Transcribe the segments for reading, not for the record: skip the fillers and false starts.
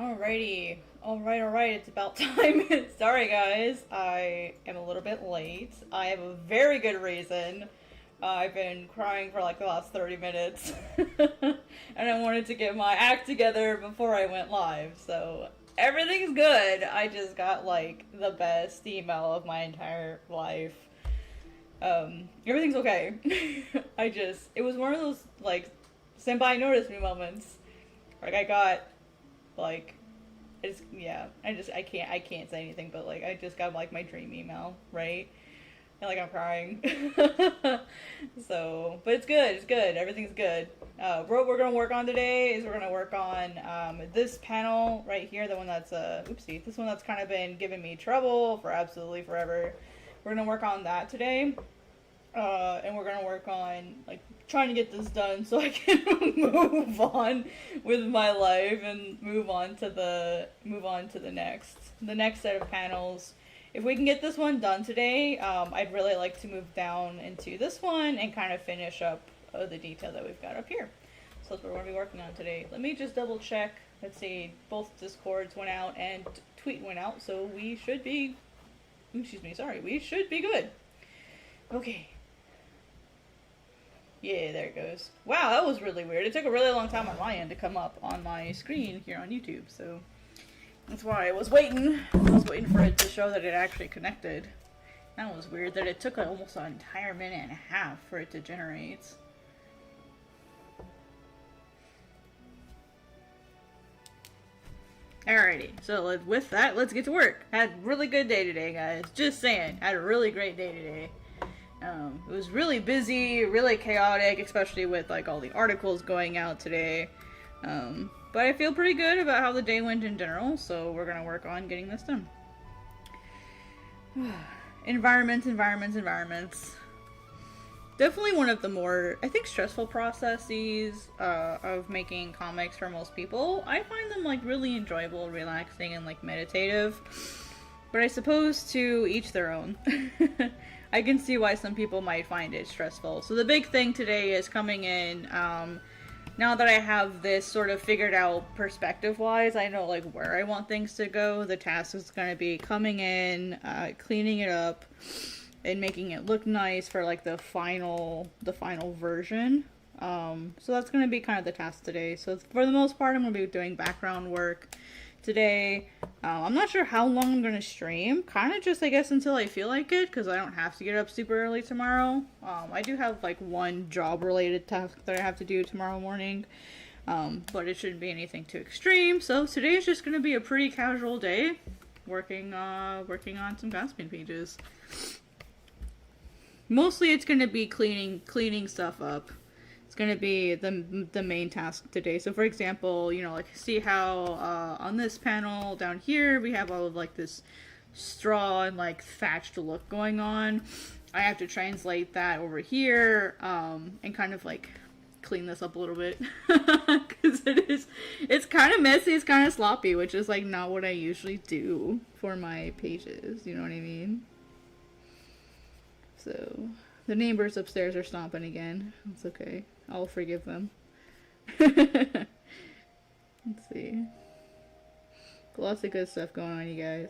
Alrighty. Alright, it's about time. Sorry guys, I am a little bit late. I have a very good reason. I've been crying for like the last 30 minutes. And I wanted to get my act together before I went live, so everything's good. I just got like the best email of my entire life. Everything's okay. It was one of those like senpai noticed me moments. Like I got like I can't say anything, but like I just got like my dream email, right? And like I'm crying. So, but it's good, everything's good. What we're gonna work on today is we're gonna work on this panel right here, the one that's this one that's kind of been giving me trouble for absolutely forever. We're gonna work on that today. And we're gonna work on like trying to get this done so I can move on with my life and move on to the next set of panels. If we can get this one done today, I'd really like to move down into this one and kind of finish up the detail that we've got up here. So that's what we're gonna be working on today. Let me just double check. Let's see, both Discords went out and tweet went out, so we should be. We should be good. Okay. Yeah, there it goes. Wow, that was really weird. It took a really long time on my end to come up on my screen here on YouTube, so that's why I was waiting. I was waiting for it to show that it actually connected. That was weird that it took almost an entire minute and a half for it to generate. Alrighty, so with that, let's get to work. Had a really good day today, guys. Just saying, had a really great day today. It was really busy, really chaotic, especially with like all the articles going out today. But I feel pretty good about how the day went in general, so we're gonna work on getting this done. Environments. Definitely one of the more, I think, stressful processes of making comics for most people. I find them like really enjoyable, relaxing, and like meditative. But I suppose to each their own. I can see why some people might find it stressful. So the big thing today is coming in, now that I have this sort of figured out perspective-wise, I know like where I want things to go. The task is going to be coming in, cleaning it up, and making it look nice for like the final version. So that's going to be kind of the task today. So for the most part, I'm going to be doing background work today. I'm not sure how long I'm going to stream. Kind of just, I guess, until I feel like it, because I don't have to get up super early tomorrow. I do have, like, one job-related task that I have to do tomorrow morning, but it shouldn't be anything too extreme. So today is just going to be a pretty casual day, working on some Godsbane pages. Mostly it's going to be cleaning stuff up. It's going to be the main task today. So for example, you know, like see how on this panel down here we have all of like this straw and like thatched look going on. I have to translate that over here and kind of like clean this up a little bit because it's kind of messy, it's kind of sloppy, which is like not what I usually do for my pages, you know what I mean? So the neighbors upstairs are stomping again. It's okay. I'll forgive them. Let's see. Lots of good stuff going on, you guys.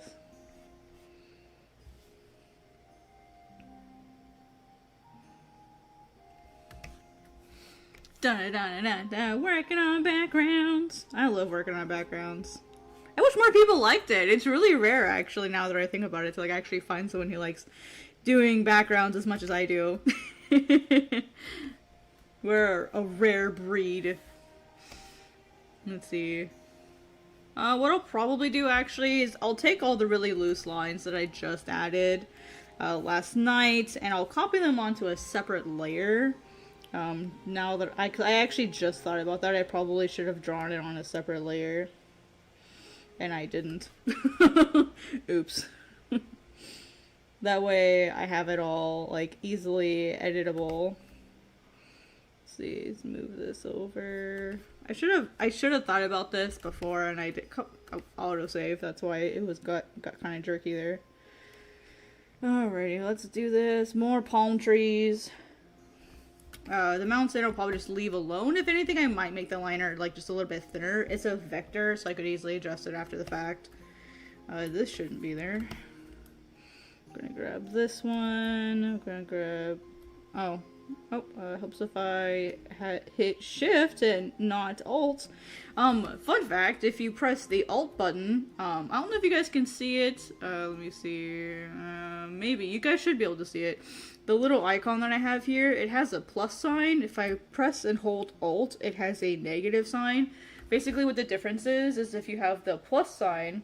Working on backgrounds. I love working on backgrounds. I wish more people liked it. It's really rare, actually, now that I think about it, to like actually find someone who likes doing backgrounds as much as I do. We're a rare breed. Let's see. What I'll probably do actually is I'll take all the really loose lines that I just added last night and I'll copy them onto a separate layer. Now that I actually just thought about that, I probably should have drawn it on a separate layer. And I didn't. Oops. That way I have it all like easily editable. Let's see, let's move this over. I should have thought about this before and I did autosave. That's why it got kind of jerky there. Alrighty, let's do this. More palm trees. The mountain I'll probably just leave alone. If anything, I might make the liner like just a little bit thinner. It's a vector, so I could easily adjust it after the fact. This shouldn't be there. I'm gonna grab this one. I'm gonna grab... helps if I hit shift and not alt. Fun fact, if you press the alt button, I don't know if you guys can see it. Let me see. Maybe. You guys should be able to see it. The little icon that I have here, it has a plus sign. If I press and hold alt, it has a negative sign. Basically what the difference is if you have the plus sign,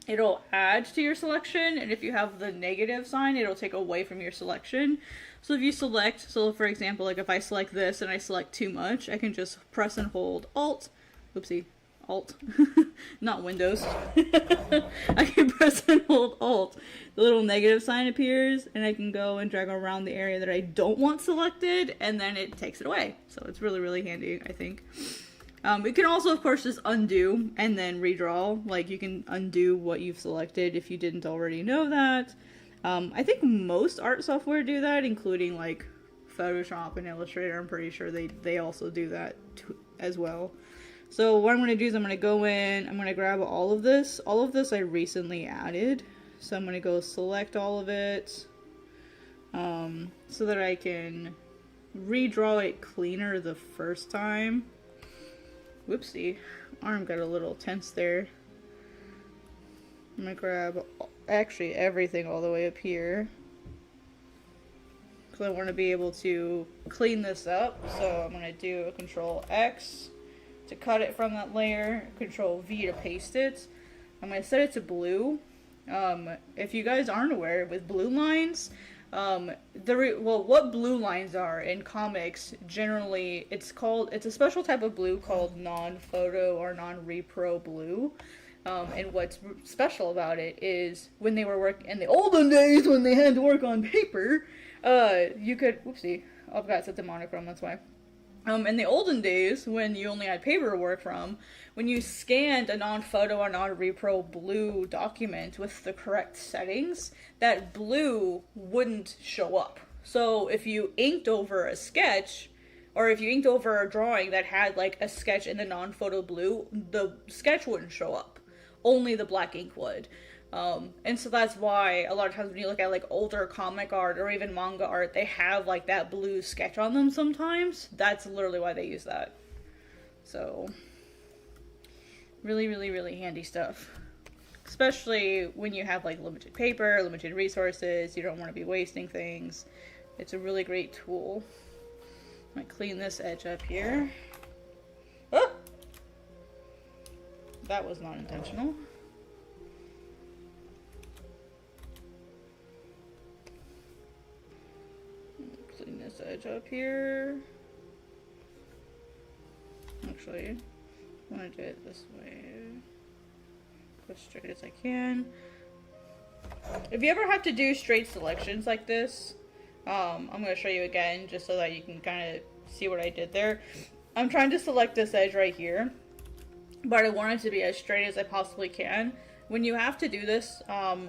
it'll add to your selection, and if you have the negative sign, it'll take away from your selection. So if you select, so for example, like if I select this and I select too much, I can just press and hold Alt, oopsie, Alt, not Windows. I can press and hold Alt. The little negative sign appears, and I can go and drag around the area that I don't want selected, and then it takes it away. So it's really, really handy, I think. You can also, of course, just undo and then redraw. Like, you can undo what you've selected if you didn't already know that. I think most art software do that, including, like, Photoshop and Illustrator. I'm pretty sure they also do that as well. So what I'm going to do is I'm going to go in, I'm going to grab all of this. All of this I recently added. So I'm going to go select all of it so that I can redraw it cleaner the first time. Whoopsie, arm got a little tense there. I'm gonna grab actually everything all the way up here, because I want to be able to clean this up. So I'm gonna do a Control X to cut it from that layer, Control V to paste it. I'm gonna set it to blue. If you guys aren't aware, with blue lines, what blue lines are in comics, generally it's a special type of blue called non-photo or non-repro blue. And what's special about it is when they were working in the olden days, when they had to work on paper, you could, whoopsie, I've got set to monochrome, that's why. In the olden days, when you only had paper to work from, when you scanned a non-photo or non-repro blue document with the correct settings, that blue wouldn't show up. So if you inked over a sketch, or if you inked over a drawing that had like a sketch in the non-photo blue, the sketch wouldn't show up. Only the black ink would. And so that's why a lot of times when you look at like older comic art or even manga art, they have like that blue sketch on them sometimes. That's literally why they use that. So really, really, really handy stuff. Especially when you have like limited paper, limited resources, you don't want to be wasting things. It's a really great tool. I'm gonna clean this edge up here. Oh! That was not intentional. Clean this edge up here. Actually, I want to do it this way. Go straight as I can. If you ever have to do straight selections like this, I'm going to show you again just so that you can kind of see what I did there. I'm trying to select this edge right here, but I want it to be as straight as I possibly can. When you have to do this,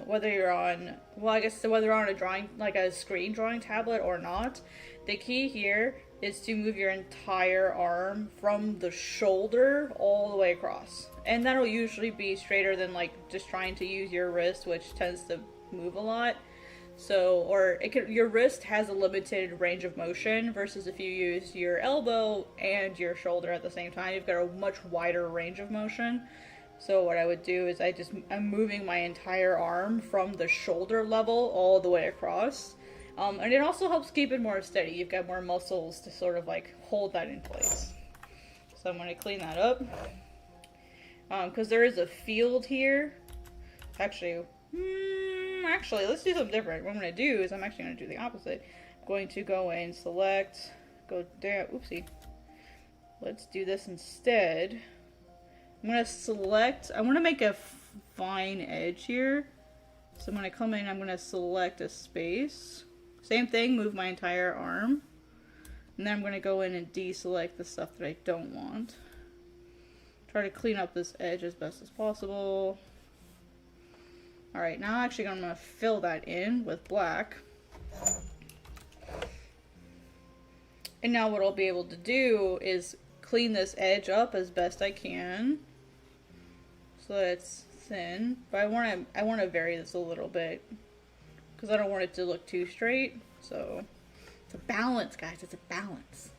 whether you're on, well, I guess whether you're on a drawing, like a screen drawing tablet or not, the key here is to move your entire arm from the shoulder all the way across. And that'll usually be straighter than like just trying to use your wrist, which tends to move a lot. So, or your wrist has a limited range of motion versus if you use your elbow and your shoulder at the same time, you've got a much wider range of motion. So what I would do is I'm moving my entire arm from the shoulder level all the way across. And it also helps keep it more steady. You've got more muscles to sort of like hold that in place. So I'm going to clean that up. Because there is a field here. Actually, let's do something different. What I'm going to do is I'm actually going to do the opposite. I'm going to go and select, go down, oopsie. Let's do this instead. I'm going to select, I want to make a fine edge here. So I'm going to come in, I'm going to select a space. Same thing, move my entire arm. And then I'm going to go in and deselect the stuff that I don't want. Try to clean up this edge as best as possible. Alright, now actually I'm going to fill that in with black. And now what I'll be able to do is clean this edge up as best I can. So that it's thin. But I want to vary this a little bit, because I don't want it to look too straight. So it's a balance, guys. It's a balance.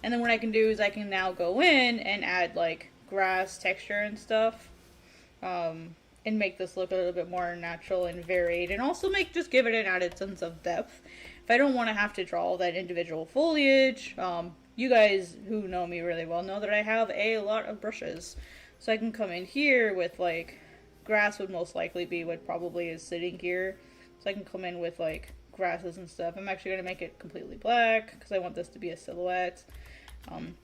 And then what I can do is I can now go in and add like grass texture and stuff. And make this look a little bit more natural and varied, and also just give it an added sense of depth. If I don't want to have to draw all that individual foliage, you guys who know me really well know that I have a lot of brushes. So I can come in here with like, grass would most likely be what probably is sitting here. So I can come in with like grasses and stuff. I'm actually going to make it completely black because I want this to be a silhouette.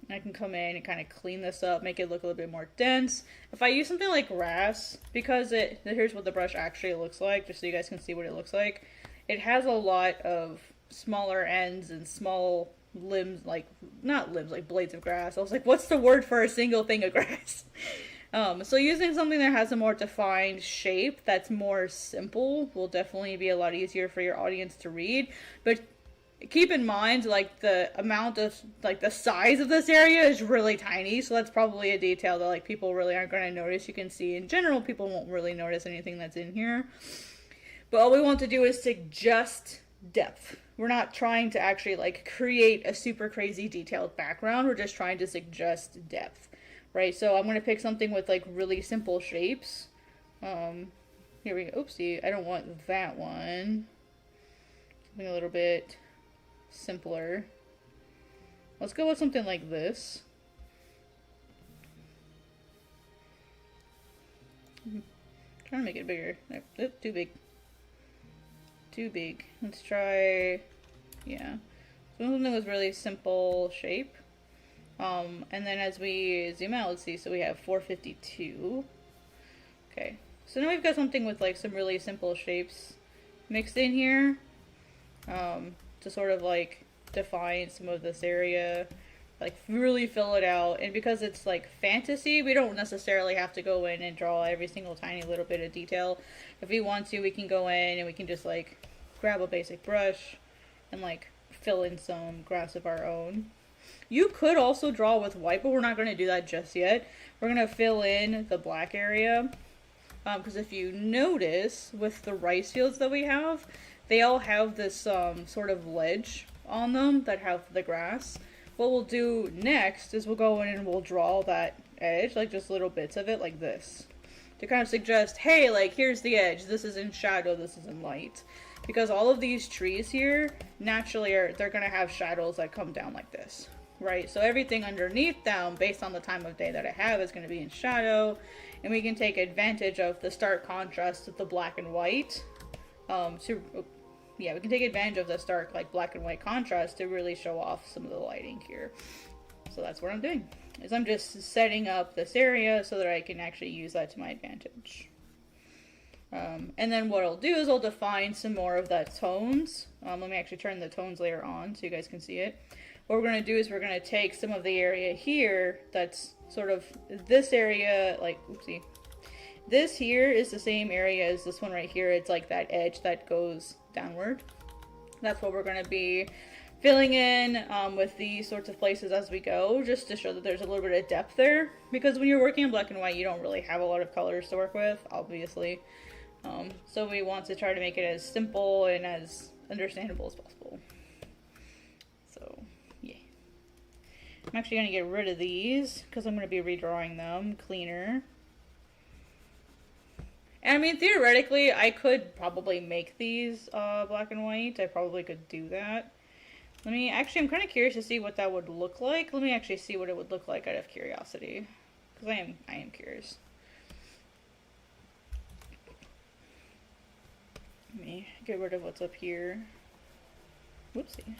I can come in and kind of clean this up, make it look a little bit more dense. If I use something like grass, because here's what the brush actually looks like, just so you guys can see what it looks like. It has a lot of smaller ends and small limbs, like, not limbs, like blades of grass. I was like, what's the word for a single thing of grass? So using something that has a more defined shape, that's more simple, will definitely be a lot easier for your audience to read. But keep in mind, like, the amount of, like, the size of this area is really tiny, so that's probably a detail that, like, people really aren't going to notice. You can see, in general, people won't really notice anything that's in here. But all we want to do is suggest depth. We're not trying to actually, like, create a super crazy detailed background. We're just trying to suggest depth, right? So I'm going to pick something with, like, really simple shapes. Here we go. Oopsie, I don't want that one. Something a little bit simpler. Let's go with something like this. Trying to make it bigger. Oop, too big. Too big. Let's try, yeah. So something with really simple shape. And then as we zoom out, let's see, so we have 452. Okay. So now we've got something with like some really simple shapes mixed in here. To sort of like define some of this area, like really fill it out. And because it's like fantasy, we don't necessarily have to go in and draw every single tiny little bit of detail. If we want to, we can go in and we can just like grab a basic brush and like fill in some grass of our own. You could also draw with white, but we're not going to do that just yet. We're going to fill in the black area, because if you notice with the rice fields that we have, they all have this sort of ledge on them that have the grass. What we'll do next is we'll go in and we'll draw that edge, like just little bits of it like this, to kind of suggest, hey, like here's the edge, this is in shadow, this is in light. Because all of these trees here, naturally they're going to have shadows that come down like this, right? So everything underneath them, based on the time of day that I have, is going to be in shadow. And we can take advantage of the stark contrast of the black and white we can take advantage of the stark like black and white contrast to really show off some of the lighting here. So that's what I'm doing, is I'm just setting up this area so that I can actually use that to my advantage. And then what I'll do is I'll define some more of that tones. Let me actually turn the tones layer on so you guys can see it. What we're going to do is we're going to take some of the area here that's sort of this area, like, oopsie. This here is the same area as this one right here. It's like that edge that goes downward. That's what we're going to be filling in with these sorts of places as we go, just to show that there's a little bit of depth there. Because when you're working in black and white, you don't really have a lot of colors to work with, obviously. So we want to try to make it as simple and as understandable as possible. So, yeah. I'm actually going to get rid of these because I'm going to be redrawing them cleaner. And I mean, theoretically, I could probably make these black and white. I probably could do that. I'm kind of curious to see what that would look like. Let me actually see what it would look like out of curiosity. Because I am curious. Let me get rid of what's up here. Whoopsie.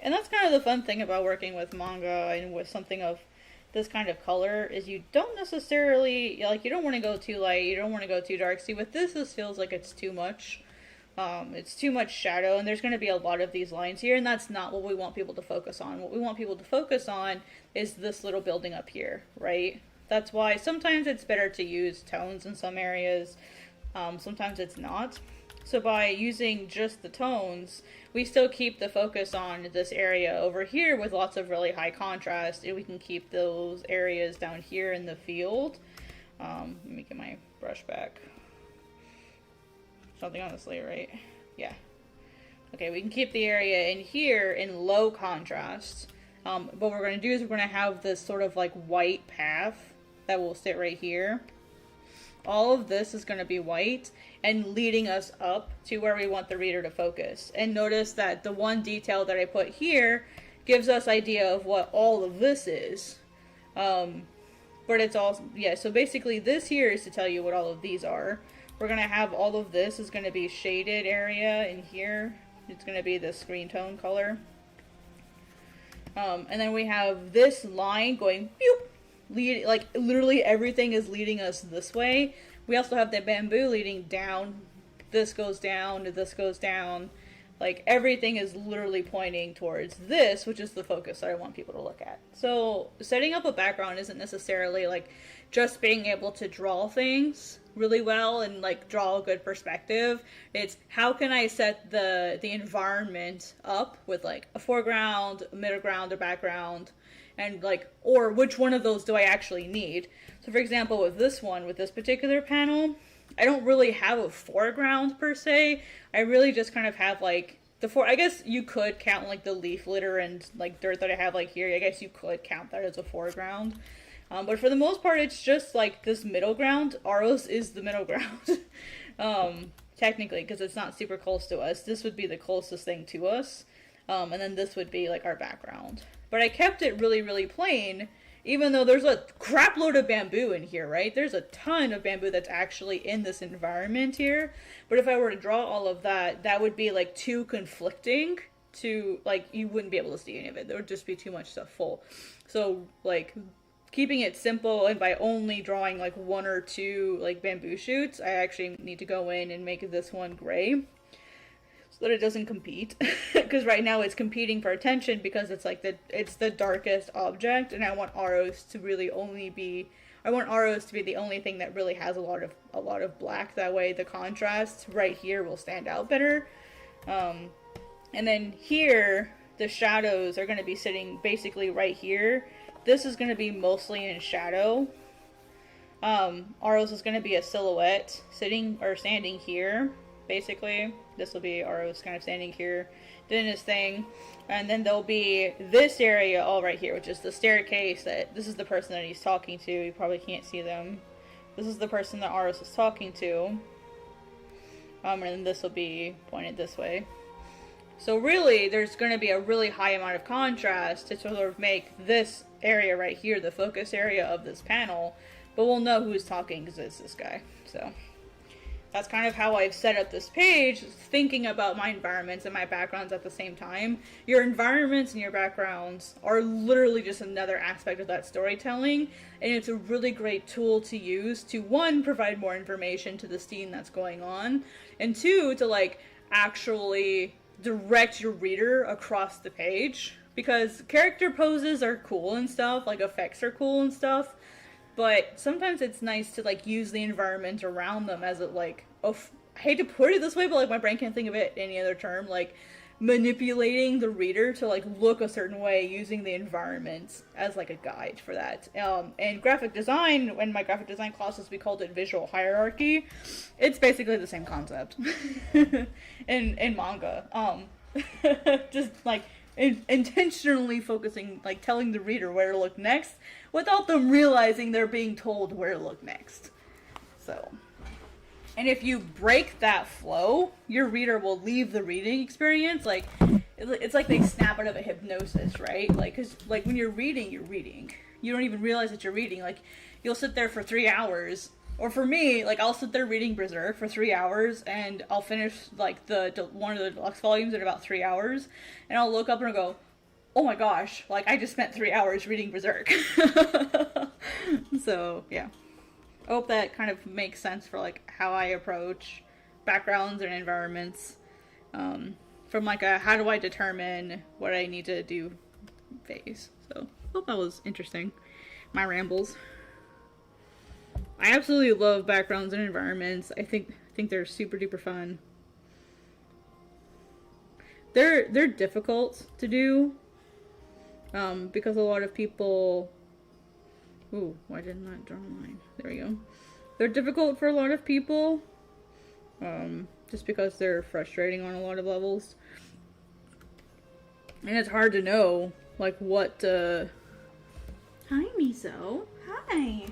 And that's kind of the fun thing about working with manga and with something of this kind of color, is you don't necessarily, like, you don't want to go too light, you don't want to go too dark. See, with this feels like it's too much. It's too much shadow, and there's going to be a lot of these lines here, and that's not what we want people to focus on. What we want people to focus on is this little building up here, right? That's why sometimes it's better to use tones in some areas, sometimes it's not. So by using just the tones, we still keep the focus on this area over here with lots of really high contrast, and we can keep those areas down here in the field. Let me get my brush back. Something on this layer, right? Yeah. Okay, we can keep the area in here in low contrast. What we're going to do is we're going to have this sort of like white path that will sit right here. All of this is going to be white and leading us up to where we want the reader to focus. And notice that the one detail that I put here gives us idea of what all of this is. But it's all, yeah, so basically this here is to tell you what all of these are. We're going to have all of this is going to be shaded area in here. It's going to be the screen tone color. And then we have this line going, boop, like literally everything is leading us this way. We also have the bamboo leading down. This goes down, this goes down. Like everything is literally pointing towards this, which is the focus that I want people to look at. So setting up a background isn't necessarily like just being able to draw things really well and like draw a good perspective. It's how can I set the environment up with like a foreground, a middle ground, or background, and like, or which one of those do I actually need? So for example, with this one, with this particular panel, I don't really have a foreground per se. I really just kind of have like I guess you could count like the leaf litter and like dirt that I have like here. I guess you could count that as a foreground. But for the most part, it's just like this middle ground. Aros is the middle ground. Technically, because it's not super close to us. This would be the closest thing to us. And then this would be like our background. But I kept it really, really plain, even though there's a crap load of bamboo in here, right? There's a ton of bamboo that's actually in this environment here. But if I were to draw all of that, that would be like too conflicting to, like, you wouldn't be able to see any of it. There would just be too much stuff full. So, like, keeping it simple and by only drawing like one or two like bamboo shoots, I actually need to go in and make this one gray so that it doesn't compete. Because right now it's competing for attention because it's like it's the darkest object, and I want Aros to really only be, I want Aros to be the only thing that really has a lot of black. That way the contrast right here will stand out better. And then here the shadows are going to be sitting basically right here. This is going to be mostly in shadow. Aros is going to be a silhouette sitting or standing here, basically. This will be Aros kind of standing here, doing his thing. And then there'll be this area all right here, which is the staircase. This is the person that he's talking to. You probably can't see them. This is the person that Aros is talking to. And then this will be pointed this way. So really, there's going to be a really high amount of contrast to sort of make this area right here the focus area of this panel, but we'll know who's talking because it's this guy. So that's kind of how I've set up this page, thinking about my environments and my backgrounds at the same time. Your environments and your backgrounds are literally just another aspect of that storytelling, and it's a really great tool to use to, one, provide more information to the scene that's going on, and two, to like actually direct your reader across the page. Because character poses are cool and stuff, like effects are cool and stuff, but sometimes it's nice to like use the environment around them as a like, I hate to put it this way, but like my brain can't think of it any other term, like manipulating the reader to like look a certain way using the environment as like a guide for that. And graphic design, when my graphic design classes we called it visual hierarchy. It's basically the same concept in manga. Just like intentionally focusing, like telling the reader where to look next without them realizing they're being told where to look next. So, and if you break that flow, your reader will leave the reading experience like it's like they snap out of a hypnosis, right? Like, cause like when you're reading, you don't even realize that you're reading. Like, you'll sit there for 3 hours. Or for me, like, I'll sit there reading Berserk for 3 hours, and I'll finish, like, one of the deluxe volumes in about 3 hours, and I'll look up and I'll go, oh my gosh, like, I just spent 3 hours reading Berserk. So, yeah. I hope that kind of makes sense for, like, how I approach backgrounds and environments, from, like, a how do I determine what I need to do phase. So, I hope that was interesting. My rambles. I absolutely love backgrounds and environments. I think they're super duper fun. they're difficult to do, because a lot of people. Ooh, why didn't that draw a line? There we go. They're difficult for a lot of people, just because they're frustrating on a lot of levels, and it's hard to know like what. Hi, Miso. Hi.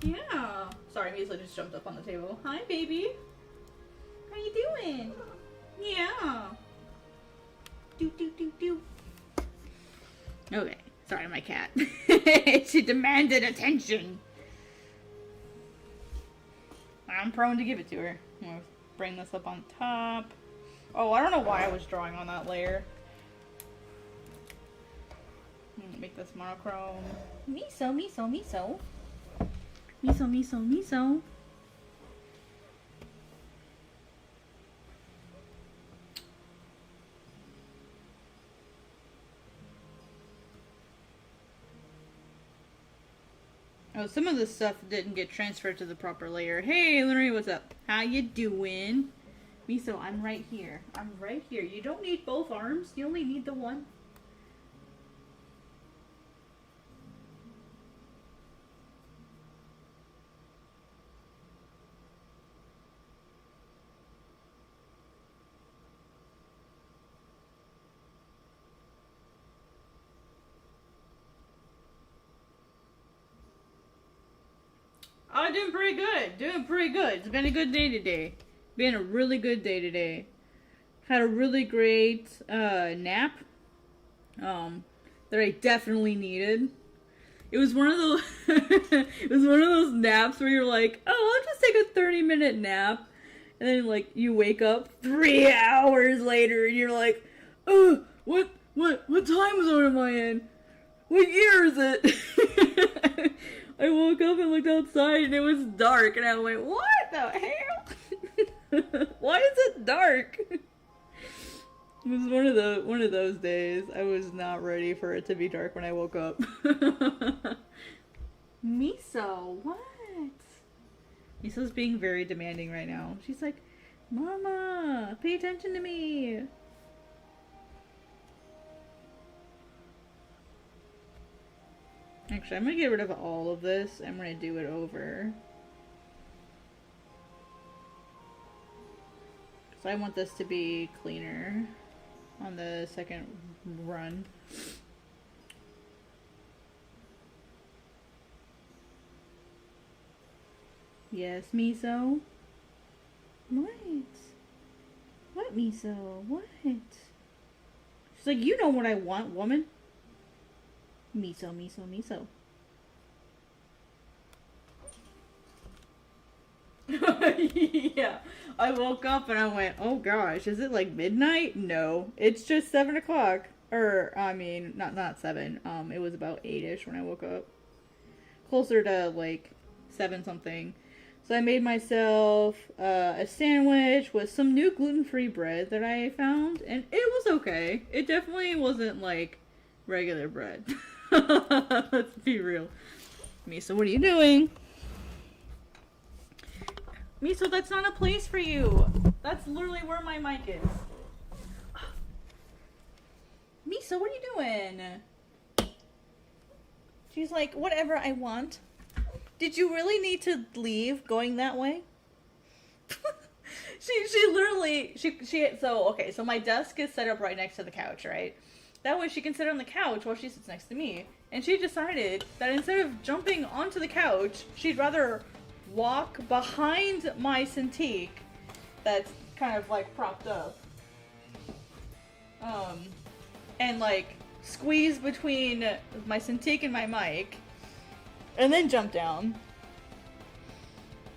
Yeah. Sorry, Miso just jumped up on the table. Hi, baby. How you doing? Yeah. Do do do do. Okay. Sorry, my cat. She demanded attention. I'm prone to give it to her. I'm gonna bring this up on top. Oh, I don't know why I was drawing on that layer. I'm gonna make this monochrome. Miso, miso, miso. Miso, miso, miso. Oh, some of this stuff didn't get transferred to the proper layer. Hey, Larry, what's up? How you doing? Miso, I'm right here. I'm right here. You don't need both arms. You only need the one. Oh, doing pretty good. Doing pretty good. It's been a good day today. Been a really good day today. Had a really great nap. That I definitely needed. It was one of those it was one of those naps where you're like, oh, I'll just take a 30-minute nap. And then like you wake up 3 hours later and you're like, oh, what time zone am I in? What year is it? I woke up and looked outside and it was dark and I went, what the hell? Why is it dark? It was one of those days. I was not ready for it to be dark when I woke up. Miso, what? Miso's being very demanding right now. She's like, Mama, pay attention to me. Actually, I'm gonna get rid of all of this. I'm gonna do it over. Because I want this to be cleaner on the second run. Yes, Miso? What? What, Miso? What? She's like, you know what I want, woman. Miso, miso, miso. Yeah. I woke up and I went, oh gosh, is it like midnight? No. It's just 7 o'clock. Or, I mean, not 7. It was about 8-ish when I woke up. Closer to like 7 something. So I made myself a sandwich with some new gluten-free bread that I found. And it was okay. It definitely wasn't like regular bread. Let's be real. Miso, what are you doing? Miso, that's not a place for you. That's literally where my mic is. Miso, what are you doing? She's like, whatever I want. Did you really need to leave going that way? she literally, so my desk is set up right next to the couch, right? That way she can sit on the couch while she sits next to me. And she decided that instead of jumping onto the couch, she'd rather walk behind my Cintiq that's kind of like propped up. And like squeeze between my Cintiq and my mic. And then jump down.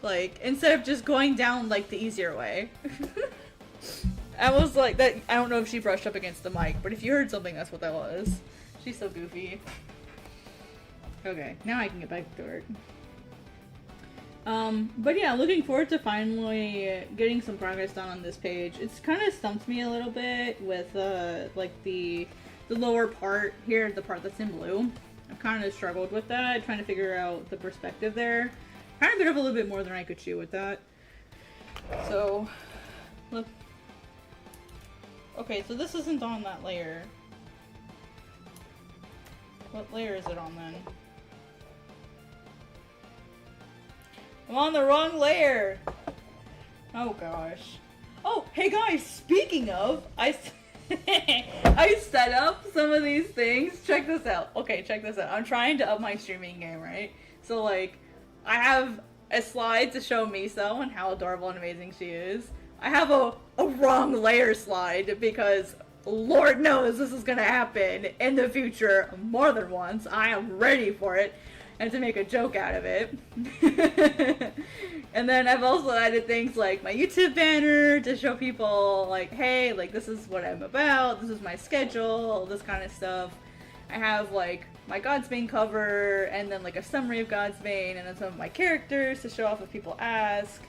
Like, instead of just going down like the easier way. I was like, that. I don't know if she brushed up against the mic, but if you heard something, that's what that was. She's so goofy. Okay, now I can get back to work. But yeah, looking forward to finally getting some progress done on this page. It's kind of stumped me a little bit with, like the lower part here, the part that's in blue. I've kind of struggled with that, trying to figure out the perspective there. Kind of bit of a little bit more than I could chew with that. So, look. Okay, so this isn't on that layer. What layer is it on then? I'm on the wrong layer! Oh gosh. Oh, hey guys, speaking of, I set up some of these things. Check this out. Okay, check this out. I'm trying to up my streaming game, right? So like, I have a slide to show Miso and how adorable and amazing she is. I have a wrong layer slide because Lord knows this is gonna happen in the future more than once. I am ready for it and to make a joke out of it. And then I've also added things like my YouTube banner to show people like, hey, like this is what I'm about, this is my schedule, all this kind of stuff. I have like my Godsbane cover and then like a summary of Godsbane and then some of my characters to show off if people ask.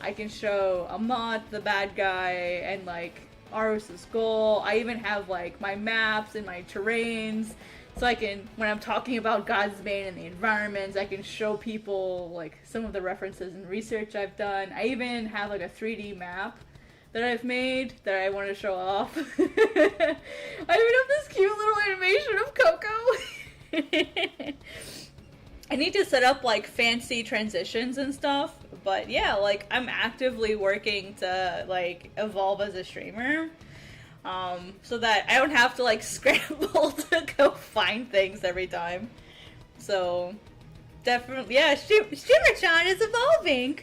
I can show Amat, the bad guy, and like Aros' goal. I even have like my maps and my terrains. So I can, when I'm talking about Godsbane and the environments, I can show people like some of the references and research I've done. I even have like a 3D map that I've made that I want to show off. I even have this cute little animation of Coco. I need to set up like fancy transitions and stuff, but yeah, like I'm actively working to like evolve as a streamer. So that I don't have to like scramble to go find things every time. So definitely, yeah, Streamer-chan is evolving.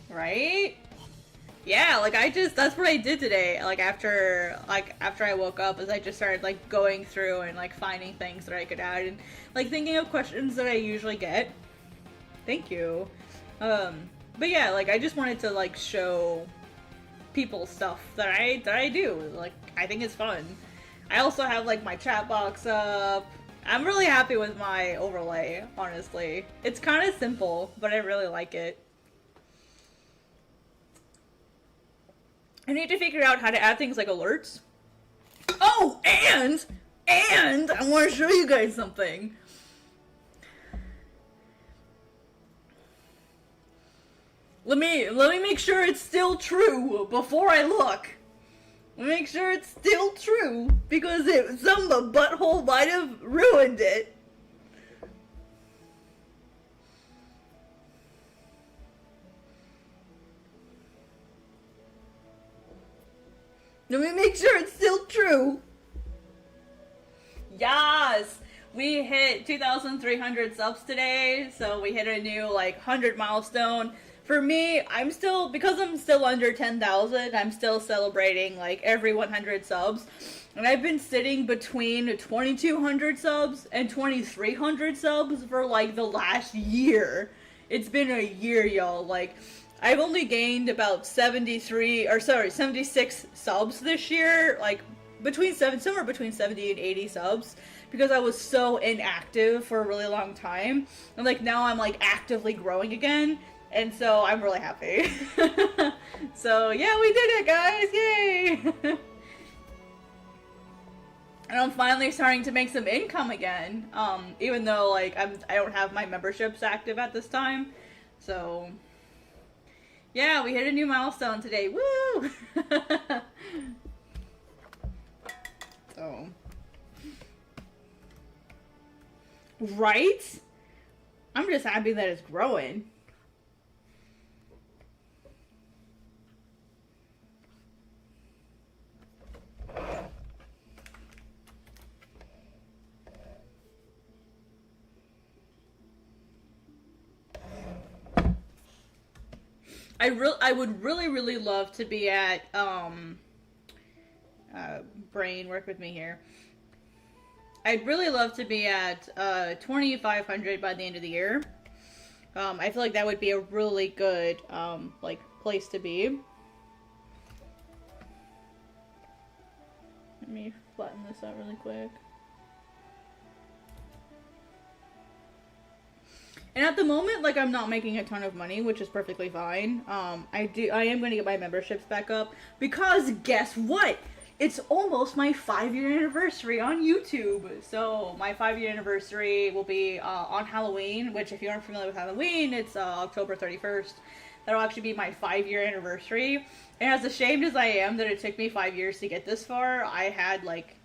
Right? Yeah, like that's what I did today. Like after I woke up, is I just started like going through and like finding things that I could add and like thinking of questions that I usually get. Thank you. But yeah, like I just wanted to like show people stuff that I do. Like I think it's fun. I also have like my chat box up. I'm really happy with my overlay, honestly. It's kind of simple, but I really like it. I need to figure out how to add things like alerts. Oh, and I want to show you guys something. Let me make sure it's still true before I look. Let me make sure it's still true because some butthole might have ruined it. Let me make sure it's still true. Yes! We hit 2,300 subs today, so we hit a new, like, 100 milestone. For me, because I'm still under 10,000, I'm still celebrating, like, every 100 subs. And I've been sitting between 2,200 subs and 2,300 subs for, like, the last year. It's been a year, y'all. Like, I've only gained about 76 subs this year, like, somewhere between 70 and 80 subs, because I was so inactive for a really long time, and, like, now I'm, like, actively growing again, and so I'm really happy. So, yeah, we did it, guys! Yay! And I'm finally starting to make some income again, even though, like, I don't have my memberships active at this time, so... Yeah, we hit a new milestone today. Woo! So. Right? I'm just happy that it's growing. I would really love to be at, Brain, work with me here. I'd really love to be at, 2,500 by the end of the year. I feel like that would be a really good, like, place to be. Let me flatten this out really quick. And at the moment, like, I'm not making a ton of money, which is perfectly fine. I am going to get my memberships back up, because guess what? It's almost my 5-year anniversary on YouTube. So, my 5-year anniversary will be, on Halloween, which if you aren't familiar with Halloween, it's, October 31st. that'll actually be my 5-year anniversary. And as ashamed as I am that it took me 5 years to get this far, I had like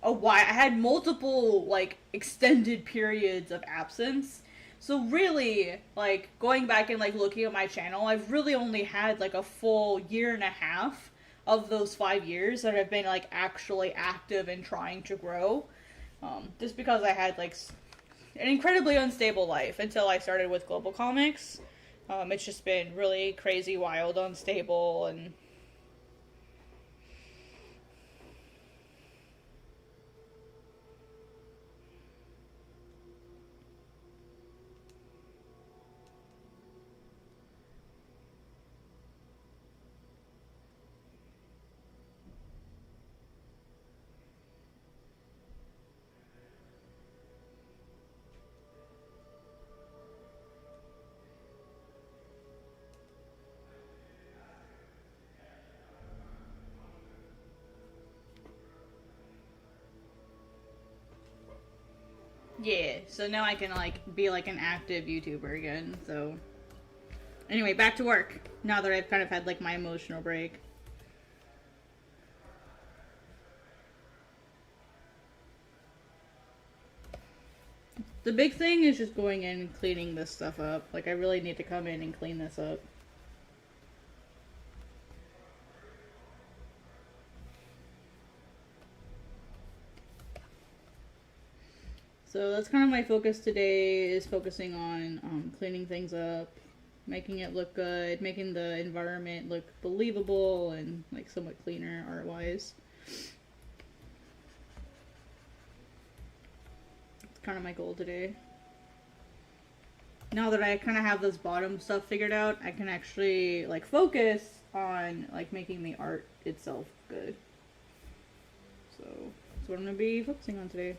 I had multiple like extended periods of absence. So really, like going back and like looking at my channel, I've really only had like a full year and a half of those 5 years that I've been like actually active and trying to grow. Just because I had like an incredibly unstable life until I started with Global Comics. It's just been really crazy, wild, unstable, and yeah, so now I can like be like an active YouTuber again. So anyway, back to work. Now that I've kind of had like my emotional break. The big thing is just going in and cleaning this stuff up. Like I really need to come in and clean this up. So that's kind of my focus today, is focusing on cleaning things up, making it look good, making the environment look believable and like somewhat cleaner art-wise. That's kind of my goal today. Now that I kind of have this bottom stuff figured out, I can actually like focus on like making the art itself good. So that's what I'm going to be focusing on today.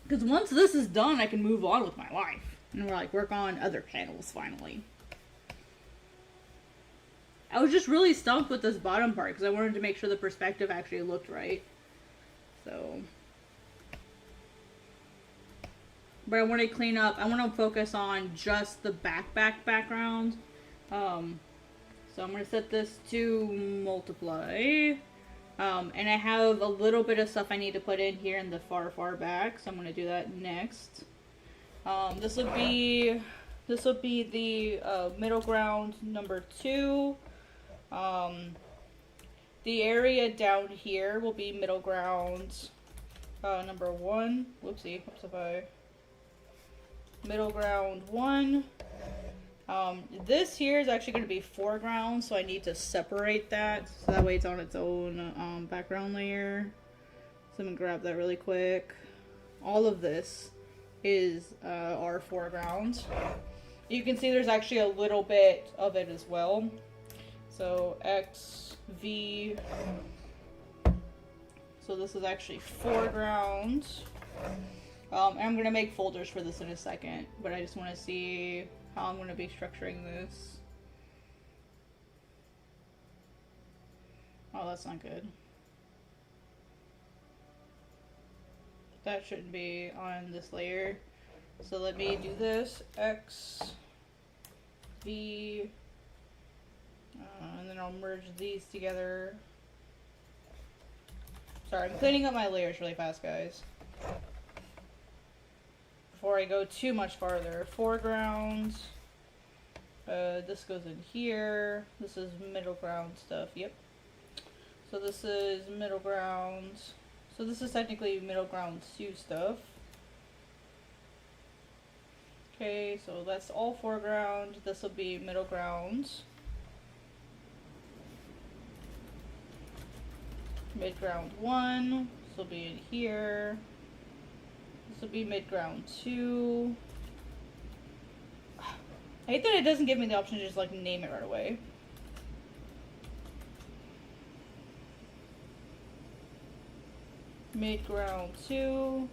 Because once this is done, I can move on with my life. And we're like, work on other panels, finally. I was just really stumped with this bottom part, because I wanted to make sure the perspective actually looked right. So. But I want to clean up, I want to focus on just the background. So I'm going to set this to multiply. And I have a little bit of stuff I need to put in here in the far back, so I'm going to do that next. This will be the middle ground number 2. The area down here will be middle ground number 1. Whoopsie, middle ground 1. This here is actually going to be foreground, so I need to separate that, so that way it's on its own background layer. So I'm going to grab that really quick. All of this is our foreground. You can see there's actually a little bit of it as well. So X, V. So this is actually foreground. And I'm going to make folders for this in a second, but I just want to see how I'm going to be structuring this. Oh, that's not good. That shouldn't be on this layer. So let me do this. X, V, and then I'll merge these together. Sorry, I'm cleaning up my layers really fast, guys. Before I go too much farther. Foreground. This goes in here. This is middle ground stuff. Yep. So this is middle ground. So this is technically middle ground 2 stuff. Okay, so that's all foreground. This will be middle ground. Mid-ground 1. This will be in here. This will be mid-ground 2. I hate that it doesn't give me the option to just like name it right away. Mid-ground 2.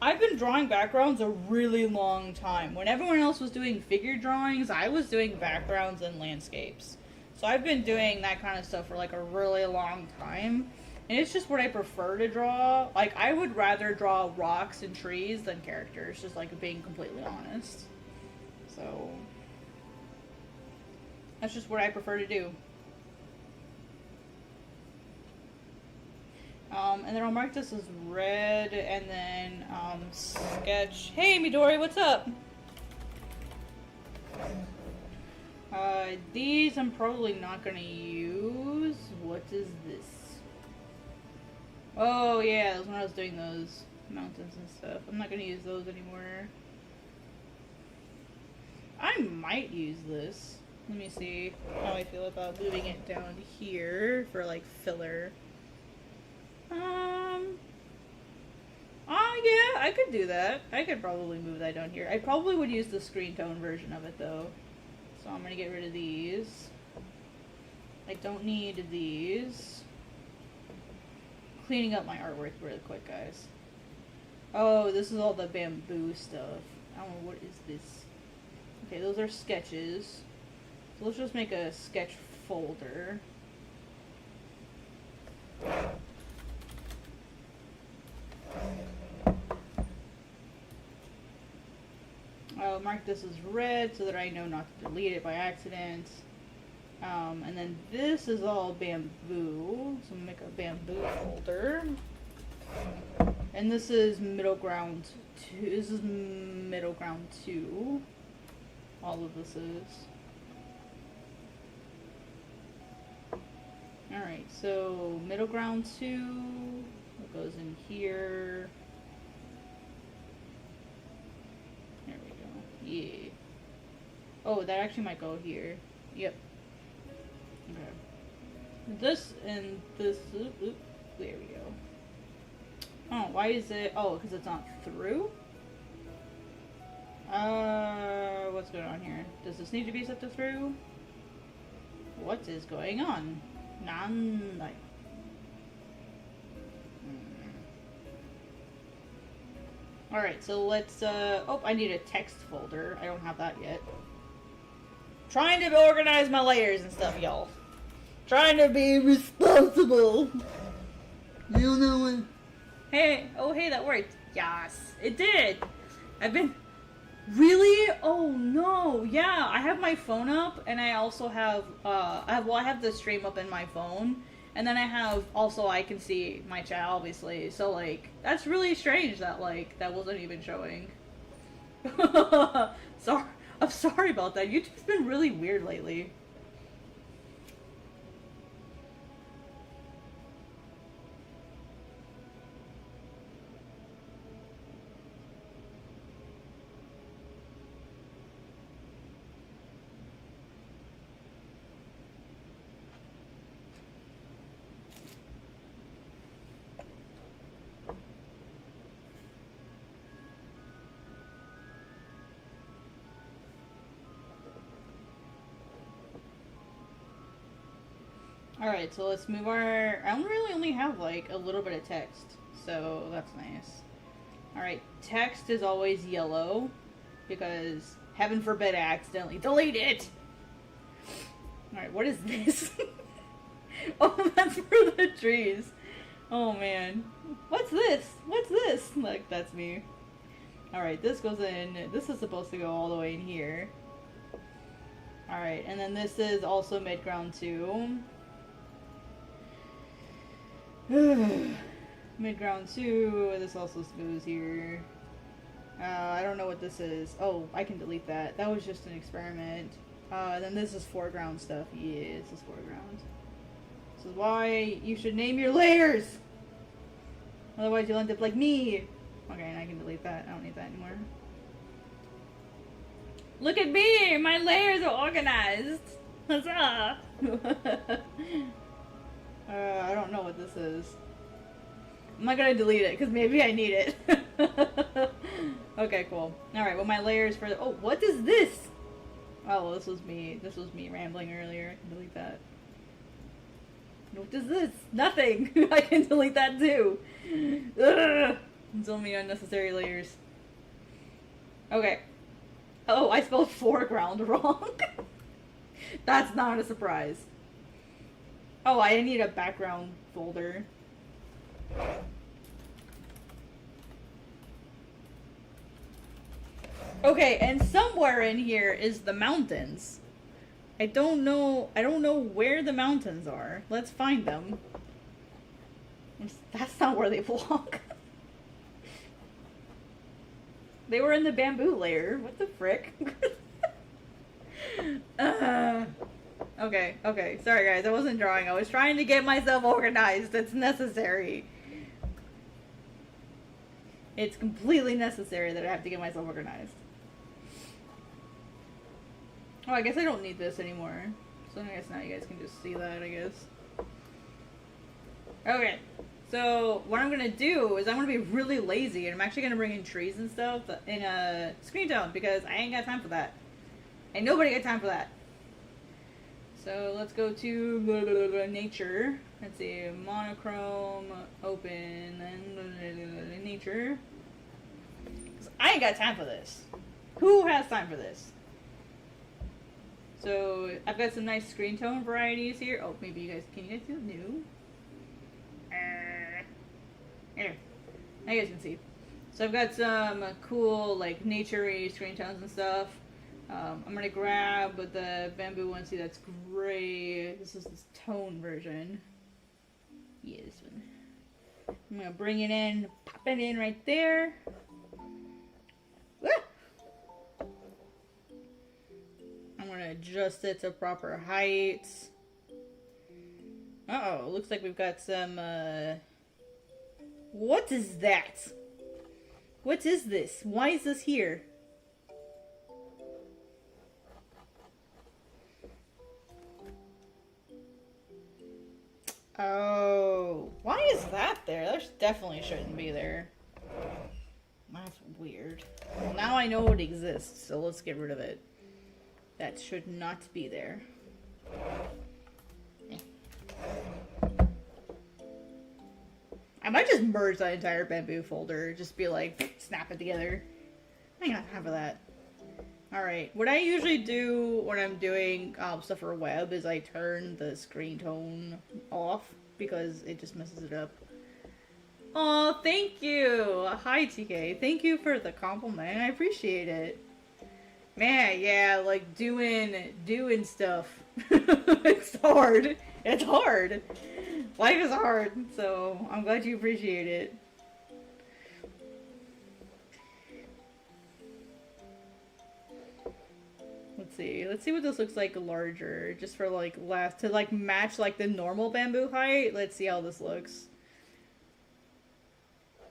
I've been drawing backgrounds a really long time. When everyone else was doing figure drawings, I was doing backgrounds and landscapes. So I've been doing that kind of stuff for like a really long time. And it's just what I prefer to draw. Like, I would rather draw rocks and trees than characters, just like being completely honest. So that's just what I prefer to do. And then I'll mark this as red, and then sketch. Hey Midori, what's up? These I'm probably not gonna use. What is this? Oh yeah, that's when I was doing those mountains and stuff. I'm not gonna use those anymore. I might use this. Let me see how I feel about moving it down here for like filler. Yeah, I could do that. I could probably move that down here. I probably would use the screen tone version of it though. So I'm gonna get rid of these. I don't need these. Cleaning up my artwork really quick, guys. Oh, this is all the bamboo stuff. I don't know, what is this? Okay, those are sketches. So let's just make a sketch folder. I'll mark this as red so that I know not to delete it by accident. And then this is all bamboo, so I'm gonna make a bamboo folder. And this is middle ground 2. This is middle ground 2. All of this is. Alright, so middle ground 2, it goes in here. There we go. Yeah. Oh, that actually might go here. Yep. Okay. This and this. Oop, oop, there we go. Oh, why is it? Oh, because it's not through? What's going on here? Does this need to be set to through? What is going on? Like. Alright, so let's, oh, I need a text folder. I don't have that yet. Trying to organize my layers and stuff, y'all. Trying to be responsible. You know it. Hey, oh hey, that worked. Yes, it did. I've been... Really? Oh no. Yeah, I have my phone up, and I also have, I have the stream up in my phone, and then I have, also I can see my chat, obviously, so like, that's really strange that like, that wasn't even showing. Sorry, I'm sorry about that. YouTube's been really weird lately. Alright, so let's move our... I really only have, like, a little bit of text, so that's nice. Alright, text is always yellow, because, heaven forbid I accidentally delete it! Alright, what is this? Oh, that's for the trees. Oh, man. What's this? What's this? Like, that's me. Alright, this goes in... This is supposed to go all the way in here. Alright, and then this is also mid-ground 2. Mid-ground 2, this also goes here. I don't know what this is. Oh, I can delete that. That was just an experiment. Then this is foreground stuff. Yeah, this is foreground. This is why you should name your layers! Otherwise you'll end up like me! Okay, and I can delete that. I don't need that anymore. Look at me! My layers are organized! Huzzah! I don't know what this is. I'm not gonna delete it, because maybe I need it. Okay, cool. Alright, well my layers for the... Oh, what is this? Oh, this was me. This was me rambling earlier. I can delete that. What is this? Nothing! I can delete that too! Ugh! So many unnecessary layers. Okay. Oh, I spelled foreground wrong. That's not a surprise. Oh, I need a background folder. Okay, and somewhere in here is the mountains. I don't know where the mountains are. Let's find them. That's not where they belong. They were in the bamboo layer. What the frick? Okay. Sorry, guys. I wasn't drawing. I was trying to get myself organized. It's necessary. It's completely necessary that I have to get myself organized. Oh, I guess I don't need this anymore. So I guess now you guys can just see that, I guess. Okay. So, what I'm gonna do is I'm gonna be really lazy, and I'm actually gonna bring in trees and stuff in a screen tone, because I ain't got time for that. Ain't nobody got time for that. So, let's go to nature. Let's see, monochrome, open, then nature. I ain't got time for this. Who has time for this? So, I've got some nice screen tone varieties here. Oh, maybe you guys, can you guys do new? Here. Now you guys can see. So I've got some cool, like, nature-y screen tones and stuff. I'm gonna grab the bamboo one. See, that's gray. This is this tone version. Yeah, this one. I'm gonna bring it in, pop it in right there. Ah! I'm gonna adjust it to proper heights. Uh-oh, looks like we've got some, what is that? What is this? Why is this here? Oh, why is that there? That definitely shouldn't be there. That's weird. Well, now I know it exists, so let's get rid of it. That should not be there. I might just merge that entire bamboo folder. Just be like, snap it together. I ain't got time for that. Alright, what I usually do when I'm doing stuff for web is I turn the screen tone off because it just messes it up. Oh, thank you! Hi, TK. Thank you for the compliment. I appreciate it. Man, yeah, like doing stuff. It's hard. It's hard. Life is hard, so I'm glad you appreciate it. Let's see what this looks like larger, just for like to like match like the normal bamboo height. Let's see how this looks.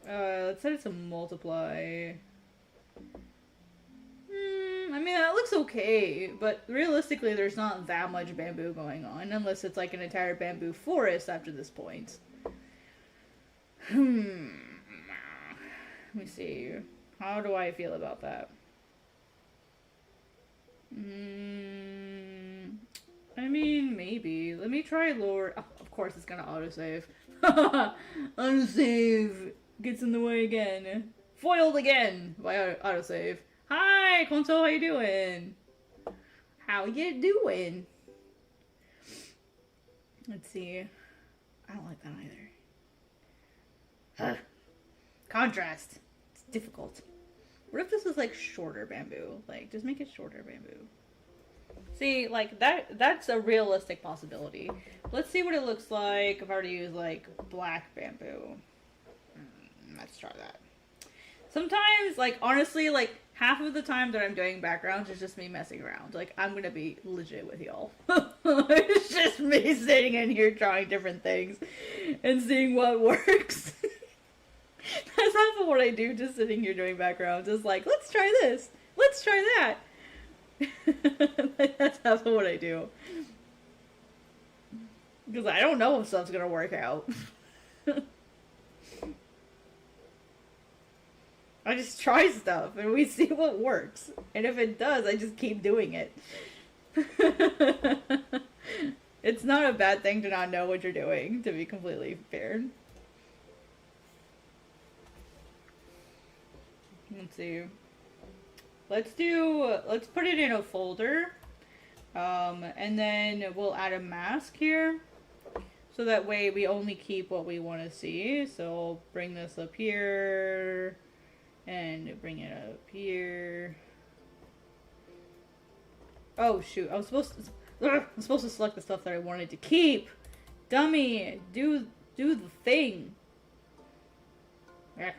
Let's set it to multiply. I mean, that looks okay, but realistically there's not that much bamboo going on, unless it's like an entire bamboo forest after this point. Let me see. How do I feel about that? I mean, maybe. Let me try lower. Oh, of course it's gonna autosave. Autosave gets in the way again. Foiled again by autosave. Hi, Console, how you doing? How you doing? Let's see. I don't like that either. Contrast. It's difficult. What if this was like shorter bamboo? Like, just make it shorter bamboo. See, like, that's a realistic possibility. Let's see what it looks like if I were to use, like, black bamboo. Let's try that. Sometimes, like, honestly, like, half of the time that I'm doing backgrounds is just me messing around. Like, I'm gonna be legit with y'all. It's just me sitting in here trying different things and seeing what works. That's half of what I do, just sitting here doing backgrounds. Is like, let's try this. Let's try that. That's half of what I do. Because I don't know if stuff's gonna work out. I just try stuff and we see what works. And if it does, I just keep doing it. It's not a bad thing to not know what you're doing, to be completely fair. Let's see. Let's put it in a folder. And then we'll add a mask here. So that way we only keep what we want to see. So I'll bring this up here. And bring it up here. Oh shoot, I'm supposed to select the stuff that I wanted to keep. Dummy, do the thing. Yeah.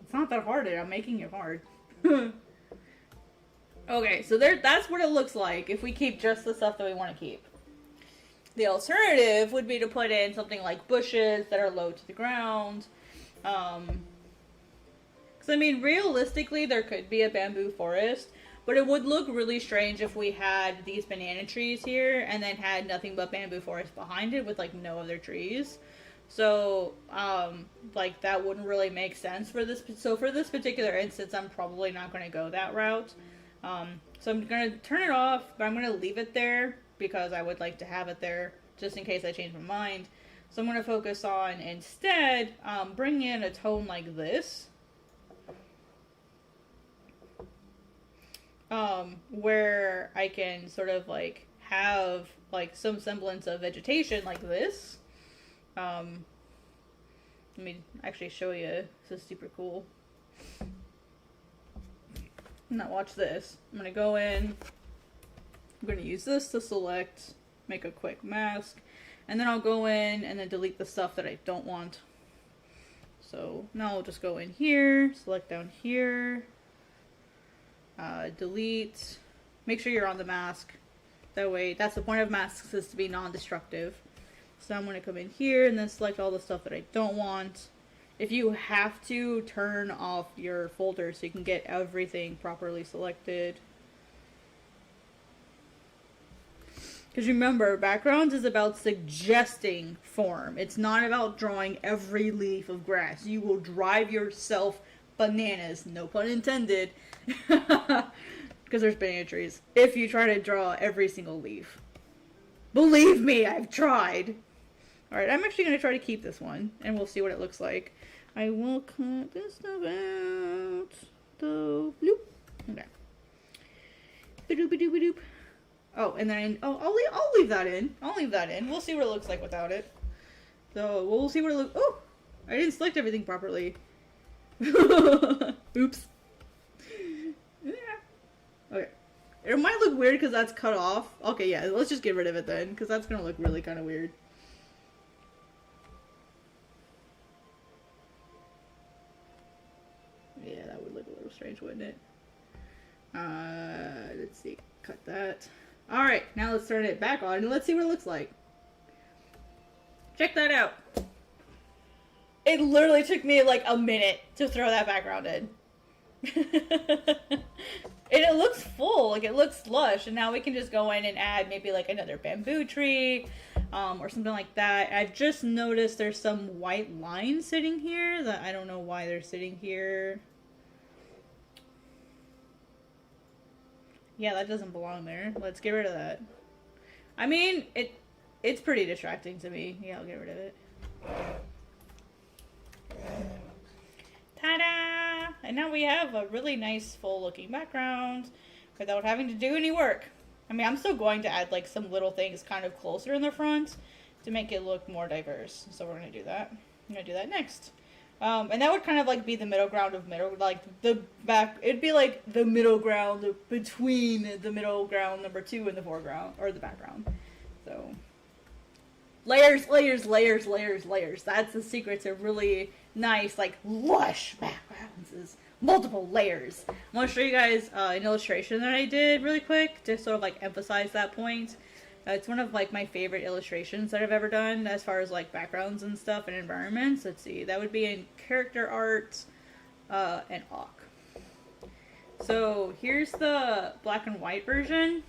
It's not that hard, I'm making it hard. Okay, so that's what it looks like if we keep just the stuff that we want to keep. The alternative would be to put in something like bushes that are low to the ground. Because, I mean, realistically, there could be a bamboo forest, but it would look really strange if we had these banana trees here and then had nothing but bamboo forest behind it with, like, no other trees. So, like, that wouldn't really make sense for this. So, for this particular instance, I'm probably not going to go that route. So I'm going to turn it off, but I'm going to leave it there because I would like to have it there just in case I change my mind. So I'm going to focus on, instead, bringing in a tone like this. Where I can sort of, like, have, like, some semblance of vegetation like this. Let me actually show you. This is super cool. Now watch this. I'm going to go in. I'm going to use this to select, make a quick mask. And then I'll go in and then delete the stuff that I don't want. So now I'll just go in here, select down here. Delete. Make sure you're on the mask. That way, that's the point of masks, is to be non-destructive. So I'm going to come in here and then select all the stuff that I don't want. If you have to, turn off your folder so you can get everything properly selected. Because remember, backgrounds is about suggesting form. It's not about drawing every leaf of grass. You will drive yourself bananas, no pun intended, because there's banana trees, if you try to draw every single leaf. Believe me, I've tried. Alright, I'm actually going to try to keep this one, and we'll see what it looks like. I will cut this stuff out. The bloop. Okay. Ba-doop-a-doop-a-doop. Oh, and then, I'll leave that in. I'll leave that in. We'll see what it looks like without it. So, we'll see what it looks... Oh! I didn't select everything properly. Oops. Yeah. Okay. It might look weird because that's cut off. Okay, yeah, let's just get rid of it then, because that's going to look really kind of weird. Yeah, that would look a little strange, wouldn't it? Let's see. Cut that. Alright, now let's turn it back on and let's see what it looks like. Check that out. It literally took me like a minute to throw that background in. And it looks full, like it looks lush, and now we can just go in and add maybe like another bamboo tree, or something like that. I've just noticed there's some white lines sitting here that I don't know why they're sitting here. Yeah, that doesn't belong there. Let's get rid of that. I mean, it's pretty distracting to me. Yeah, I'll get rid of it. Ta-da! And now we have a really nice full looking background without having to do any work. I mean, I'm still going to add like some little things kind of closer in the front to make it look more diverse. So we're going to do that. I'm going to do that next. And that would kind of like be the middle ground of like the back, it'd be like the middle ground between the middle ground number 2 and the foreground, or the background. So, layers, layers, layers, layers, layers. That's the secret to really nice, like, lush backgrounds, is multiple layers. I'm going to show you guys an illustration that I did really quick to sort of like emphasize that point. It's one of like my favorite illustrations that I've ever done as far as like backgrounds and stuff and environments. Let's see, that would be in character art and awk. So here's the black and white version.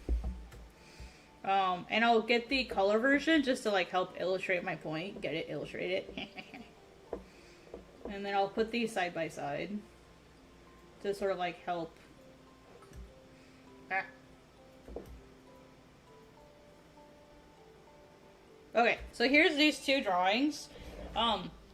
And I'll get the color version just to like help illustrate my point. Get it? Illustrate it. And then I'll put these side by side to sort of like help. Okay, so here's these two drawings.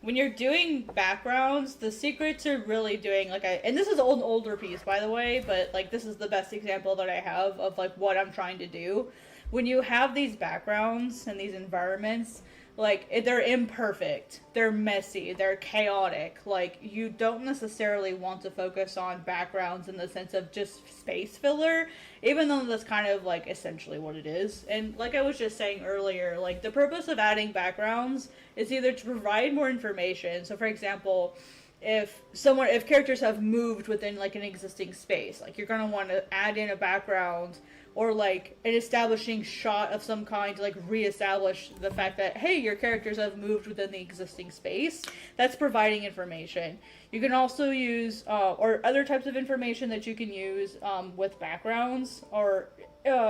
When you're doing backgrounds, the secret to really doing like and this is an older piece by the way, but like this is the best example that I have of like what I'm trying to do. When you have these backgrounds and these environments, Like, they're imperfect, they're messy, they're chaotic. Like, you don't necessarily want to focus on backgrounds in the sense of just space filler, even though that's kind of, like, essentially what it is. And like I was just saying earlier, like, the purpose of adding backgrounds is either to provide more information. So, for example, if characters have moved within, like, an existing space, like, you're gonna want to add in a background or like an establishing shot of some kind to like reestablish the fact that, hey, your characters have moved within the existing space. That's providing information. You can also use or other types of information that you can use with backgrounds, or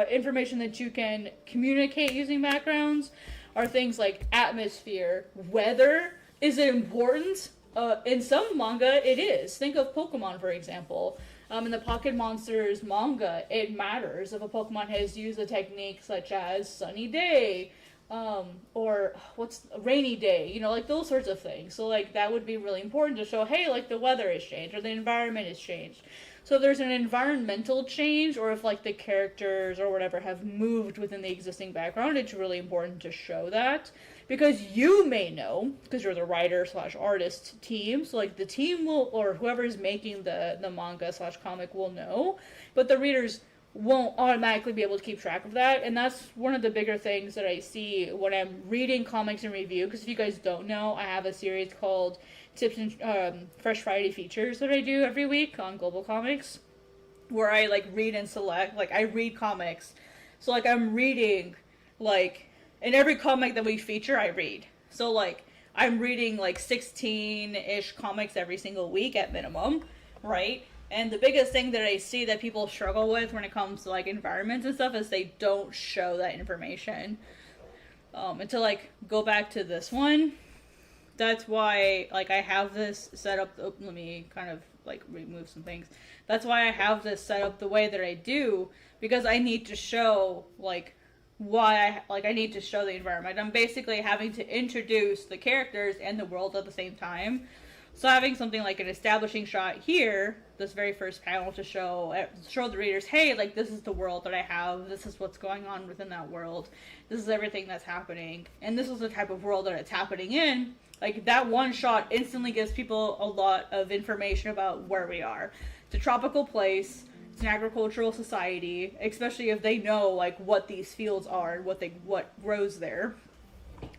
information that you can communicate using backgrounds, are things like atmosphere, weather. Is it important? In some manga, it is. Think of Pokemon, for example. In the Pocket Monsters manga, it matters if a Pokemon has used a technique such as sunny day, or what's rainy day, you know, like those sorts of things. So like that would be really important to show, hey, like the weather has changed or the environment has changed. So if there's an environmental change, or if like the characters or whatever have moved within the existing background, it's really important to show that. Because you may know, because you're the writer / artist team, so like the team will, or whoever's making the manga / comic will know, but the readers won't automatically be able to keep track of that. And that's one of the bigger things that I see when I'm reading comics and review. Because if you guys don't know, I have a series called Tips and Fresh Friday Features that I do every week on Global Comics, where I like read and select, like I read comics. So like I'm reading, like, in every comic that we feature, I read. So, like, I'm reading, like, 16-ish comics every single week at minimum, right? And the biggest thing that I see that people struggle with when it comes to, like, environments and stuff is they don't show that information. And to, like, go back to this one, that's why, like, I have this set up. Oh, let me kind of, like, remove some things. That's why I have this set up the way that I do, because I need to show, like, I need to show the environment. I'm basically having to introduce the characters and the world at the same time. So having something like an establishing shot here, this very first panel, to show the readers, hey, like, this is the world that I have, this is what's going on within that world, this is everything that's happening, and this is the type of world that it's happening in. Like, that one shot instantly gives people a lot of information about where we are. It's a tropical place. It's an agricultural society, especially if they know, like, what these fields are and what grows there.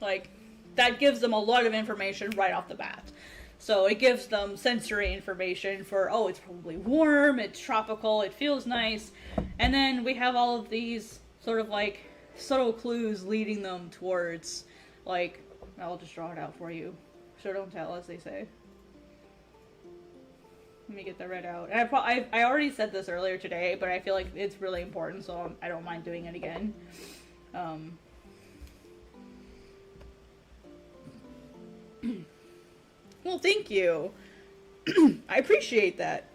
Like, that gives them a lot of information right off the bat. So it gives them sensory information for, oh, it's probably warm, it's tropical, it feels nice. And then we have all of these sort of, like, subtle clues leading them towards, like, I'll just draw it out for you. Show don't tell, as they say. Let me get that read out. And I already said this earlier today, but I feel like it's really important, so I don't mind doing it again. Well, thank you. I appreciate that.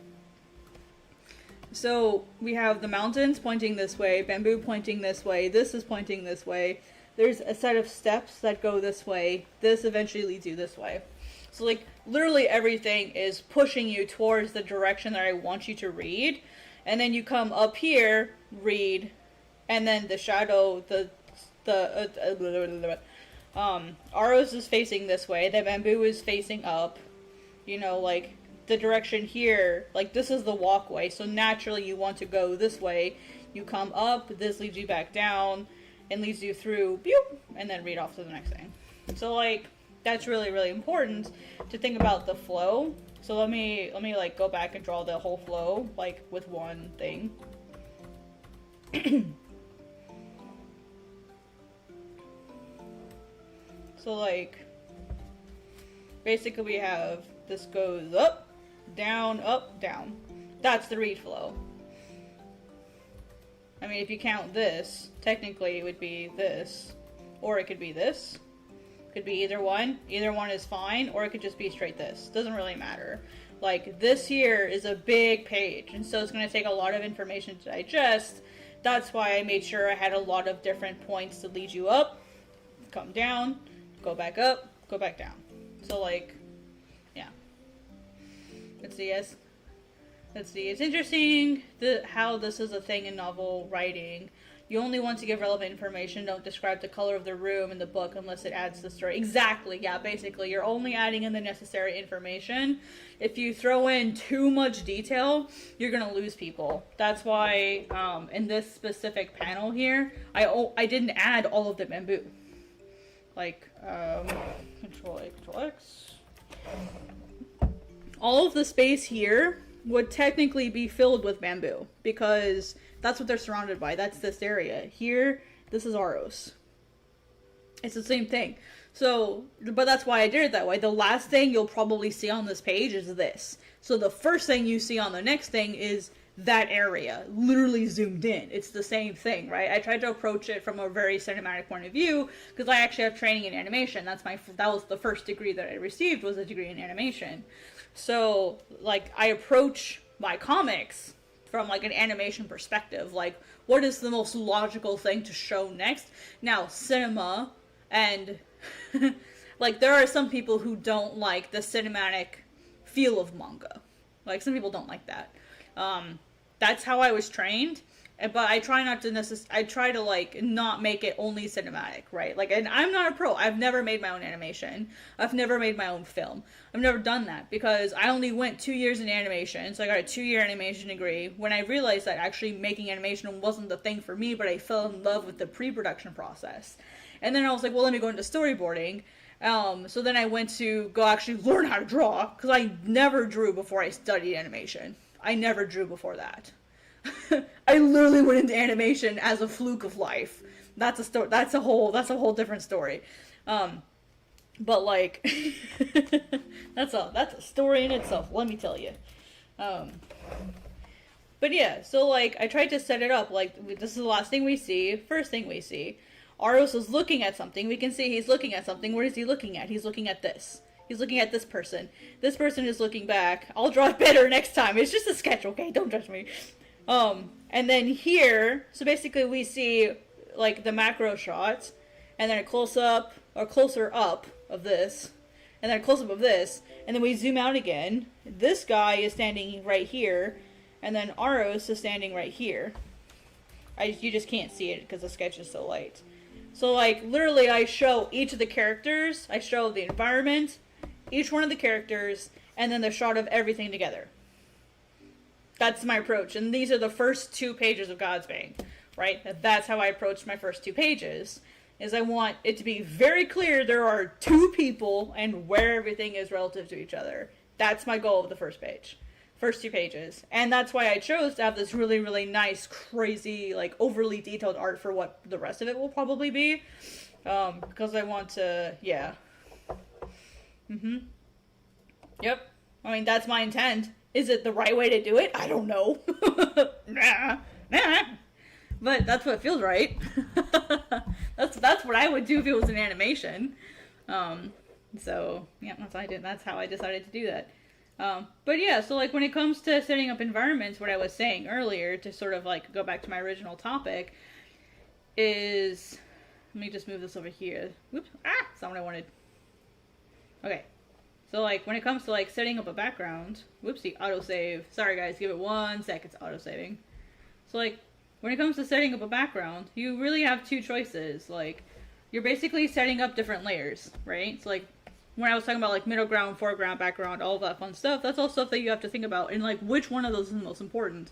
So we have the mountains pointing this way, bamboo pointing this way, this is pointing this way. There's a set of steps that go this way. This eventually leads you this way. So, like, literally everything is pushing you towards the direction that I want you to read. And then you come up here, read, and then the shadow, Aros is facing this way, the bamboo is facing up. You know, like, the direction here, like, this is the walkway, so naturally you want to go this way. You come up, this leads you back down, and leads you through, and then read off to the next thing. So, like, that's really, really important to think about the flow. So let me like go back and draw the whole flow, like, with one thing. So, like, basically we have this goes up, down, that's the read flow. I mean, if you count this, technically it would be this, or it could be this. Could be either one. Either one is fine, or it could just be straight this. Doesn't really matter. Like, this here is a big page, and so it's going to take a lot of information to digest. That's why I made sure I had a lot of different points to lead you up, come down, go back up, go back down. So, like, yeah. Let's see, yes. Let's see, it's interesting how this is a thing in novel writing. You only want to give relevant information. Don't describe the color of the room in the book unless it adds to the story. Exactly, yeah, basically. You're only adding in the necessary information. If you throw in too much detail, you're going to lose people. That's why in this specific panel here, I didn't add all of the bamboo. Like, Control X. All of the space here would technically be filled with bamboo because that's what they're surrounded by. That's this area. Here, this is Aros. It's the same thing. So, but that's why I did it that way. The last thing you'll probably see on this page is this. So the first thing you see on the next thing is that area, literally zoomed in. It's the same thing, right? I tried to approach it from a very cinematic point of view because I actually have training in animation. That was the first degree that I received, was a degree in animation. So, like, I approach my comics from, like, an animation perspective. Like, what is the most logical thing to show next? Now, cinema and, like, there are some people who don't like the cinematic feel of manga. Like, some people don't like that. That's how I was trained. But I try not to I try to, like, not make it only cinematic, right? Like, and I'm not a pro. I've never made my own animation. I've never made my own film. I've never done that because I only went 2 years in animation. So I got a 2-year animation degree when I realized that actually making animation wasn't the thing for me, but I fell in love with the pre-production process. And then I was like, well, let me go into storyboarding. So then I went to go actually learn how to draw because I never drew before I studied animation. I never drew before that. I literally went into animation as a fluke of life. That's a story. That's a whole different story. But like, that's a story in itself. Let me tell you. But yeah, so like I tried to set it up like this is the last thing we see. First thing we see, Aros is looking at something. We can see he's looking at something. What is he looking at? He's looking at this. He's looking at this person. This person is looking back. I'll draw it better next time. It's just a sketch, okay? Don't judge me. And then here, so basically we see, like, the macro shot, and then a close-up, or closer up of this, and then a close-up of this, and then we zoom out again. This guy is standing right here, and then Aros is standing right here. You just can't see it because the sketch is so light. So, like, literally I show each of the characters, I show the environment, each one of the characters, and then the shot of everything together. That's my approach, and these are the first 2 pages of Godsbane, right? That's how I approached my first 2 pages, is I want it to be very clear there are 2 people and where everything is relative to each other. That's my goal of the first page. First 2 pages. And that's why I chose to have this really, really nice, crazy, like, overly detailed art for what the rest of it will probably be. Because I want to, yeah. Yep. I mean, that's my intent. Is it the right way to do it? I don't know. Nah. But that's what feels right. That's what I would do if it was an animation. So, yeah, that's what I did. That's how I decided to do that. But yeah, so like when it comes to setting up environments, what I was saying earlier, to sort of like go back to my original topic, is, let me just move this over here. Whoops, that's not what I wanted. Okay. So, like, when it comes to, like, setting up a background... Whoopsie, autosave. Sorry, guys, give it 1 sec, it's autosaving. So, like, when it comes to setting up a background, you really have 2 choices. Like, you're basically setting up different layers, right? So, like, when I was talking about, like, middle ground, foreground, background, all of that fun stuff, that's all stuff that you have to think about. And, like, which one of those is the most important?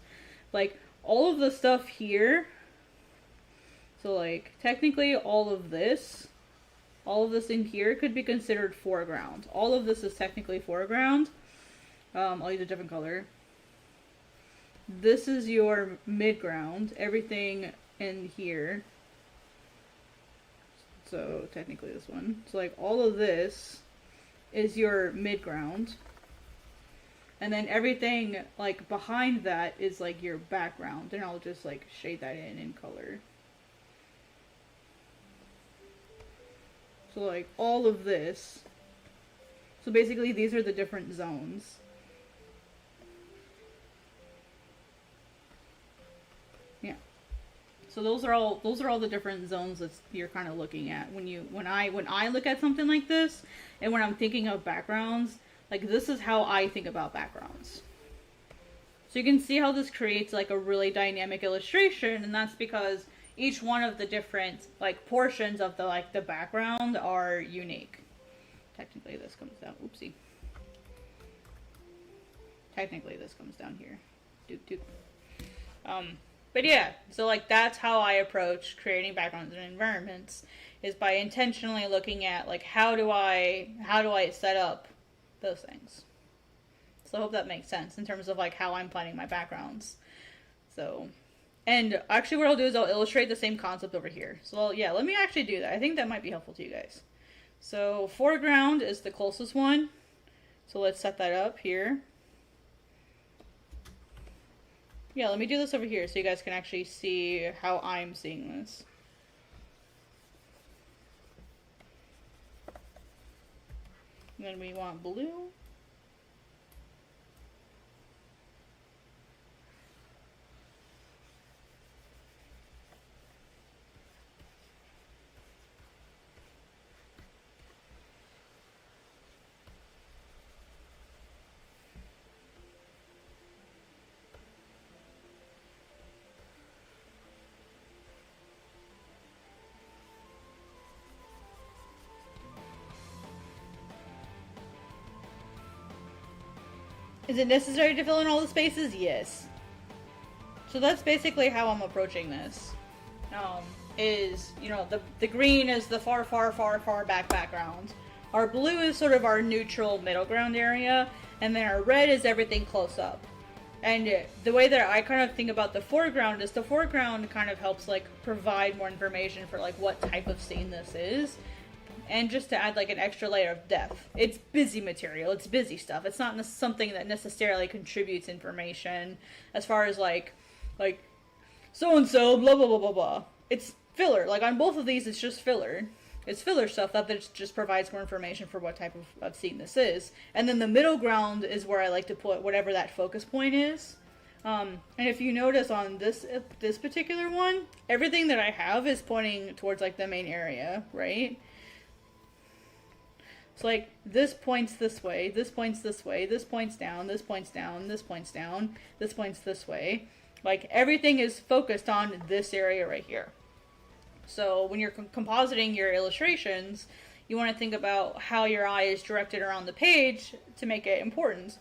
Like, all of the stuff here... So, like, technically all of this... All of this in here could be considered foreground. All of this is technically foreground. I'll use a different color. This is your midground. Everything in here. So technically this one. So like all of this is your midground. And then everything like behind that is like your background. And I'll just like shade that in color. So like all of this. So basically these are the different zones. Yeah. So those are all the different zones that you're kind of looking at when I look at something like this, and when I'm thinking of backgrounds, like this is how I think about backgrounds. So you can see how this creates like a really dynamic illustration, and that's because each one of the different like portions of the like the background are unique. Technically this comes down, oopsie. Technically this comes down here. Doop doop. But yeah, so like that's how I approach creating backgrounds and environments, is by intentionally looking at like how do I set up those things. So I hope that makes sense in terms of like how I'm planning my backgrounds. So, and actually what I'll do is I'll illustrate the same concept over here. So yeah, let me actually do that. I think that might be helpful to you guys. So foreground is the closest one. So let's set that up here. Yeah, let me do this over here so you guys can actually see how I'm seeing this. And then we want blue. Is it necessary to fill in all the spaces? Yes. So that's basically how I'm approaching this. Is, you know, the green is the far back background. Our blue is sort of our neutral middle ground area, and then our red is everything close up. And the way that I kind of think about the foreground is the foreground kind of helps like provide more information for like what type of scene this is. And just to add like an extra layer of depth. It's busy material, it's busy stuff. It's not something that necessarily contributes information as far as like so-and-so, blah, blah, blah, blah, blah. It's filler. Like on both of these, it's just filler. It's filler stuff that just provides more information for what type of scene this is. And then the middle ground is where I like to put whatever that focus point is. And if you notice on this particular one, everything that I have is pointing towards like the main area, right? So like this points this way, this points this way, this points down, this points down, this points down, this points this way. Like everything is focused on this area right here. So when you're compositing your illustrations, you want to think about how your eye is directed around the page to make it important.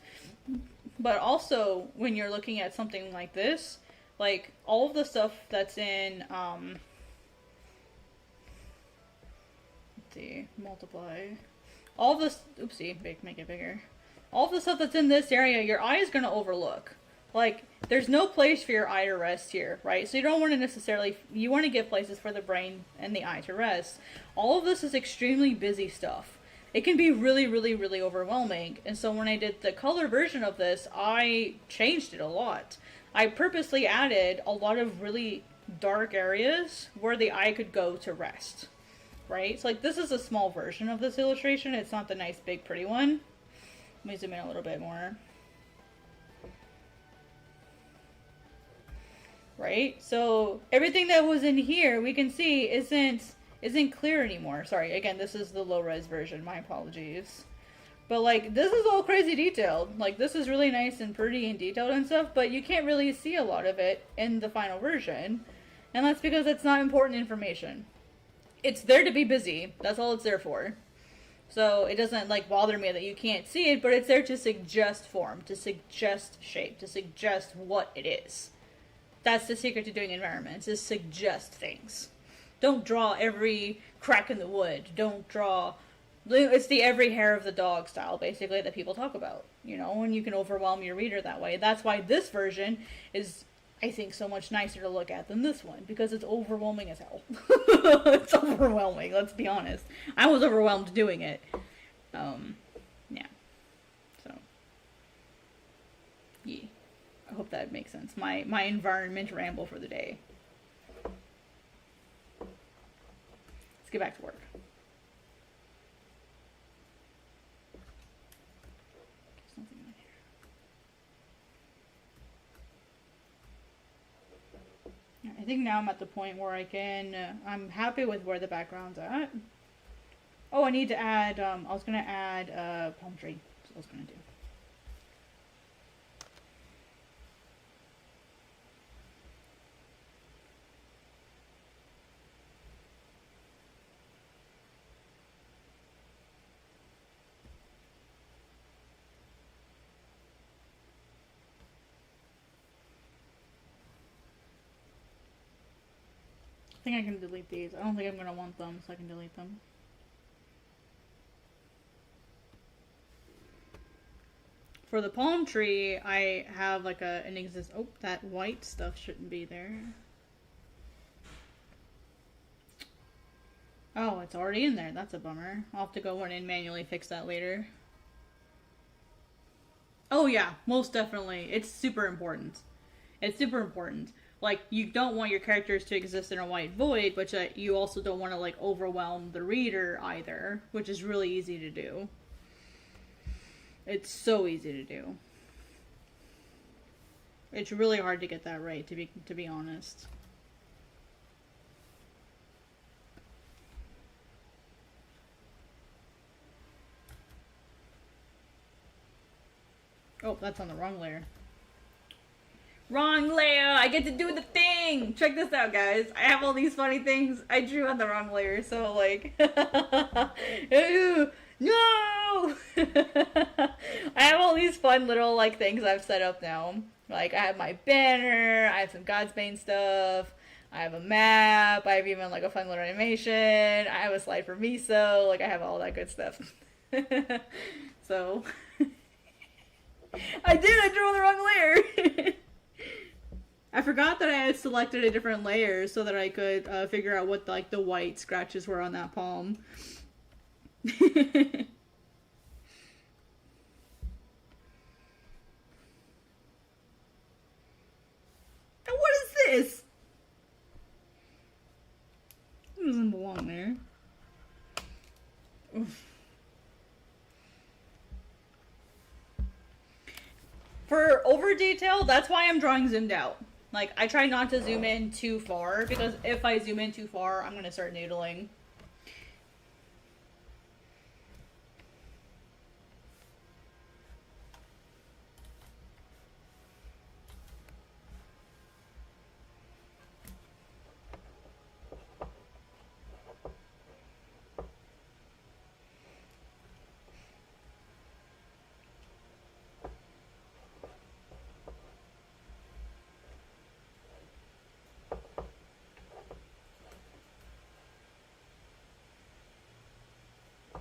But also when you're looking at something like this, like all of the stuff that's in, let's see, multiply. All this, oopsie, make it bigger. All the stuff that's in this area, your eye is going to overlook. Like, there's no place for your eye to rest here, right? So you don't want to necessarily, you want to give places for the brain and the eye to rest. All of this is extremely busy stuff. It can be really, really, really overwhelming. And so when I did the color version of this, I changed it a lot. I purposely added a lot of really dark areas where the eye could go to rest. Right? So like this is a small version of this illustration. It's not the nice big pretty one. Let me zoom in a little bit more. Right? So everything that was in here we can see isn't clear anymore. Sorry, again, this is the low res version. My apologies. But like this is all crazy detailed. Like this is really nice and pretty and detailed and stuff, but you can't really see a lot of it in the final version. And that's because it's not important information. It's there to be busy. That's all it's there for. So it doesn't like bother me that you can't see it, but it's there to suggest form, to suggest shape, to suggest what it is. That's the secret to doing environments, is suggest things. Don't draw every crack in the wood. Don't draw, it's the every hair of the dog style basically that people talk about, you know, and you can overwhelm your reader that way. That's why this version is, I think, so much nicer to look at than this one, because it's overwhelming as hell. It's overwhelming, let's be honest. I was overwhelmed doing it. Yeah. So, yeah. I hope that makes sense. My environment ramble for the day. Let's get back to work. I think now I'm at the point where I can, I'm happy with where the background's at. Oh, I need to add, I was going to add a palm tree. That's what I was going to do. think I can delete these. I don't think I'm gonna want them, so I can delete them. For the palm tree, I have like an exist. Oh, that white stuff shouldn't be there. Oh, it's already in there. That's a bummer. I'll have to go in and manually fix that later. Oh yeah, most definitely. It's super important. It's super important. Like, you don't want your characters to exist in a white void, but you also don't want to, like, overwhelm the reader either, which is really easy to do. It's so easy to do. It's really hard to get that right, to be honest. Oh, that's on the wrong layer. Wrong layer! I get to do the thing! Check this out, guys. I have all these funny things I drew on the wrong layer, so like... No! I have all these fun little like things I've set up now. Like, I have my banner, I have some Godsbane stuff, I have a map, I have even like a fun little animation, I have a slide for miso, like I have all that good stuff. So... I drew on the wrong layer! I forgot that I had selected a different layer so that I could figure out what like the white scratches were on that palm. And what is this? It doesn't belong there. Oof. For over detail, that's why I'm drawing zoomed out. Like, I try not to zoom in too far, because if I zoom in too far, I'm gonna start noodling.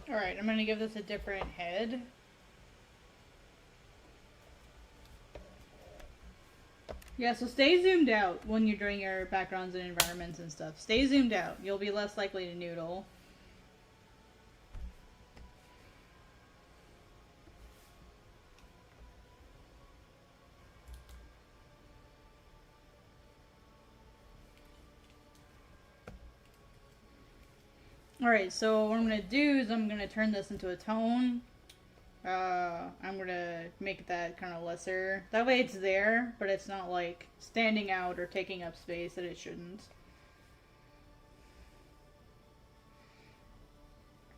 Alright, I'm gonna give this a different head. Yeah, so stay zoomed out when you're doing your backgrounds and environments and stuff. Stay zoomed out. You'll be less likely to noodle. Alright, so what I'm going to do is I'm going to turn this into a tone. I'm going to make that kind of lesser. That way it's there, but it's not like standing out or taking up space that it shouldn't.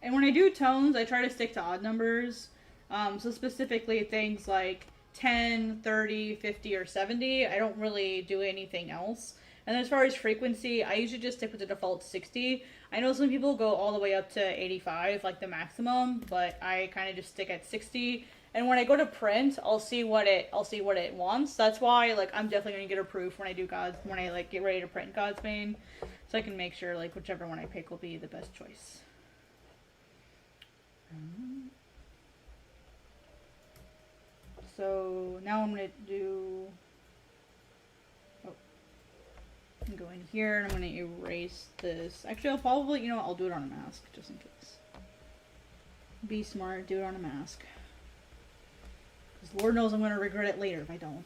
And when I do tones, I try to stick to odd numbers. So specifically things like 10, 30, 50, or 70. I don't really do anything else. And as far as frequency, I usually just stick with the default 60. I know some people go all the way up to 85, like the maximum, but I kind of just stick at 60. And when I go to print, I'll see what it wants. That's why, like, I'm definitely gonna get approved when I do when I like get ready to print Godsbane, so I can make sure like whichever one I pick will be the best choice. So now I'm gonna do. Go in here and I'm going to erase this. Actually, I'll probably, you know what, I'll do it on a mask just in case. Be smart, do it on a mask. Because Lord knows I'm going to regret it later if I don't.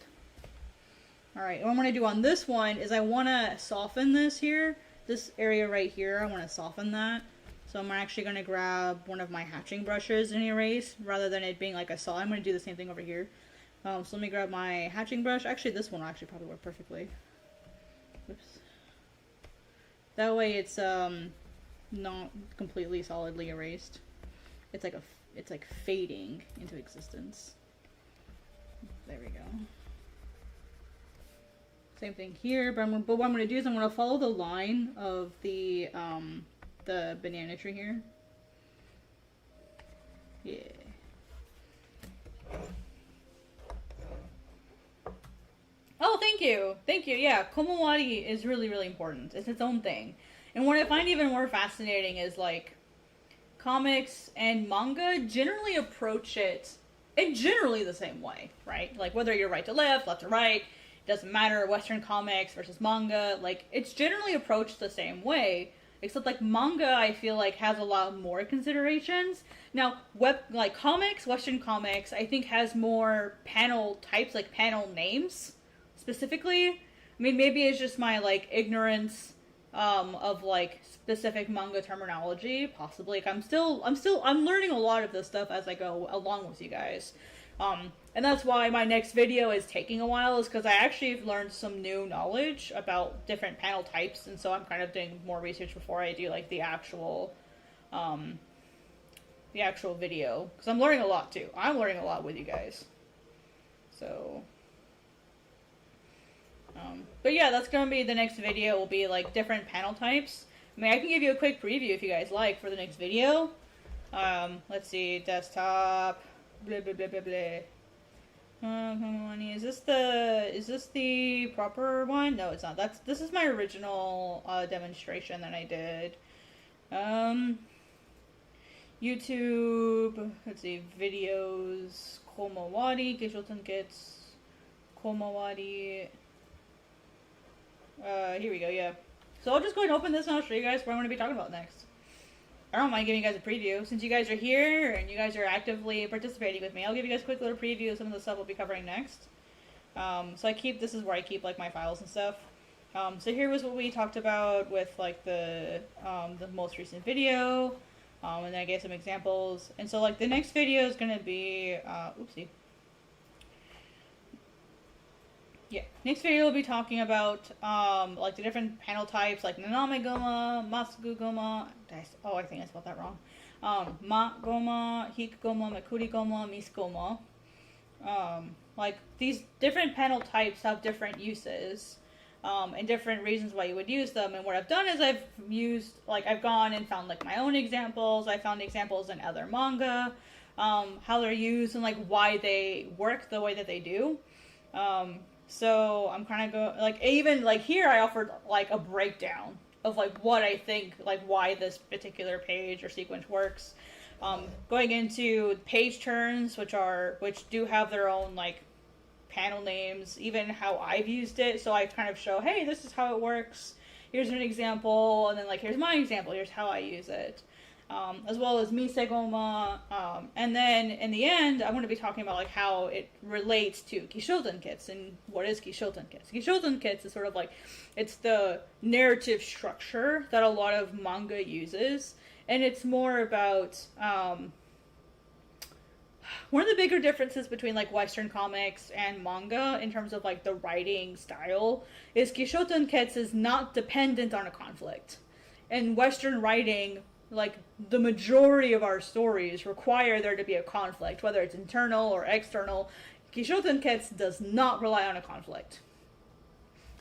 Alright, what I'm going to do on this one is I want to soften this here. This area right here, I want to soften that. So I'm actually going to grab one of my hatching brushes and erase rather than it being like a saw. I'm going to do the same thing over here. So let me grab my hatching brush. Actually, this one will actually probably work perfectly. Oops. That way it's not completely solidly erased. It's like fading into existence. There we go. Same thing here, but what I'm going to do is I'm going to follow the line of the banana tree here. Yeah. Oh, thank you. Thank you. Yeah, komowari is really, really important. It's its own thing. And what I find even more fascinating is like comics and manga generally approach it in generally the same way, right? Like whether you're right to left to right, it doesn't matter. Western comics versus manga, like it's generally approached the same way. Except like manga, I feel like has a lot more considerations. Now, like comics, Western comics, I think has more panel types, like panel names specifically. I mean, maybe it's just my like ignorance of like specific manga terminology, possibly. Like I'm learning a lot of this stuff as I go along with you guys. And that's why my next video is taking a while, is because I actually have learned some new knowledge about different panel types, and so I'm kind of doing more research before I do like the actual video, because I'm learning a lot too. I'm learning a lot with you guys. So, but yeah, that's gonna be the next video. Will be like different panel types. I mean, I can give you a quick preview if you guys like for the next video. Let's see, desktop. Blah blah blah blah blah. Is this the proper one? No, it's not. This is my original demonstration that I did. YouTube. Let's see, videos. Komawari, Geshoten Kits. Komawari. Here we go. Yeah. So I'll just go ahead and open this and I'll show you guys what I'm going to be talking about next. I don't mind giving you guys a preview. Since you guys are here and you guys are actively participating with me, I'll give you guys a quick little preview of some of the stuff we'll be covering next. So this is where I keep like my files and stuff. So here was what we talked about with like the most recent video, and then I gave some examples. And so like the next video is gonna be, oopsie. Yeah, next video we'll be talking about like the different panel types, like Naname Goma, Masugu Goma. Oh, I think I spelled that wrong. Ma Goma, Hik Goma, Makuri Goma, Mis Goma. Like these different panel types have different uses and different reasons why you would use them. And what I've done is I've gone and found like my own examples. I found examples in other manga, how they're used and like why they work the way that they do. So I'm kind of even like here I offered like a breakdown of like what I think, like why this particular page or sequence works. Going into page turns, which do have their own like panel names, even how I've used it. So I kind of show, hey, this is how it works. Here's an example, and then like here's my example. Here's how I use it. As well as Misegoma, and then in the end, I'm going to be talking about like how it relates to Kishoten Kits and what is Kishoten Kits. Kishoten Kits is sort of like, it's the narrative structure that a lot of manga uses, and it's more about, one of the bigger differences between like Western comics and manga in terms of like the writing style is Kishoten Kits is not dependent on a conflict. In Western writing, like the majority of our stories require there to be a conflict, whether it's internal or external. Kishoten Kits does not rely on a conflict.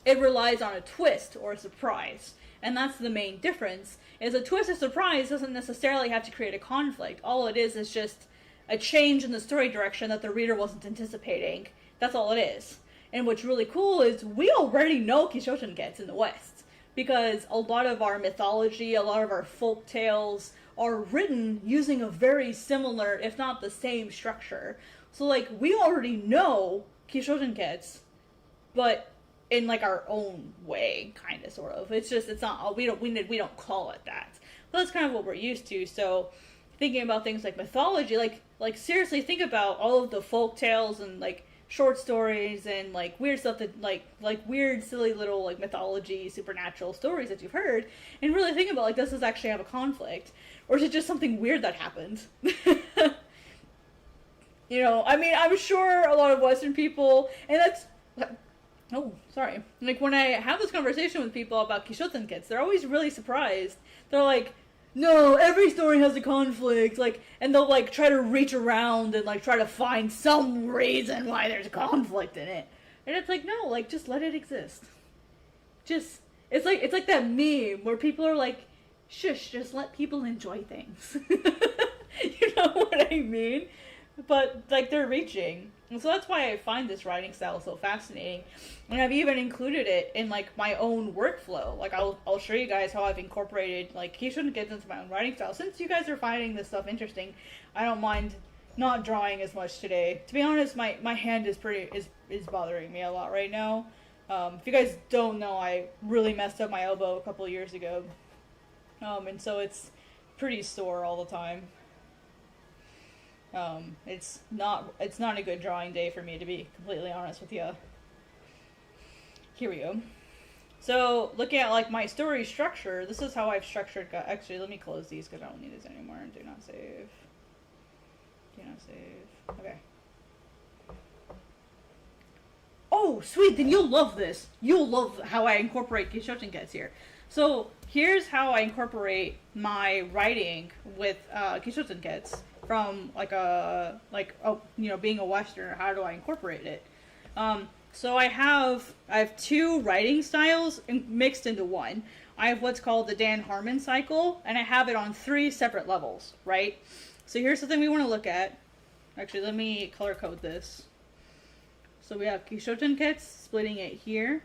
It relies on a twist or a surprise. And that's the main difference, is a twist or surprise doesn't necessarily have to create a conflict. All it is just a change in the story direction that the reader wasn't anticipating. That's all it is. And what's really cool is we already know Kishoten Kits in the West. Because a lot of our mythology, a lot of our folk tales are written using a very similar, if not the same structure. So like, we already know Kishoten Kits, but in like our own way, kind of, sort of. It's not, we don't call it that. But that's kind of what we're used to. So thinking about things like mythology, like seriously think about all of the folk tales and like short stories and like weird stuff that like weird silly little like mythology supernatural stories that you've heard, and really think about like, does this actually have a conflict, or is it just something weird that happened? You know, I mean, I'm sure a lot of Western people, and that's like when I have this conversation with people about Kishoten Kits, they're always really surprised. They're like, no, every story has a conflict, like, and they'll like try to reach around and like try to find some reason why there's a conflict in it. And it's like, no, like, just let it exist. It's like that meme where people are like, shush, just let people enjoy things. You know what I mean? But like, they're reaching. And so that's why I find this writing style so fascinating. And I've even included it in like my own workflow. Like I'll show you guys how I've incorporated like Keishoujo Gets into my own writing style. Since you guys are finding this stuff interesting, I don't mind not drawing as much today. To be honest, my hand is bothering me a lot right now. If you guys don't know, I really messed up my elbow a couple of years ago. And so it's pretty sore all the time. It's not a good drawing day for me, to be completely honest with you. Here we go. So, looking at like my story structure, this is how I've structured. Actually, let me close these because I don't need this anymore. Do not save. Do not save. Okay. Oh, sweet! Then you'll love this. You'll love how I incorporate Keishoujo Gets here. So here's how I incorporate my writing with Keishoujo Gets. From being a Westerner, how do I incorporate it? So I have two writing styles mixed into one. I have what's called the Dan Harmon cycle, and I have it on 3 separate levels, right? So here's something we want to look at. Actually, let me color code this. So we have Keishoujo Gets, splitting it here,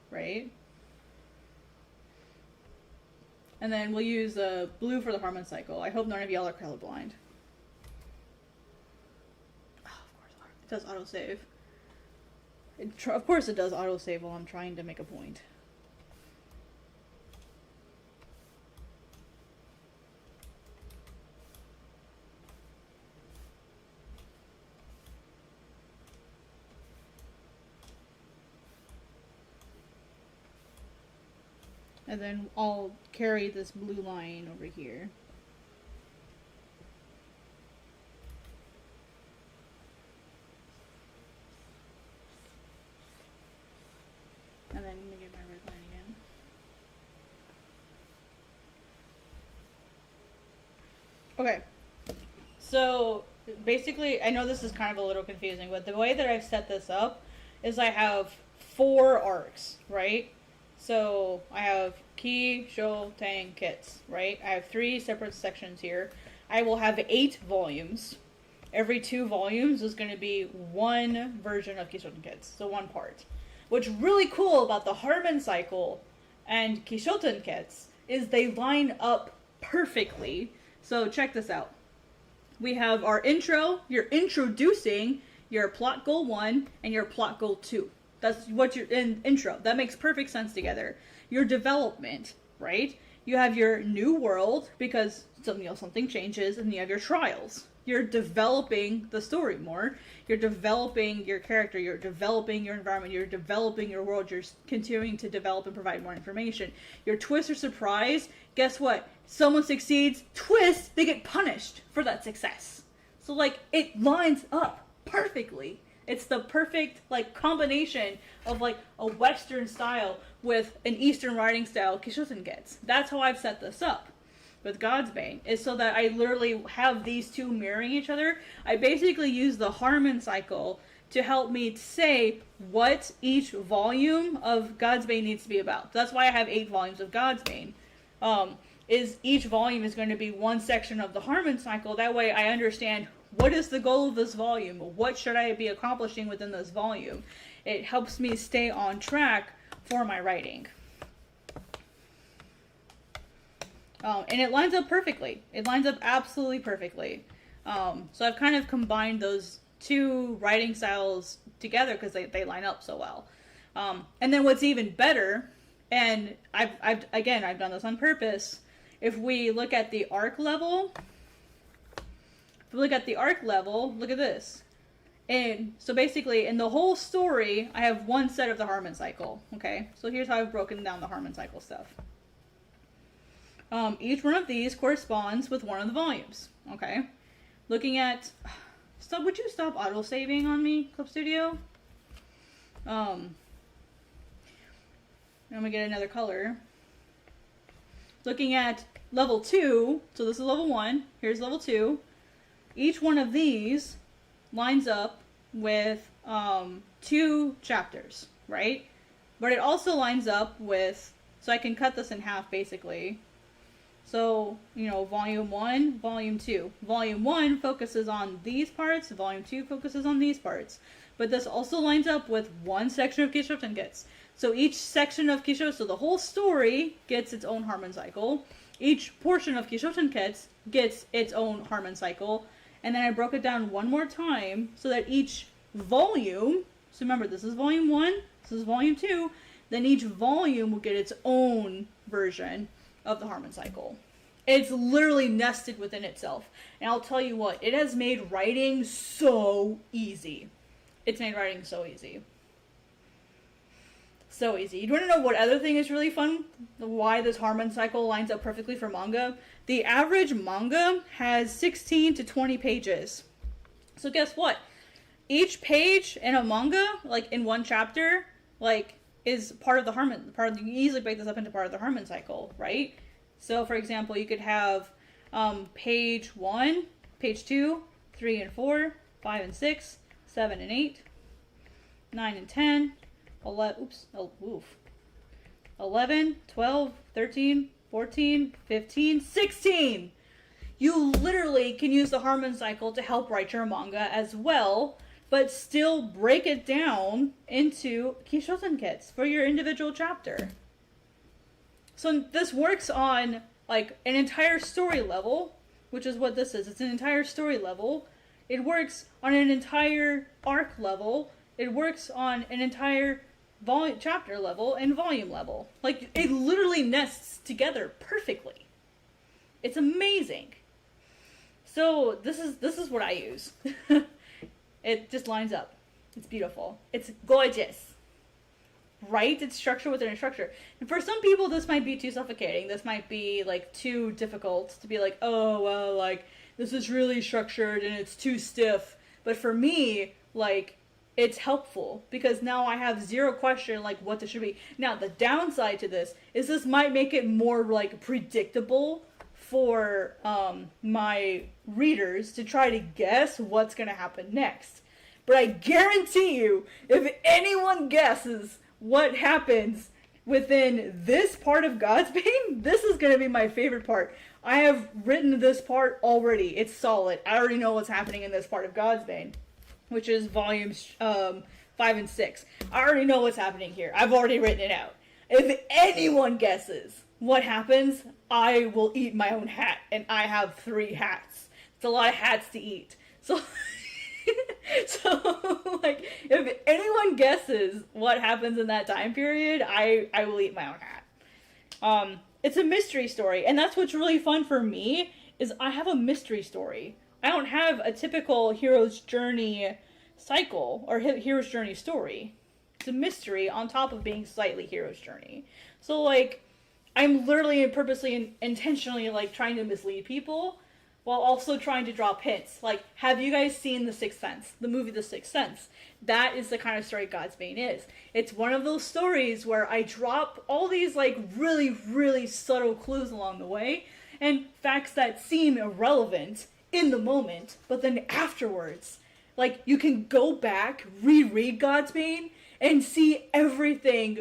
right? And then we'll use blue for the Harmon cycle. I hope none of y'all are colorblind. Oh, of course, it does autosave. Of course it does autosave while I'm trying to make a point. And then I'll carry this blue line over here. And then I'm gonna get my red line again. Okay. So basically, I know this is kind of a little confusing, but the way that I've set this up is I have 4 arcs, right? So I have Ki, Sho, Tang, Kits, right? I have 3 separate sections here. I will have 8 volumes. Every 2 volumes is going to be one version of Keishoujo Kits, so one part. What's really cool about the Harmon cycle and Keishoujo Kits is they line up perfectly. So check this out. We have our intro. You're introducing your plot goal 1 and your plot goal 2. That's what your intro. That makes perfect sense together. Your development, right? You have your new world because something changes, and you have your trials. You're developing the story more. You're developing your character. You're developing your environment. You're developing your world. You're continuing to develop and provide more information. Your twist or surprise, guess what? Someone succeeds, twist, they get punished for that success. So, like, it lines up perfectly. It's the perfect, like, combination of, like, a Western style with an Eastern writing style Keishoujo Gets. That's how I've set this up with Godsbane, is so that I literally have these two mirroring each other. I basically use the Harmon cycle to help me say what each volume of Godsbane needs to be about. That's why I have 8 volumes of Godsbane. Is each volume is going to be one section of the Harmon cycle. That way I understand what is the goal of this volume? What should I be accomplishing within this volume? It helps me stay on track for my writing. And it lines up perfectly. It lines up absolutely perfectly. So I've kind of combined those 2 writing styles together because they line up so well. And then what's even better, and I've done this on purpose, if we look at the arc level, look at this. And so basically, in the whole story, I have one set of the Harmon cycle. Okay, so here's how I've broken down the Harmon cycle stuff. Each one of these corresponds with one of the volumes. Okay, looking at, would you stop auto saving on me, Clip Studio? I'm gonna get another color. Looking at level 2, so this is level 1. Here's level 2. Each one of these lines up with 2 chapters, right? But it also lines up with, so I can cut this in half basically. So, volume 1, volume 2. Volume 1 focuses on these parts, volume 2 focuses on these parts. But this also lines up with one section of Kishoten gets. So each section of Kishoten, so the whole story gets its own Harmon cycle. Each portion of Kishoten gets its own Harmon cycle. And then I broke it down one more time so that each volume, so remember this is volume 1, this is volume 2, then each volume will get its own version of the Harmon cycle. It's literally nested within itself. And I'll tell you what, it has made writing so easy. It's made writing so easy. So easy. You want to know what other thing is really fun? Why this Harmon cycle lines up perfectly for manga? The average manga has 16 to 20 pages. So guess what? Each page in a manga, like in one chapter, like is part of the Harmon. You can easily break this up into part of the Harmon cycle, right? So for example, you could have page 1, page 2, 3 and 4, 5 and 6, 7 and 8, 9 and 10, 11, 12, 13, 14, 15, 16! You literally can use the Harmon cycle to help write your manga as well, but still break it down into Kishoten kits for your individual chapter. So this works on like an entire story level, which is what this is. It's an entire story level. It works on an entire arc level. It works on an entire chapter level and volume level. Like, it literally nests together perfectly. It's amazing. So this is what I use. It just lines up. It's beautiful. It's gorgeous. Right? It's structure within a structure. And for some people, this might be too suffocating. This might be, like, too difficult to be like, oh, well, like, this is really structured and it's too stiff. But for me, like, it's helpful because now I have zero question, like, what this should be. Now, the downside to this is this might make it more, like, predictable for my readers to try to guess what's going to happen next. But I guarantee you, if anyone guesses what happens within this part of Godsbane, this is going to be my favorite part. I have written this part already. It's solid. I already know what's happening in this part of Godsbane, which is volumes 5 and 6. I already know what's happening here. I've already written it out. If anyone guesses what happens, I will eat my own hat, and I have 3 hats. It's a lot of hats to eat. So, like, if anyone guesses what happens in that time period, I will eat my own hat. It's a mystery story, and that's what's really fun for me, is I have a mystery story. I don't have a typical hero's journey cycle, or hero's journey story. It's a mystery on top of being slightly hero's journey. So, like, I'm literally and purposely intentionally, like, trying to mislead people while also trying to drop hints. Like, have you guys seen The Sixth Sense? The movie The Sixth Sense. That is the kind of story Godsbane is. It's one of those stories where I drop all these, like, really, really subtle clues along the way and facts that seem irrelevant in the moment, but then afterwards, like, you can go back, reread Godsbane, and see everything.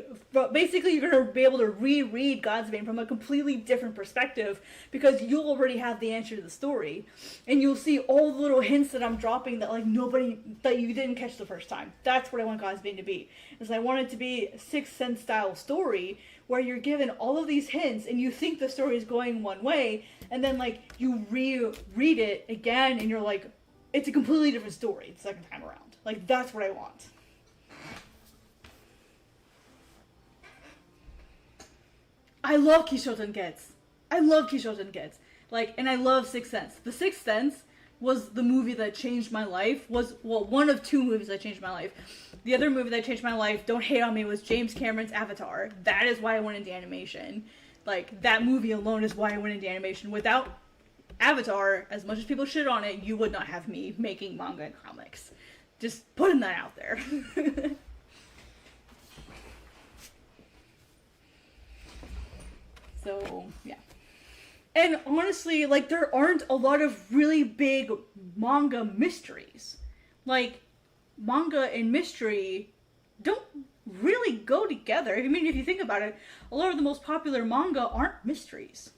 Basically, you're going to be able to reread Godsbane from a completely different perspective because you'll already have the answer to the story. And you'll see all the little hints that I'm dropping that, like, that you didn't catch the first time. That's what I want Godsbane to be. Is I want it to be a Sixth Sense style story where you're given all of these hints and you think the story is going one way, and then, like, you reread it again and you're like, it's a completely different story the second time around. Like, that's what I want. I love Kishoten Gets. I love Kishoten Gets. Like, and I love Sixth Sense. The Sixth Sense was the movie that changed my life. One of 2 movies that changed my life. The other movie that changed my life, don't hate on me, was James Cameron's Avatar. That is why I went into animation. Like, that movie alone is why I went into animation. Without Avatar, as much as people shit on it, you would not have me making manga and comics. Just putting that out there. So, yeah. And honestly, like, there aren't a lot of really big manga mysteries. Like, manga and mystery don't really go together. I mean, if you think about it, a lot of the most popular manga aren't mysteries.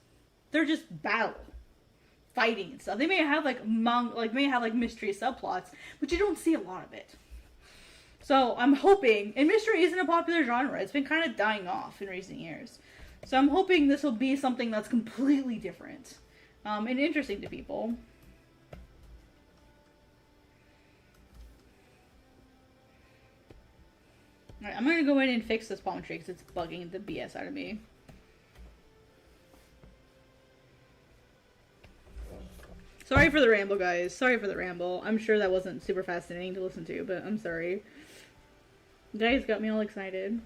they're just battle, fighting and stuff. They may have like mystery subplots, but you don't see a lot of it. So I'm hoping, and mystery isn't a popular genre. It's been kind of dying off in recent years. So I'm hoping this will be something that's completely different and interesting to people. Alright, I'm gonna go in and fix this palm tree because it's bugging the BS out of me. Sorry for the ramble, guys. Sorry for the ramble. I'm sure that wasn't super fascinating to listen to, but I'm sorry. You guys got me all excited.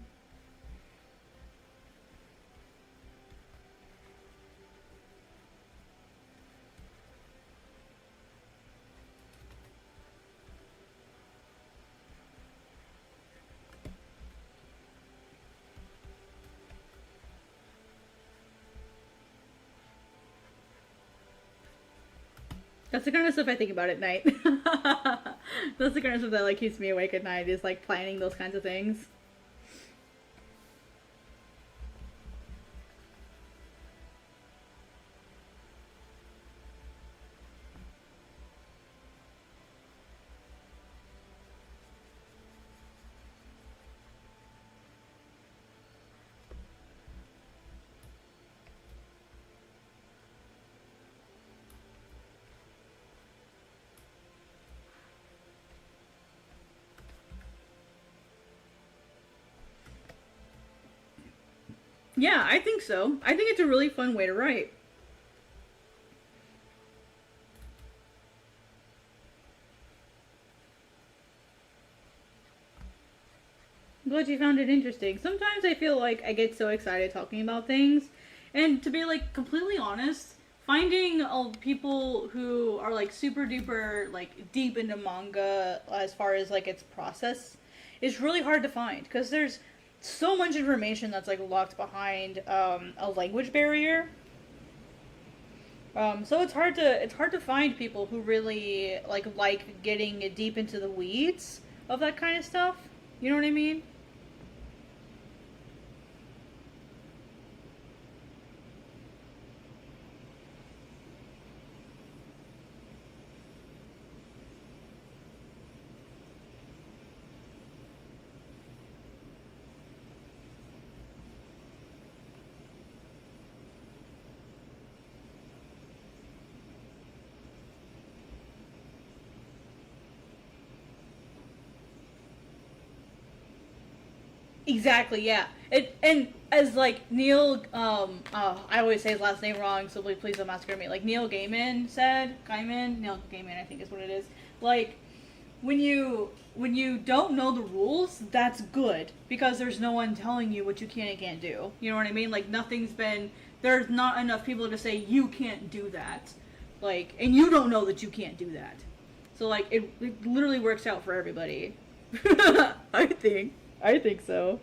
That's the kind of stuff I think about at night. That's the kind of stuff that like keeps me awake at night, is like planning those kinds of things. Yeah, I think so. I think it's a really fun way to write. I'm glad you found it interesting. Sometimes I feel like I get so excited talking about things, and to be like completely honest, finding people who are like super duper like deep into manga as far as like its process is really hard to find, because there's so much information that's like locked behind a language barrier. So it's hard to find people who really like getting deep into the weeds of that kind of stuff. You know what I mean? Exactly, yeah. And as like Neil, I always say his last name wrong, so please don't massacre me. Like Neil Gaiman said, Neil Gaiman, I think is what it is. Like, when you don't know the rules, that's good, because there's no one telling you what you can and can't do. You know what I mean? Like, there's not enough people to say you can't do that. Like, and you don't know that you can't do that. So like, it literally works out for everybody. I think so.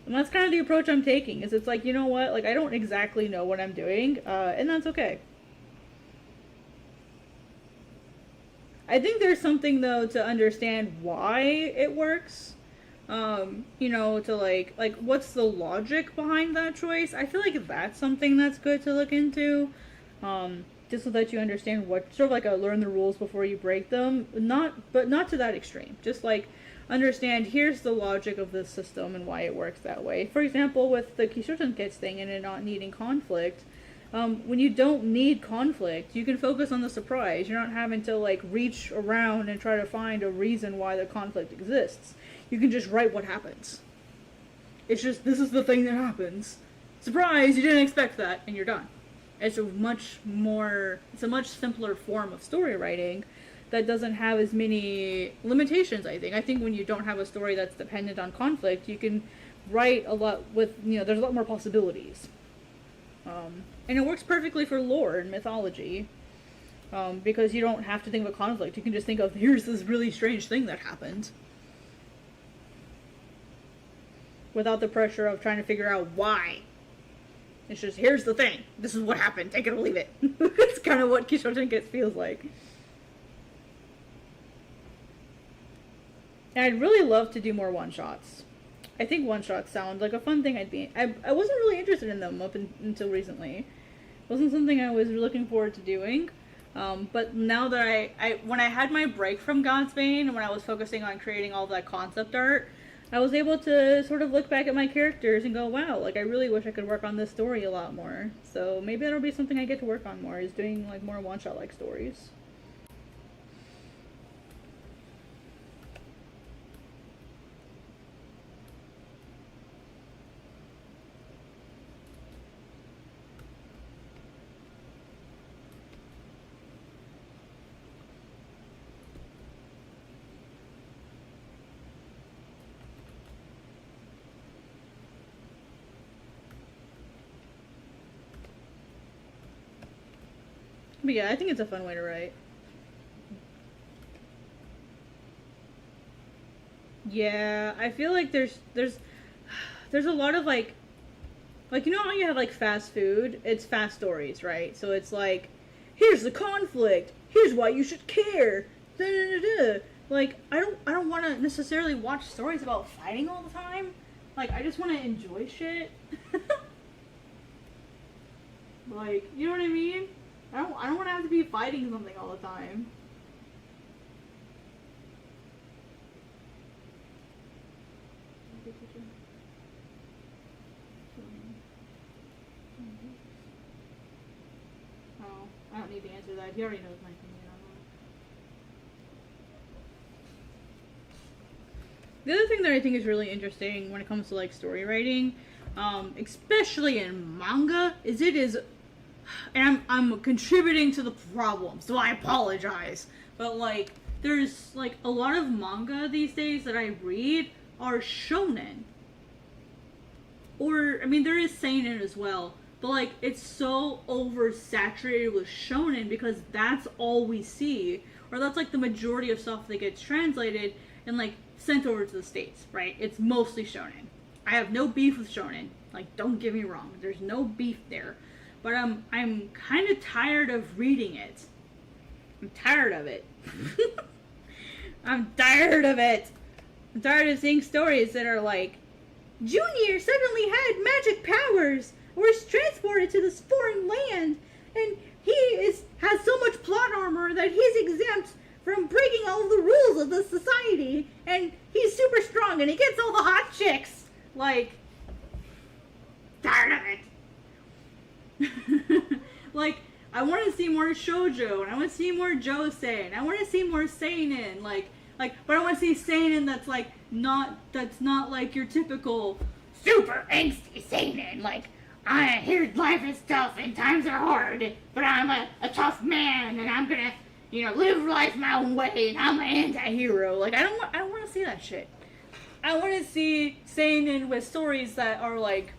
And that's kind of the approach I'm taking, is it's like, you know what, like I don't exactly know what I'm doing, and that's okay. I think there's something though to understand why it works. You know, to like what's the logic behind that choice. I feel like that's something that's good to look into. Just so that you understand what, sort of like a learn the rules before you break them. But not to that extreme. Just like understand, here's the logic of this system and why it works that way. For example, with the Kishoten Kits thing and it not needing conflict, when you don't need conflict, you can focus on the surprise. You're not having to like reach around and try to find a reason why the conflict exists. You can just write what happens. It's just, this is the thing that happens. Surprise, you didn't expect that, and you're done. It's a much simpler form of story writing that doesn't have as many limitations, I think. I think when you don't have a story that's dependent on conflict, you can write a lot with, there's a lot more possibilities. And it works perfectly for lore and mythology, because you don't have to think of a conflict. You can just think of, here's this really strange thing that happened, without the pressure of trying to figure out why. It's just, here's the thing. This is what happened. Take it or leave it. It's kind of what Kishoten Kits feels like. And I'd really love to do more one-shots. I think one-shots sound like a fun thing I wasn't really interested in them until recently. It wasn't something I was looking forward to doing. But now that when I had my break from Godsbane, and when I was focusing on creating all that concept art, I was able to sort of look back at my characters and go, wow, like I really wish I could work on this story a lot more. So maybe that'll be something I get to work on more, is doing like more one-shot like stories. But yeah, I think it's a fun way to write. Yeah, I feel like there's a lot of like you know how you have like fast food? It's fast stories, right? So it's like, here's the conflict. Here's why you should care. Da, da, da, da. Like I don't want to necessarily watch stories about fighting all the time. Like I just want to enjoy shit. Like, you know what I mean? I don't want to have to be fighting something all the time. Oh, I don't need to answer that. He already knows my opinion on that. The other thing that I think is really interesting when it comes to like story writing, especially in manga, is and I'm contributing to the problem, so I apologize. But like, there's like a lot of manga these days that I read are shonen. Or, I mean, there is seinen as well. But like, it's so oversaturated with shonen because that's all we see. Or that's like the majority of stuff that gets translated and like sent over to the States, right? It's mostly shonen. I have no beef with shonen. Like, don't get me wrong. There's no beef there. But I'm kind of tired of reading it. I'm tired of it. I'm tired of it. I'm tired of seeing stories that are like, Junior suddenly had magic powers, was transported to this foreign land, and he has so much plot armor that he's exempt from breaking all the rules of the society, and he's super strong and he gets all the hot chicks. Like, tired of it. Like, I want to see more shoujo, and I want to see more josei, and I want to see more seinen, but I want to see seinen that's not like your typical super angsty seinen. Like, I hear life is tough and times are hard, but I'm a tough man, and I'm gonna, live life my own way, and I'm an anti-hero. Like, I don't want to see that shit. I want to see seinen with stories that are like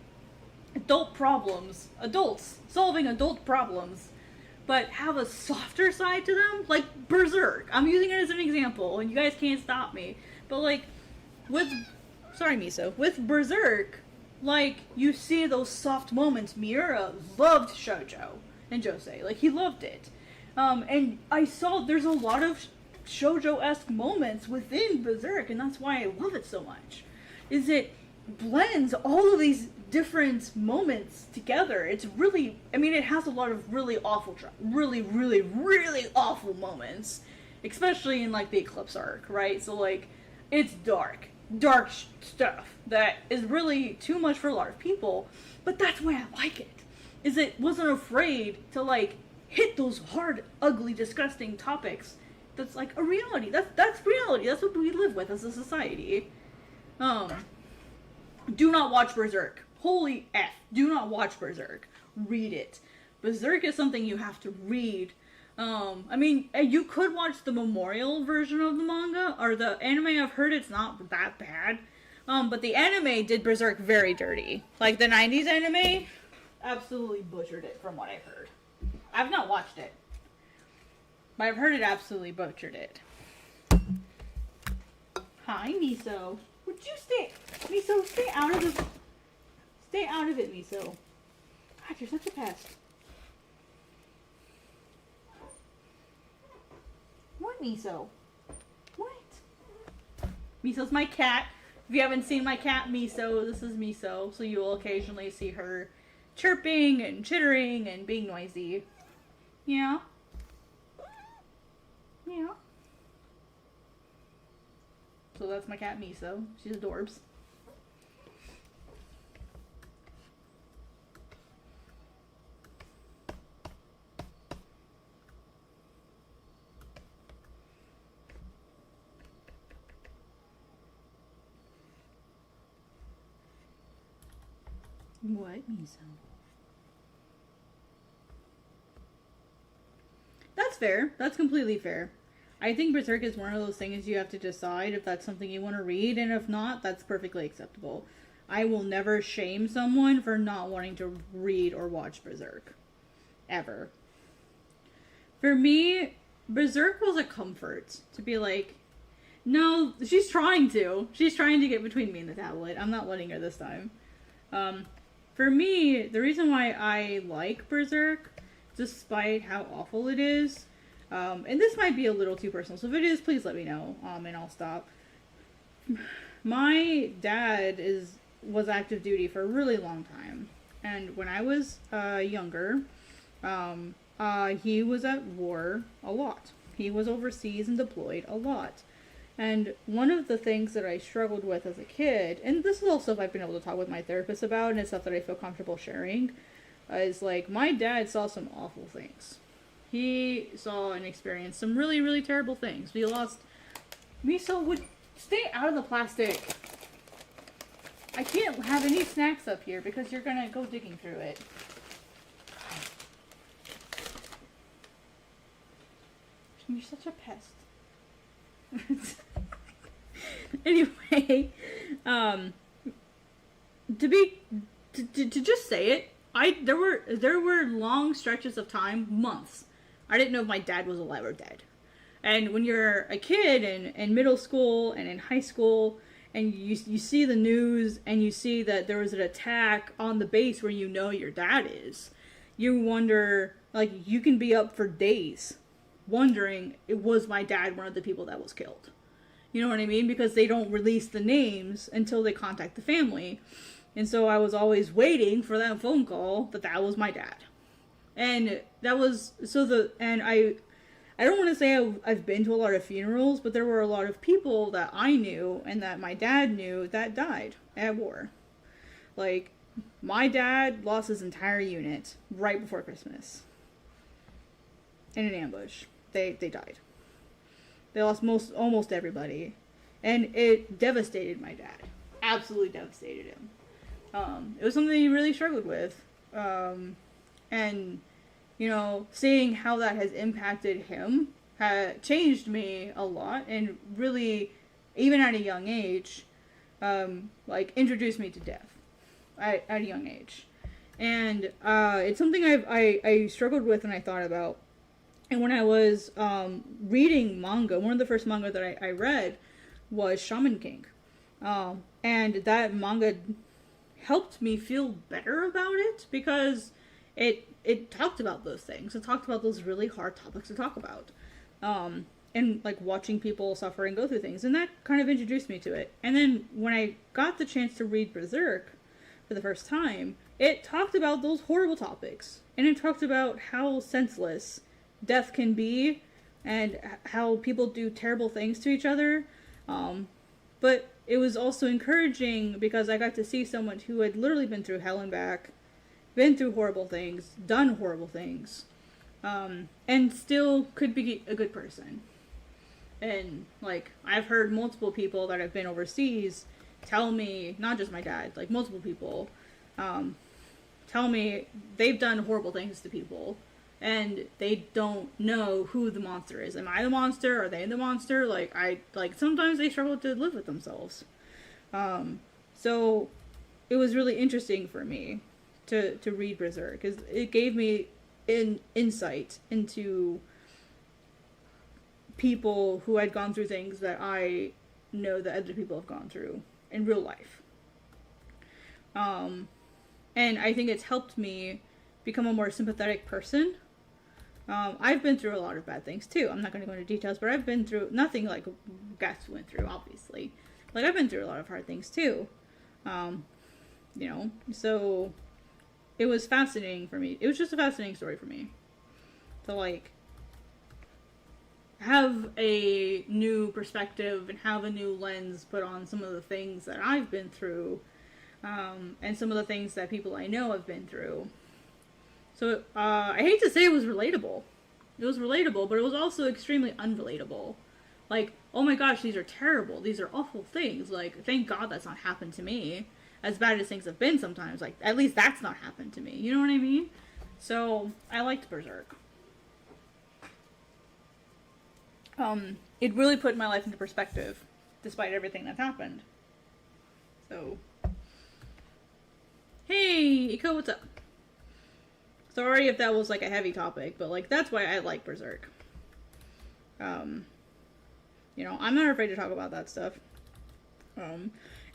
adults solving adult problems, but have a softer side to them, like Berserk. I'm using it as an example, and you guys can't stop me. But like, with Berserk, like, you see those soft moments. Miura loved shoujo and josei, like, he loved it. And I saw there's a lot of shoujo-esque moments within Berserk, and that's why I love it so much. Is it blends all of these different moments together. It's really, it has a lot of really awful, really, really, really awful moments, especially in like the Eclipse arc, right? So like, it's dark stuff that is really too much for a lot of people, but that's why I like it. Is it wasn't afraid to like hit those hard, ugly, disgusting topics. That's like a reality. That's reality. That's what we live with as a society. Do not watch Berserk. Holy F. Do not watch Berserk. Read it. Berserk is something you have to read. You could watch the memorial version of the manga, or the anime. I've heard it's not that bad. But the anime did Berserk very dirty. Like, the 90s anime absolutely butchered it, from what I've heard. I've not watched it, but I've heard it absolutely butchered it. Hi, Miso. Would you Miso, stay out of it, Miso. God, you're such a pest. What, Miso? What? Miso's my cat. If you haven't seen my cat Miso, this is Miso, so you will occasionally see her chirping and chittering and being noisy. Yeah. Yeah. So that's my cat Miso. She's adorbs. What, Miso? That's fair. That's completely fair. I think Berserk is one of those things you have to decide if that's something you want to read, and if not, that's perfectly acceptable. I will never shame someone for not wanting to read or watch Berserk. Ever. For me, Berserk was a comfort. To be like, no, she's trying to. She's trying to get between me and the tablet. I'm not letting her this time. For me, the reason why I like Berserk, despite how awful it is, and this might be a little too personal, so if it is, please let me know, and I'll stop. My dad was active duty for a really long time, and when I was younger, he was at war a lot. He was overseas and deployed a lot. And one of the things that I struggled with as a kid, and this is also stuff I've been able to talk with my therapist about, and it's stuff that I feel comfortable sharing, is like, my dad saw some awful things. He saw and experienced some really, really terrible things. We lost... Miso would stay out of the plastic. I can't have any snacks up here because you're gonna go digging through it. You're such a pest. Anyway, to just say it, there were long stretches of time, months, I didn't know if my dad was alive or dead. And when you're a kid in middle school and in high school, and you see the news and you see that there was an attack on the base where you know your dad is, you wonder, like, you can be up for days wondering, was my dad one of the people that was killed? You know what I mean? Because they don't release the names until they contact the family. And so I was always waiting for that phone call that was my dad. And that was, I don't want to say I've been to a lot of funerals, but there were a lot of people that I knew and that my dad knew that died at war. Like, my dad lost his entire unit right before Christmas. In an ambush. They died. They lost almost everybody. And it devastated my dad. Absolutely devastated him. It was something he really struggled with. And, you know, seeing how that has impacted him changed me a lot. And really, even at a young age, introduced me to death. At a young age. And it's something I struggled with and I thought about. And when I was reading manga, one of the first manga that I read was Shaman King. And that manga helped me feel better about it because it talked about those things. It talked about those really hard topics to talk about. And like watching people suffer and go through things. And that kind of introduced me to it. And then when I got the chance to read Berserk for the first time, it talked about those horrible topics. And it talked about how senseless death can be and how people do terrible things to each other. But it was also encouraging because I got to see someone who had literally been through hell and back, been through horrible things, done horrible things, and still could be a good person. And, like, I've heard multiple people that have been overseas tell me, not just my dad, like multiple people, tell me they've done horrible things to people. And they don't know who the monster is. Am I the monster? Are they the monster? Sometimes they struggle to live with themselves. So it was really interesting for me to read Berserk, because it gave me an insight into people who had gone through things that I know that other people have gone through in real life. And I think it's helped me become a more sympathetic person. I've been through a lot of bad things too. I'm not going to go into details, but I've been through nothing like Gus went through, obviously. Like, I've been through a lot of hard things too. So it was fascinating for me. It was just a fascinating story for me to, like, have a new perspective and have a new lens put on some of the things that I've been through, and some of the things that people I know have been through. So I hate to say it was relatable. It was relatable, but it was also extremely unrelatable. Like, oh my gosh, these are terrible. These are awful things. Like, thank God that's not happened to me. As bad as things have been sometimes, like, at least that's not happened to me. You know what I mean? So, I liked Berserk. It really put my life into perspective, despite everything that's happened. So, hey, Iko, what's up? Sorry if that was, like, a heavy topic, but, like, that's why I like Berserk. I'm not afraid to talk about that stuff.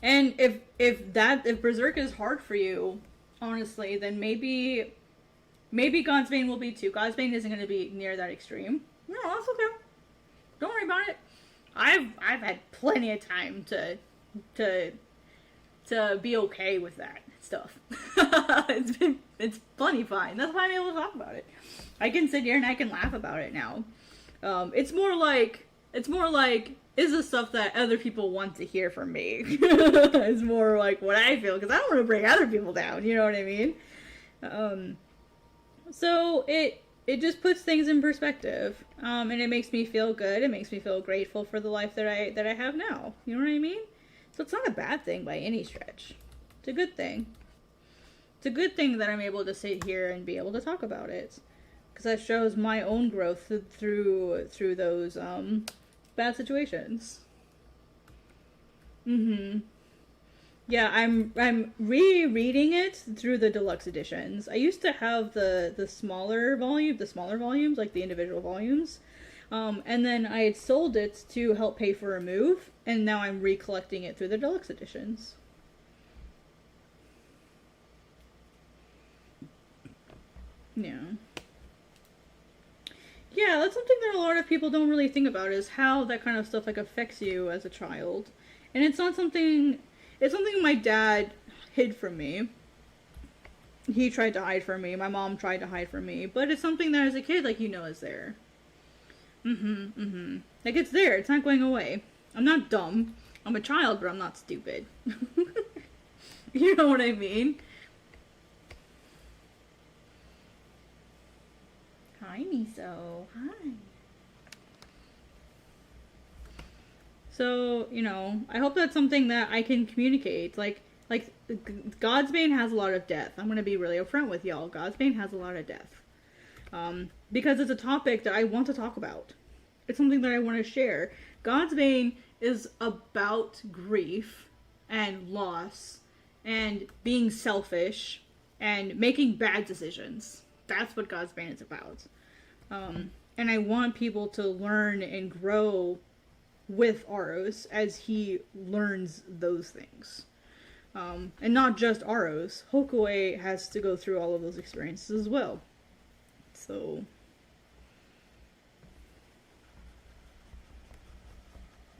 And if Berserk is hard for you, honestly, then maybe Godsbane will be too. Godsbane isn't going to be near that extreme. No, that's okay. Don't worry about it. I've had plenty of time to be okay with that stuff. It's plenty fine. That's why I'm able to talk about it. I can sit here and I can laugh about it now. It's more like is the stuff that other people want to hear from me. It's more like what I feel, because I don't want to bring other people down. You know what I mean? So it just puts things in perspective, and it makes me feel good. It makes me feel grateful for the life that I have now. You know what I mean? So it's not a bad thing by any stretch. It's a good thing. It's a good thing that I'm able to sit here and be able to talk about it, because that shows my own growth through those bad situations. Yeah, I'm rereading it through the deluxe editions. I used to have the smaller volumes, like the individual volumes. And then I had sold it to help pay for a move, and now I'm recollecting it through the deluxe editions. Yeah. Yeah, that's something that a lot of people don't really think about, is how that kind of stuff, like, affects you as a child. And it's something my dad hid from me. He tried to hide from me. My mom tried to hide from me. But it's something that as a kid, like, is there. Like, it's there. It's not going away. I'm not dumb. I'm a child, but I'm not stupid. You know what I mean? Hi, Miso. Hi. So, I hope that's something that I can communicate. Like Godsbane has a lot of death. I'm going to be really upfront with y'all. Godsbane has a lot of death. Because it's a topic that I want to talk about. It's something that I want to share. Godsbane is about grief and loss and being selfish and making bad decisions. That's what Godsbane is about. And I want people to learn and grow with Aros as he learns those things. And not just Aros. Hokue has to go through all of those experiences as well. So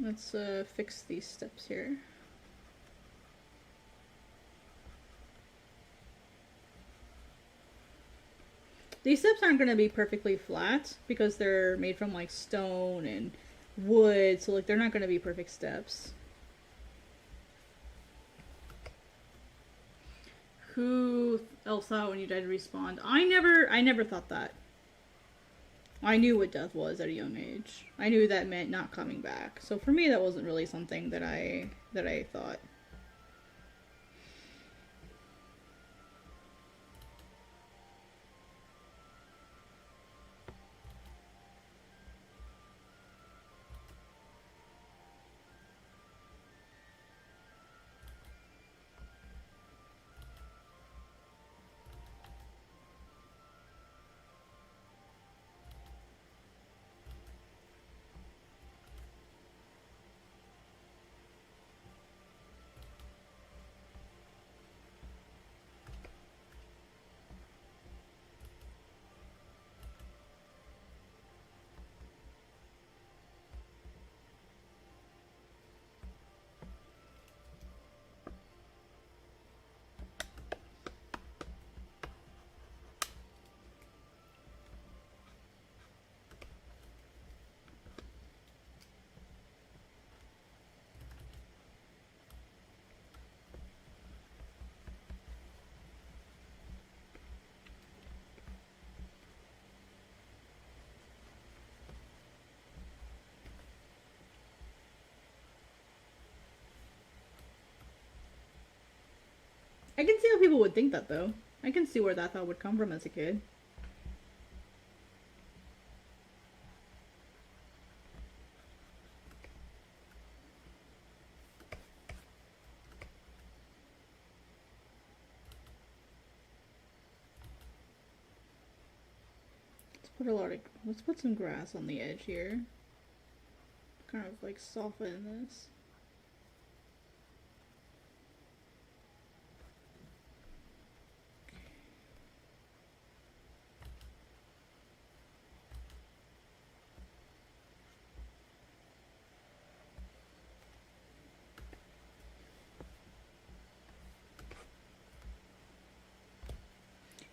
let's fix these steps here. These steps aren't going to be perfectly flat because they're made from, like, stone and wood, so, like, they're not going to be perfect steps. Who else thought when you died to respawn? I never thought that. I knew what death was at a young age. I knew that meant not coming back. So for me, that wasn't really something that I thought. I can see how people would think that, though. I can see where that thought would come from as a kid. Let's put some grass on the edge here. Kind of like soften this.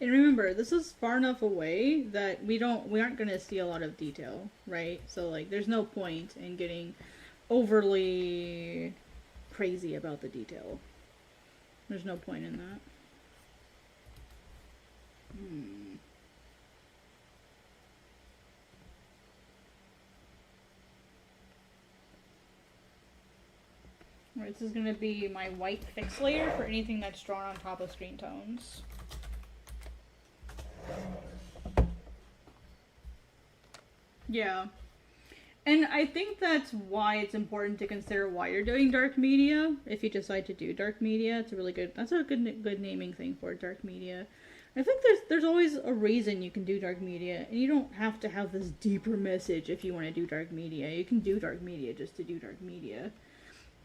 And remember, this is far enough away that we aren't gonna see a lot of detail, right? So like there's no point in getting overly crazy about the detail. There's no point in that. Alright, this is gonna be my white fix layer for anything that's drawn on top of screen tones. Yeah. And I think that's why it's important to consider why you're doing dark media. If you decide to do dark media, it's a really good, that's a good naming thing for dark media. I think there's always a reason you can do dark media, and you don't have to have this deeper message if you want to do dark media. You can do dark media just to do dark media.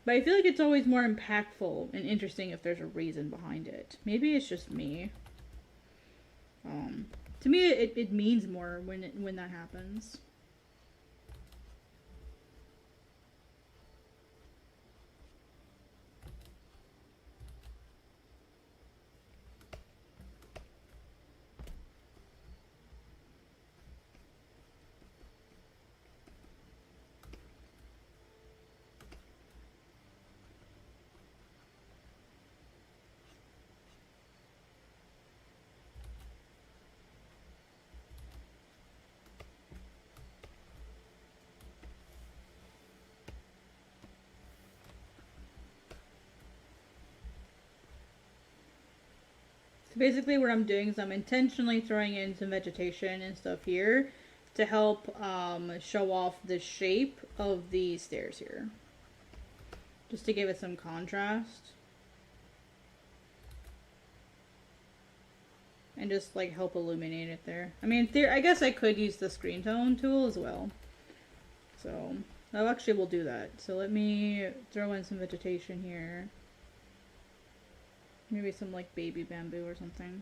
But I feel like it's always more impactful and interesting if there's a reason behind it. Maybe it's just me. To me, it means more when that happens. Basically what I'm doing is I'm intentionally throwing in some vegetation and stuff here to help show off the shape of the stairs here. Just to give it some contrast. And just like help illuminate it there. I mean, I guess I could use the screen tone tool as well. So, actually we'll do that. So let me throw in some vegetation here. Maybe some like baby bamboo or something.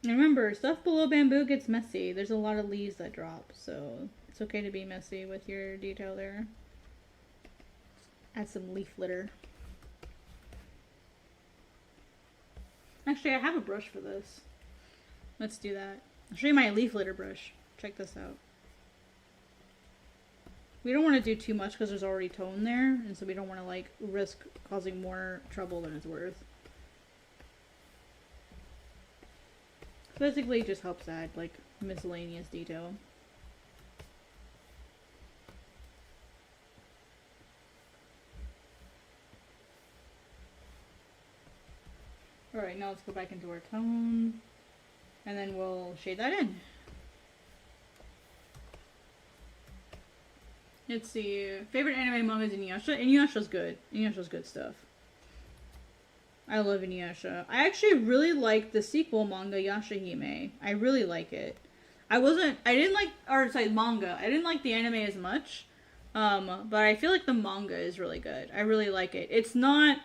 And remember, stuff below bamboo gets messy. There's a lot of leaves that drop, so it's okay to be messy with your detail there. Add some leaf litter. Actually, I have a brush for this. Let's do that. I'll show you my leaf litter brush. Check this out. We don't want to do too much because there's already tone there, and so we don't want to like risk causing more trouble than it's worth. Basically, it just helps add like miscellaneous detail. Alright, now let's go back into our tone, and then we'll shade that in. Let's see. Favorite anime manga is Inuyasha. Inuyasha's good. Inuyasha's good stuff. I love Inuyasha. I actually really like the sequel manga Yashahime. I really like it. Manga. I didn't like the anime as much. But I feel like the manga is really good. I really like it. It's not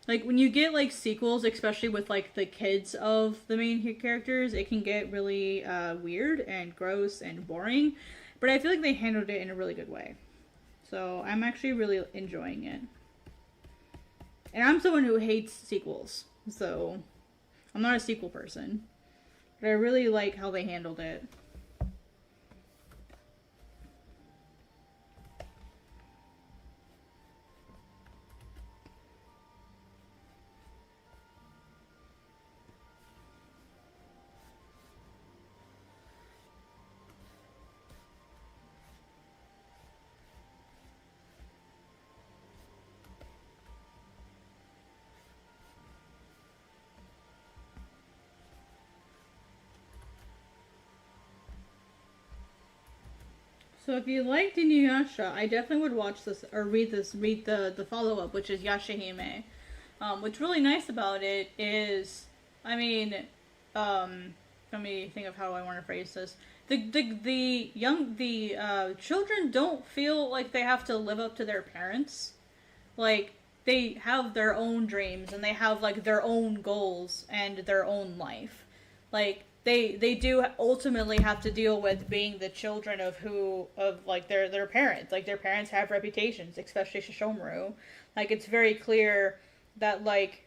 like when you get like sequels, especially with like the kids of the main characters, it can get really weird and gross and boring. But I feel like they handled it in a really good way. So I'm actually really enjoying it. And I'm someone who hates sequels, so I'm not a sequel person. But I really like how they handled it. So if you liked Inuyasha, I definitely would watch this or read the follow up, which is Yashahime. What's really nice about it is, I mean, let me think of how I want to phrase this. The children don't feel like they have to live up to their parents. Like they have their own dreams and they have like their own goals and their own life. Like they do ultimately have to deal with being the children of like their parents. Like their parents have reputations, especially Shishomaru. Like it's very clear that like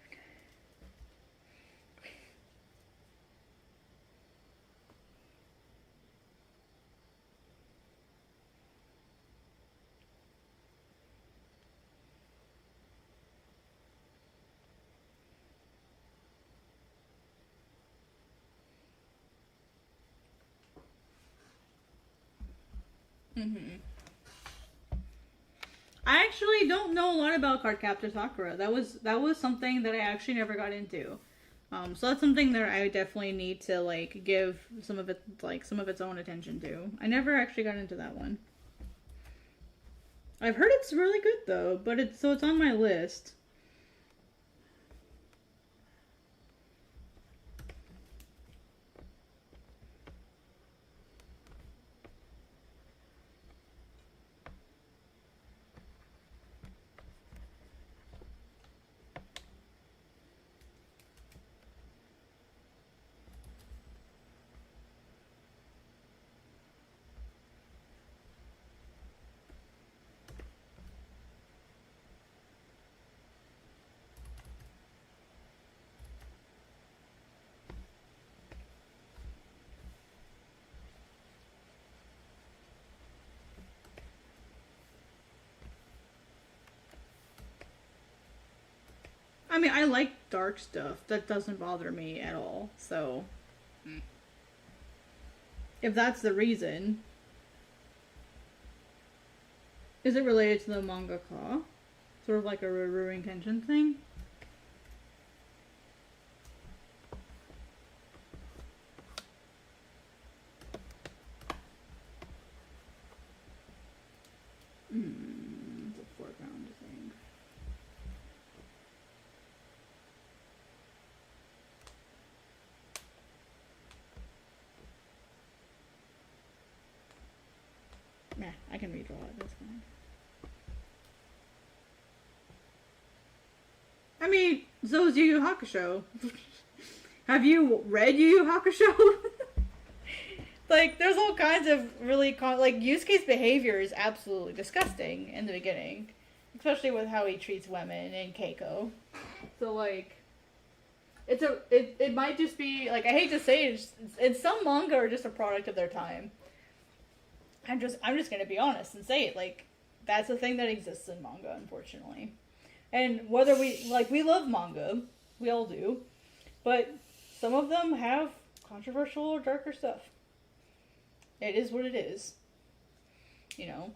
mm-hmm. I actually don't know a lot about Cardcaptor Sakura. That was something that I actually never got into. So that's something that I definitely need to like give some of its own attention to. I never actually got into that one. I've heard it's really good though, but it's on my list. I mean, I like dark stuff. That doesn't bother me at all. So, if that's the reason, is it related to the mangaka? Sort of like a Rurouni Kenshin thing? The foreground thing. Nah, I can redraw it, that's fine. I mean, so is Yu Yu Hakusho. Have you read Yu Yu Hakusho? Like, there's all kinds of really like Yusuke's behavior is absolutely disgusting in the beginning, especially with how he treats women and Keiko. So like, it might just be like, I hate to say it, it's some manga are just a product of their time. I'm just gonna be honest and say it, like that's a thing that exists in manga, unfortunately. And whether we love manga, we all do, but some of them have controversial or darker stuff. It is what it is. You know.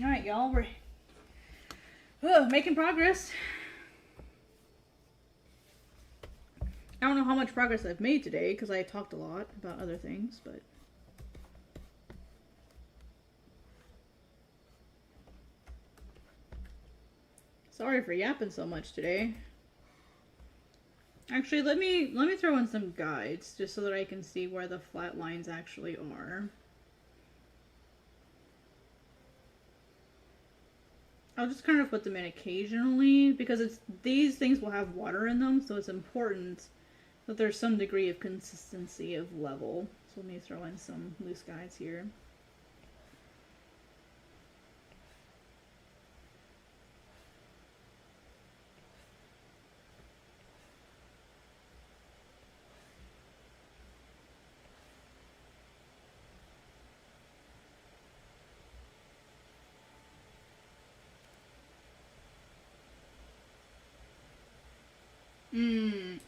Alright, y'all. We're making progress. I don't know how much progress I've made today because I talked a lot about other things, but... Sorry for yapping so much today. Actually, let me throw in some guides just so that I can see where the flat lines actually are. I'll just kind of put them in occasionally because it's these things will have water in them, so it's important that there's some degree of consistency of level. So let me throw in some loose guides here.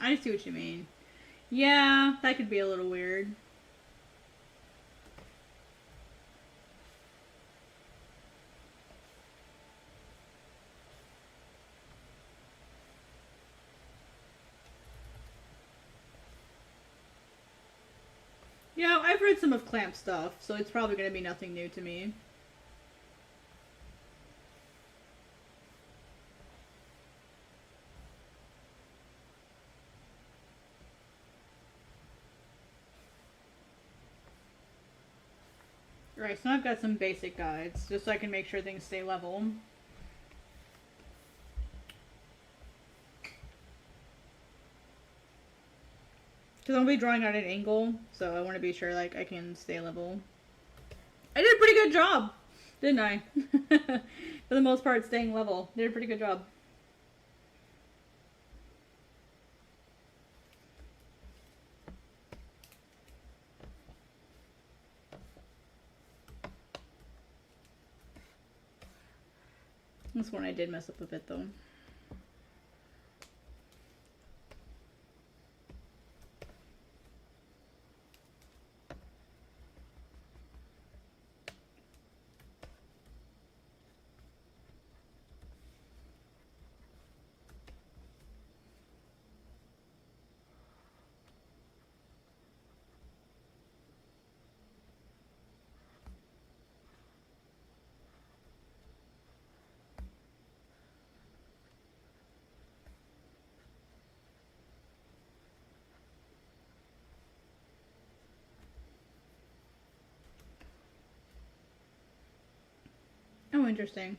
I see what you mean. Yeah, that could be a little weird. Yeah, I've read some of Clamp's stuff, so it's probably going to be nothing new to me. Alright, so I've got some basic guides, just so I can make sure things stay level. Because I'll be drawing at an angle, so I want to be sure like I can stay level. I did a pretty good job, didn't I? For the most part, staying level. Did a pretty good job. This one I did mess up a bit though. Oh, interesting.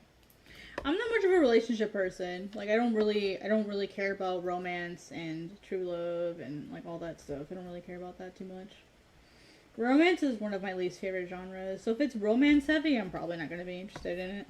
I'm not much of a relationship person. Like I don't really care about romance and true love and like all that stuff. I don't really care about that too much. Romance is one of my least favorite genres. So if it's romance heavy, I'm probably not going to be interested in it.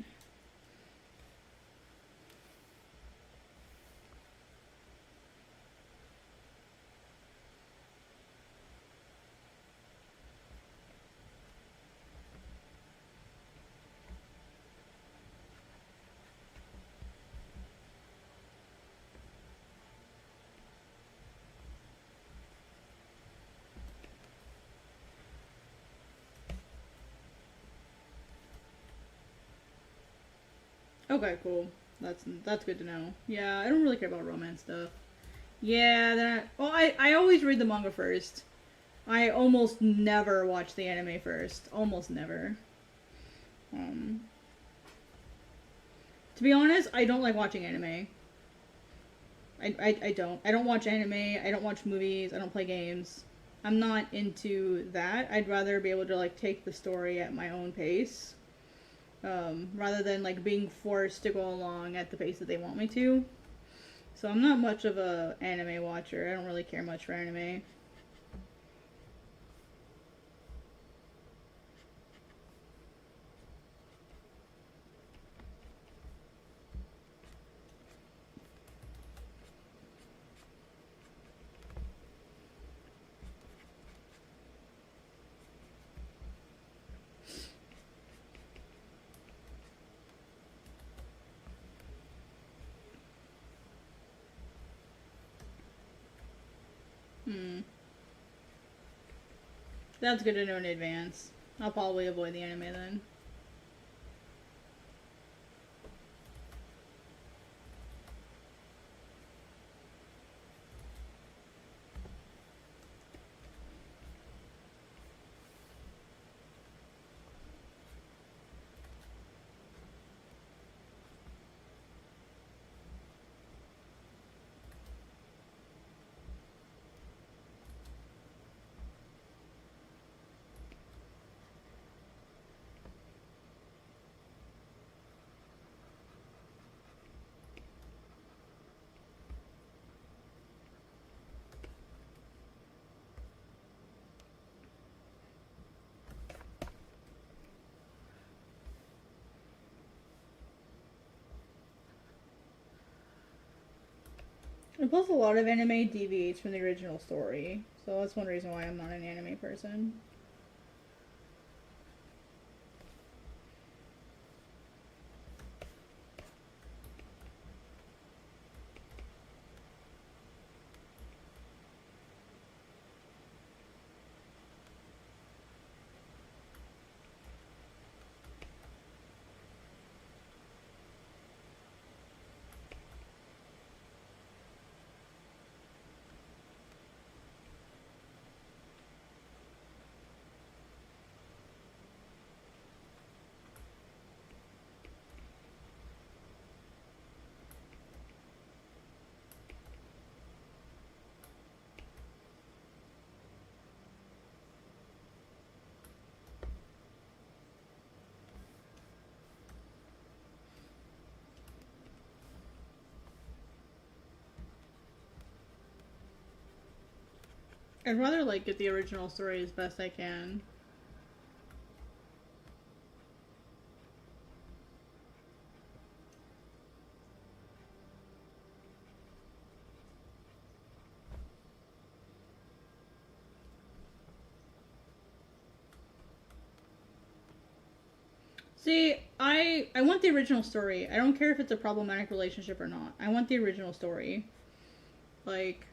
Okay, cool. That's good to know. Yeah, I don't really care about romance stuff. Yeah, that. Well, I always read the manga first. I almost never watch the anime first. Almost never. Um, to be honest, I don't like watching anime. I don't. I don't watch anime. I don't watch movies. I don't play games. I'm not into that. I'd rather be able to like take the story at my own pace. Rather than like being forced to go along at the pace that they want me to. So I'm not much of a anime watcher. I don't really care much for anime. That's good to know in advance. I'll probably avoid the anime then. And plus, a lot of anime deviates from the original story, so that's one reason why I'm not an anime person. I'd rather like get the original story as best I can. See, I want the original story. I don't care if it's a problematic relationship or not. I want the original story. Like,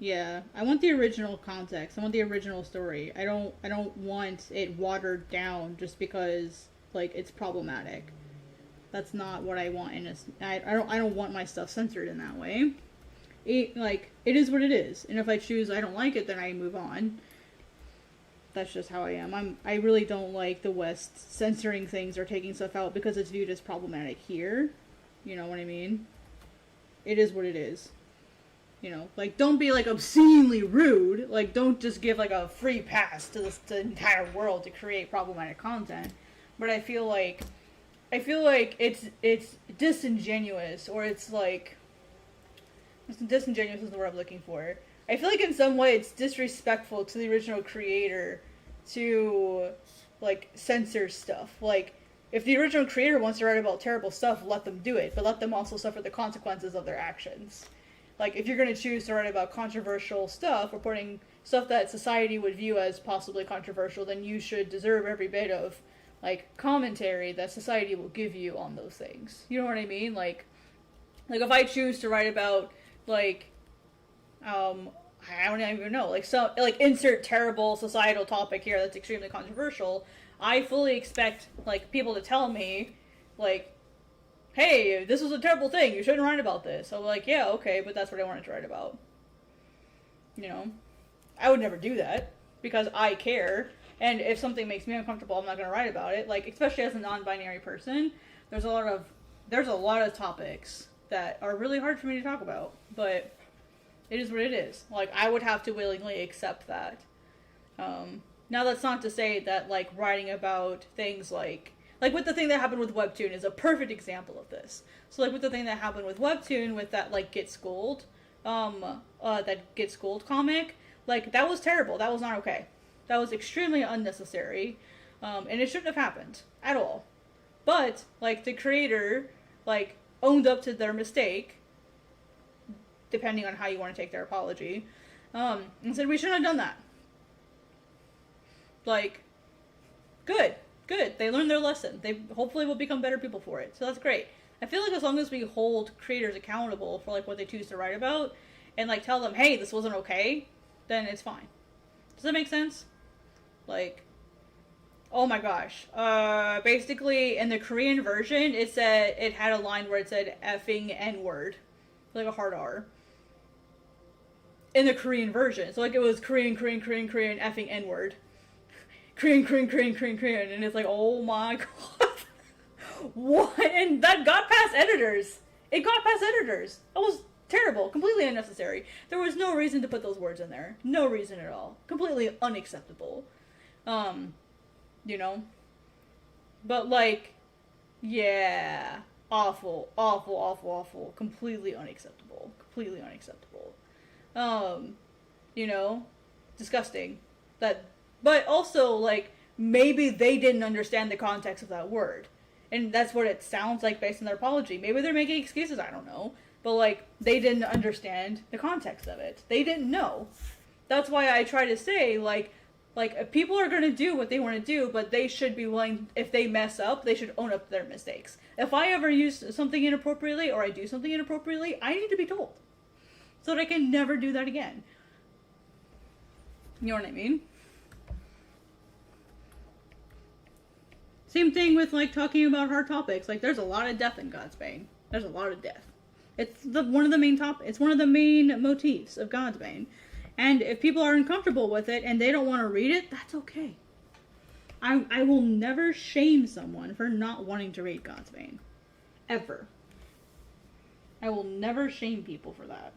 yeah, I want the original context. I want the original story. I don't want it watered down just because like it's problematic. That's not what I want in a. I don't want my stuff censored in that way. It is what it is, and if I choose I don't like it, then I move on. That's just how I am. I really don't like the West censoring things or taking stuff out because it's viewed as problematic here. You know what I mean? It is what it is. You know, like, don't be, like, obscenely rude. Like, don't just give, like, a free pass to the entire world to create problematic content. But I feel like it's disingenuous, or it's, like, disingenuous is the word I'm looking for. I feel like in some way it's disrespectful to the original creator to, like, censor stuff. Like, if the original creator wants to write about terrible stuff, let them do it, but let them also suffer the consequences of their actions. Like, if you're going to choose to write about controversial stuff, reporting stuff that society would view as possibly controversial, then you should deserve every bit of, like, commentary that society will give you on those things. You know what I mean? Like if I choose to write about, like, I don't even know, like, insert terrible societal topic here that's extremely controversial, I fully expect, like, people to tell me, like, hey, this was a terrible thing, you shouldn't write about this. I'm like, yeah, okay, but that's what I wanted to write about. You know? I would never do that, because I care, and if something makes me uncomfortable, I'm not going to write about it. Like, especially as a non-binary person, there's a lot of topics that are really hard for me to talk about, but it is what it is. Like, I would have to willingly accept that. Now, that's not to say that, like, writing about things like with the thing that happened with Webtoon is a perfect example of this. So, like, with the thing that happened with Webtoon, with that, like, Get Schooled comic, like, that was terrible. That was not okay. That was extremely unnecessary. And it shouldn't have happened at all. But, like, the creator, like, owned up to their mistake, depending on how you want to take their apology, and said, we shouldn't have done that. Like, good. They learned their lesson. They hopefully will become better people for it. So that's great. I feel like as long as we hold creators accountable for, like, what they choose to write about, and, like, tell them, hey, this wasn't okay, then it's fine. Does that make sense? Like, oh my gosh. Basically, in the Korean version, it had a line where it said effing N-word. Like a hard R. In the Korean version. So, like, it was Korean, effing N-word. Korean, and it's like, oh my god. What? And that got past editors. It got past editors. That was terrible. Completely unnecessary. There was no reason to put those words in there. No reason at all. Completely unacceptable. You know? But, like, yeah. Awful. Completely unacceptable. You know? Disgusting. But also, like, maybe they didn't understand the context of that word. And that's what it sounds like based on their apology. Maybe they're making excuses, I don't know. but like they didn't understand the context of it. They didn't know. That's why I try to say like if people are going to do what they want to do, but they should be willing, if they mess up, they should own up to their mistakes. If I ever use something inappropriately or I do something inappropriately, I need to be told so that I can never do that again. You know what I mean? Same thing with like talking about hard topics. Like there's a lot of death in Godsbane. There's a lot of death. It's one of the main It's one of the main motifs of Godsbane. And if people are uncomfortable with it and they don't want to read it, that's okay. I will never shame someone for not wanting to read Godsbane. Ever. I will never shame people for that.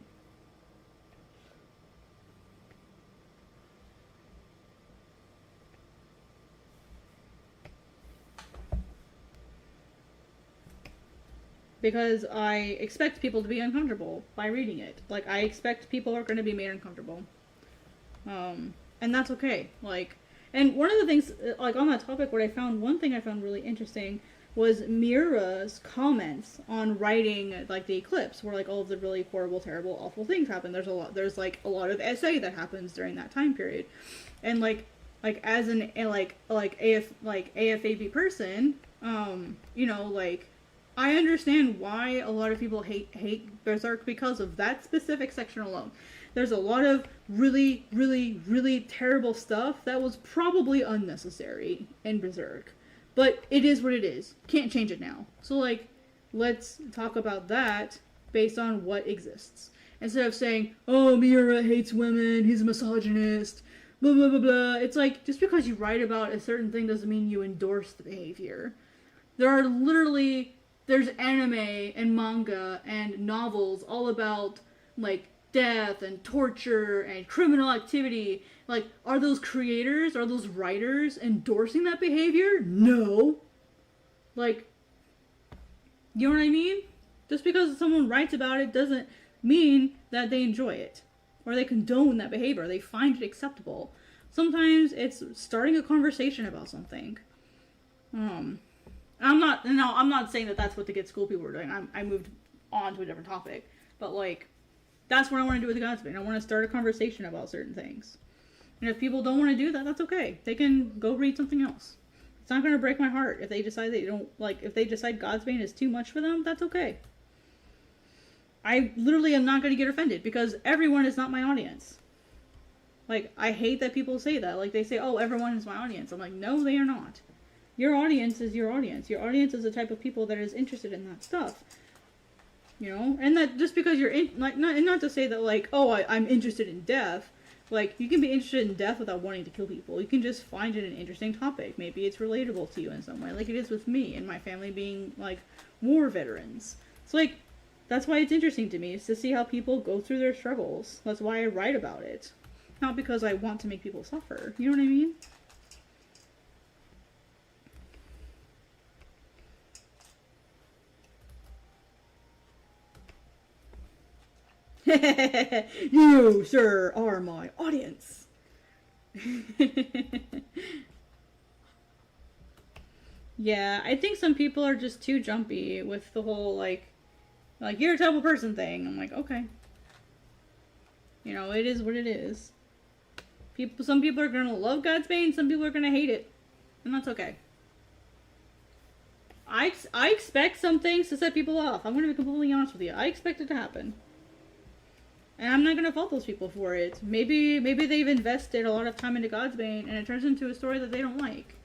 Because I expect people to be uncomfortable by reading it. Like, I expect people are going to be made uncomfortable. And that's okay. Like, and one of the things, like, on that topic, one thing I found really interesting was Mira's comments on writing, like, the eclipse, where, like, all of the really horrible, terrible, awful things happen. There's, like, a lot of essay that happens during that time period. And, like, as an, AFAB person, you know, like, I understand why a lot of people hate Berserk because of that specific section alone. There's a lot of really, really, really terrible stuff that was probably unnecessary in Berserk. But it is what it is. Can't change it now. So, like, let's talk about that based on what exists. Instead of saying, oh, Miura hates women, he's a misogynist, blah, blah, blah, blah. It's like, just because you write about a certain thing doesn't mean you endorse the behavior. There's anime and manga and novels all about, like, death and torture and criminal activity. Like, are those creators, are those writers endorsing that behavior? No. Like, you know what I mean? Just because someone writes about it doesn't mean that they enjoy it. Or they condone that behavior. They find it acceptable. Sometimes it's starting a conversation about something. I'm not saying that that's what the Get School people were doing. I moved on to a different topic. But, like, that's what I want to do with the Godsbane. I want to start a conversation about certain things. And if people don't want to do that, that's okay. They can go read something else. It's not going to break my heart if they decide if they decide Godsbane is too much for them, that's okay. I literally am not going to get offended because everyone is not my audience. Like, I hate that people say that. Like, they say, oh, everyone is my audience. I'm like, no, they are not. Your audience is your audience. Your audience is the type of people that is interested in that stuff. You know? And that just because you're not to say that, like, oh, I'm interested in death. Like, you can be interested in death without wanting to kill people. You can just find it an interesting topic. Maybe it's relatable to you in some way. Like it is with me and my family being, like, war veterans. So, like, that's why it's interesting to me, is to see how people go through their struggles. That's why I write about it. Not because I want to make people suffer. You know what I mean? You, sir, are my audience. Yeah, I think some people are just too jumpy with the whole, like, you're a terrible person thing. I'm like, okay. You know, it is what it is. Some people are gonna love Godsbane, some people are gonna hate it. And that's okay. I expect some things to set people off. I'm gonna be completely honest with you. I expect it to happen. And I'm not going to fault those people for it. Maybe they've invested a lot of time into Godsbane and it turns into a story that they don't like.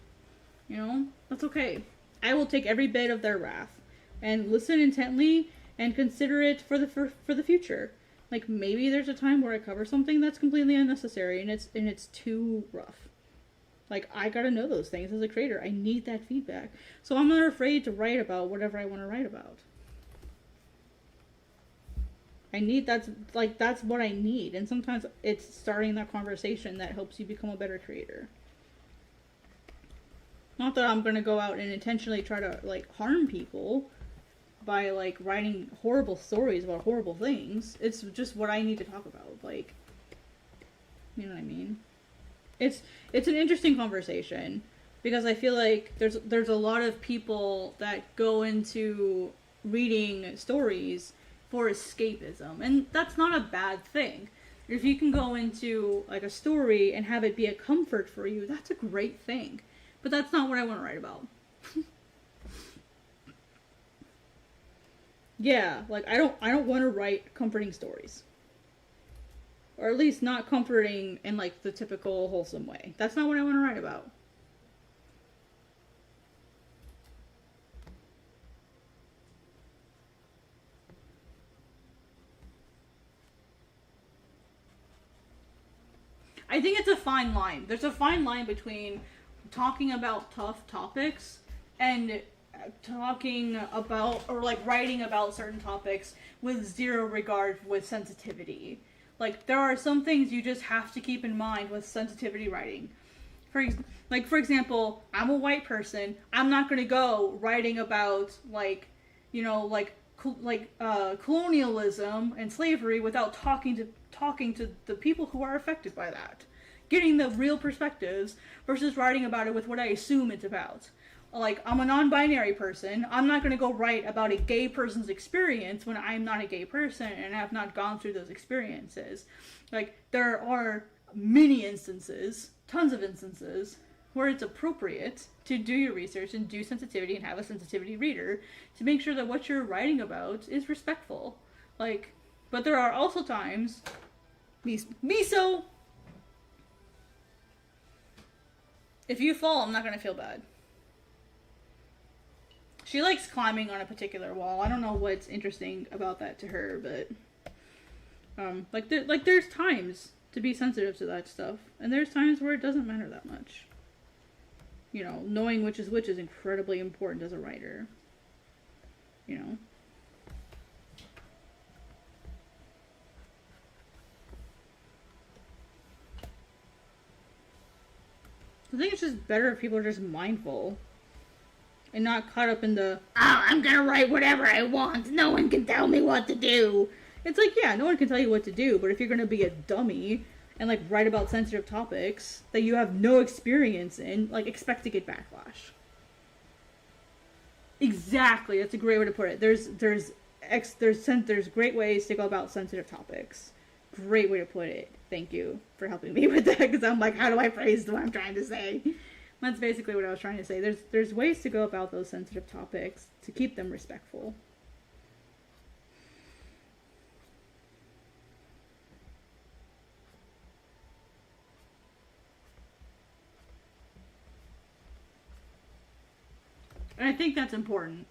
You know? That's okay. I will take every bit of their wrath and listen intently and consider it for the future. Like, maybe there's a time where I cover something that's completely unnecessary and it's too rough. Like, I gotta know those things as a creator. I need that feedback. So I'm not afraid to write about whatever I want to write about. That's what I need. And sometimes it's starting that conversation that helps you become a better creator. Not that I'm going to go out and intentionally try to, like, harm people by, like, writing horrible stories about horrible things. It's just what I need to talk about. Like, you know what I mean? It's an interesting conversation because I feel like there's a lot of people that go into reading stories for escapism, and that's not a bad thing. If you can go into like a story and have it be a comfort for you, that's a great thing. But that's not what I want to write about. Yeah, like I don't want to write comforting stories. Or at least not comforting in like the typical wholesome way. That's not what I want to write about. I think it's a fine line. There's a fine line between talking about tough topics and talking about or like writing about certain topics with zero regard with sensitivity. Like there are some things you just have to keep in mind with sensitivity writing. For example, I'm a white person. I'm not going to go writing about like, you know, like colonialism and slavery without talking to the people who are affected by that, getting the real perspectives versus writing about it with what I assume it's about. Like, I'm a non-binary person. I'm not going to go write about a gay person's experience when I'm not a gay person and have not gone through those experiences. Like, there are many instances, tons of instances, where it's appropriate to do your research and do sensitivity and have a sensitivity reader to make sure that what you're writing about is respectful. Like, but there are also times, miso, if you fall, I'm not going to feel bad. She likes climbing on a particular wall. I don't know what's interesting about that to her, but there's times to be sensitive to that stuff, and there's times where it doesn't matter that much. You know, knowing which is incredibly important as a writer. You know. I think it's just better if people are just mindful. And not caught up in the, I'm gonna write whatever I want. No one can tell me what to do. It's like, yeah, no one can tell you what to do. But if you're gonna be a dummy and like write about sensitive topics that you have no experience in, like expect to get backlash. Exactly, that's a great way to put it. There's great ways to go about sensitive topics. Great way to put it. Thank you for helping me with that, because I'm like, how do I phrase what I'm trying to say? That's basically what I was trying to say. There's ways to go about those sensitive topics to keep them respectful. And I think that's important.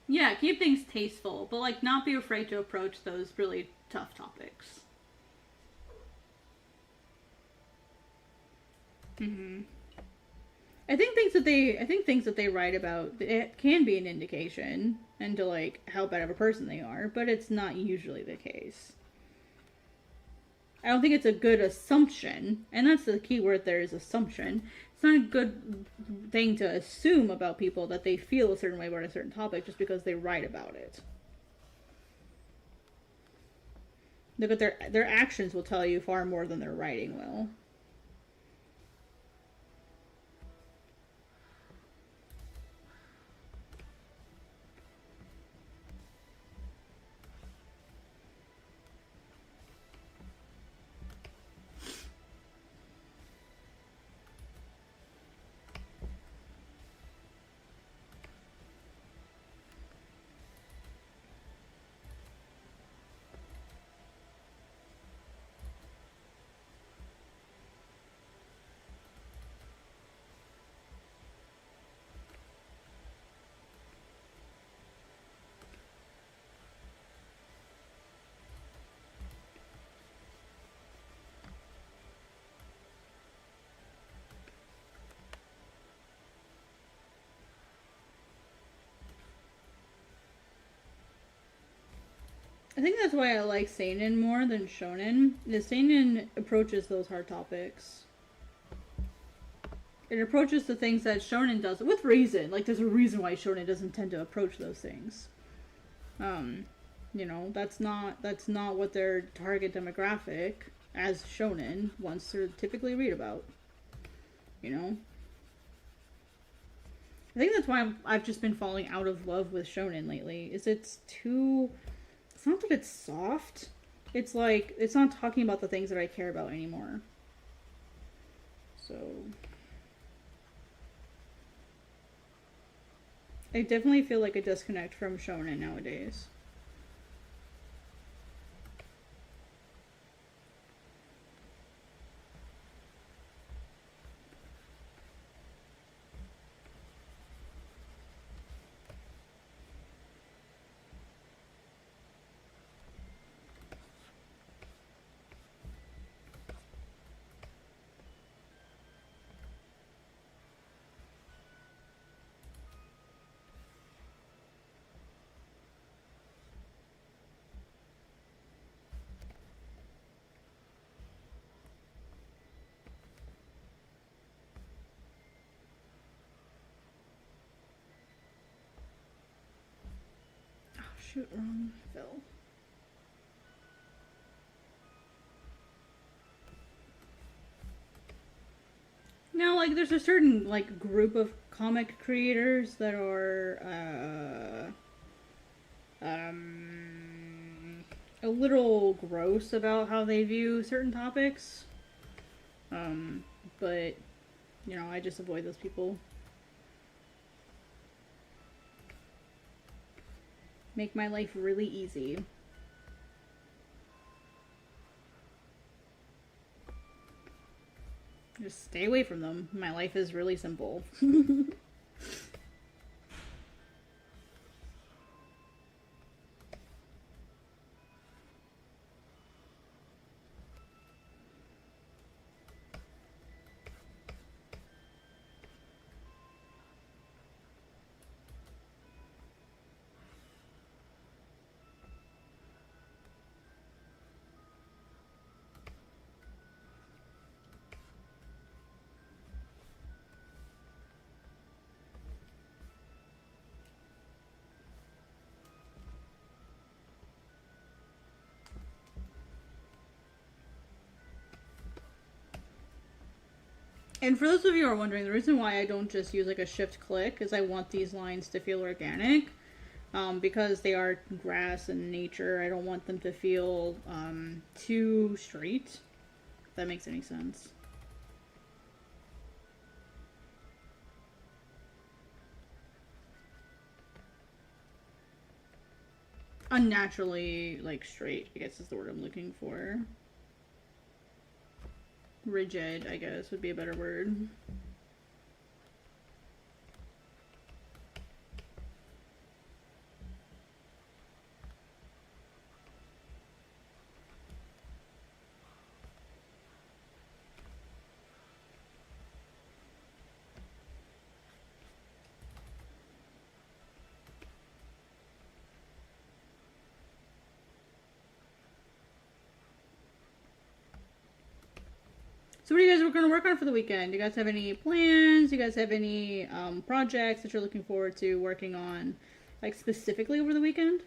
Yeah, keep things tasteful, but like not be afraid to approach those really tough topics. I think things that they write about, it can be an indication into like how bad of a person they are, but it's not usually the case. I don't think it's a good assumption, and that's the key word there is assumption. It's not a good thing to assume about people that they feel a certain way about a certain topic just because they write about it. Look at their actions will tell you far more than their writing will. I think that's why I like seinen more than shonen. The seinen approaches those hard topics. It approaches the things that shonen does with reason. Like there's a reason why shonen doesn't tend to approach those things. You know, that's not what their target demographic as shonen wants to typically read about. You know? I think that's why I've just been falling out of love with shonen lately. Is it's too... It's not that it's soft. It's like, it's not talking about the things that I care about anymore. So... I definitely feel like a disconnect from shonen nowadays. Shoot, wrong fill. Now, like, there's a certain, like, group of comic creators that are, a little gross about how they view certain topics. But, you know, I just avoid those people. Make my life really easy. Just stay away from them. My life is really simple. And for those of you who are wondering, the reason why I don't just use like a shift click is I want these lines to feel organic. Because they are grass and nature, I don't want them to feel too straight. If that makes any sense. Unnaturally, like, straight, I guess is the word I'm looking for. Rigid, I guess, would be a better word. So what are you guys going to work on for the weekend? Do you guys have any plans? Do you guys have any projects that you're looking forward to working on, like, specifically over the weekend?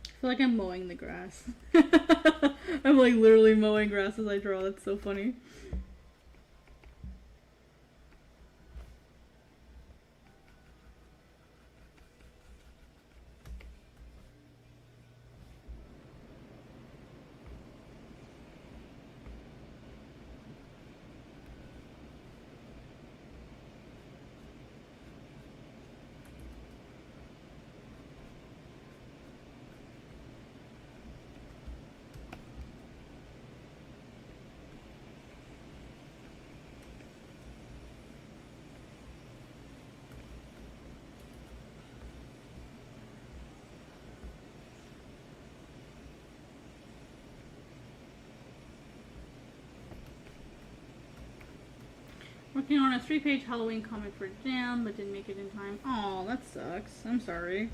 I feel like I'm mowing the grass. I'm like literally mowing grass as I draw. It's so funny. Working on a 3-page Halloween comic for Jam, but didn't make it in time. Aw, that sucks. I'm sorry.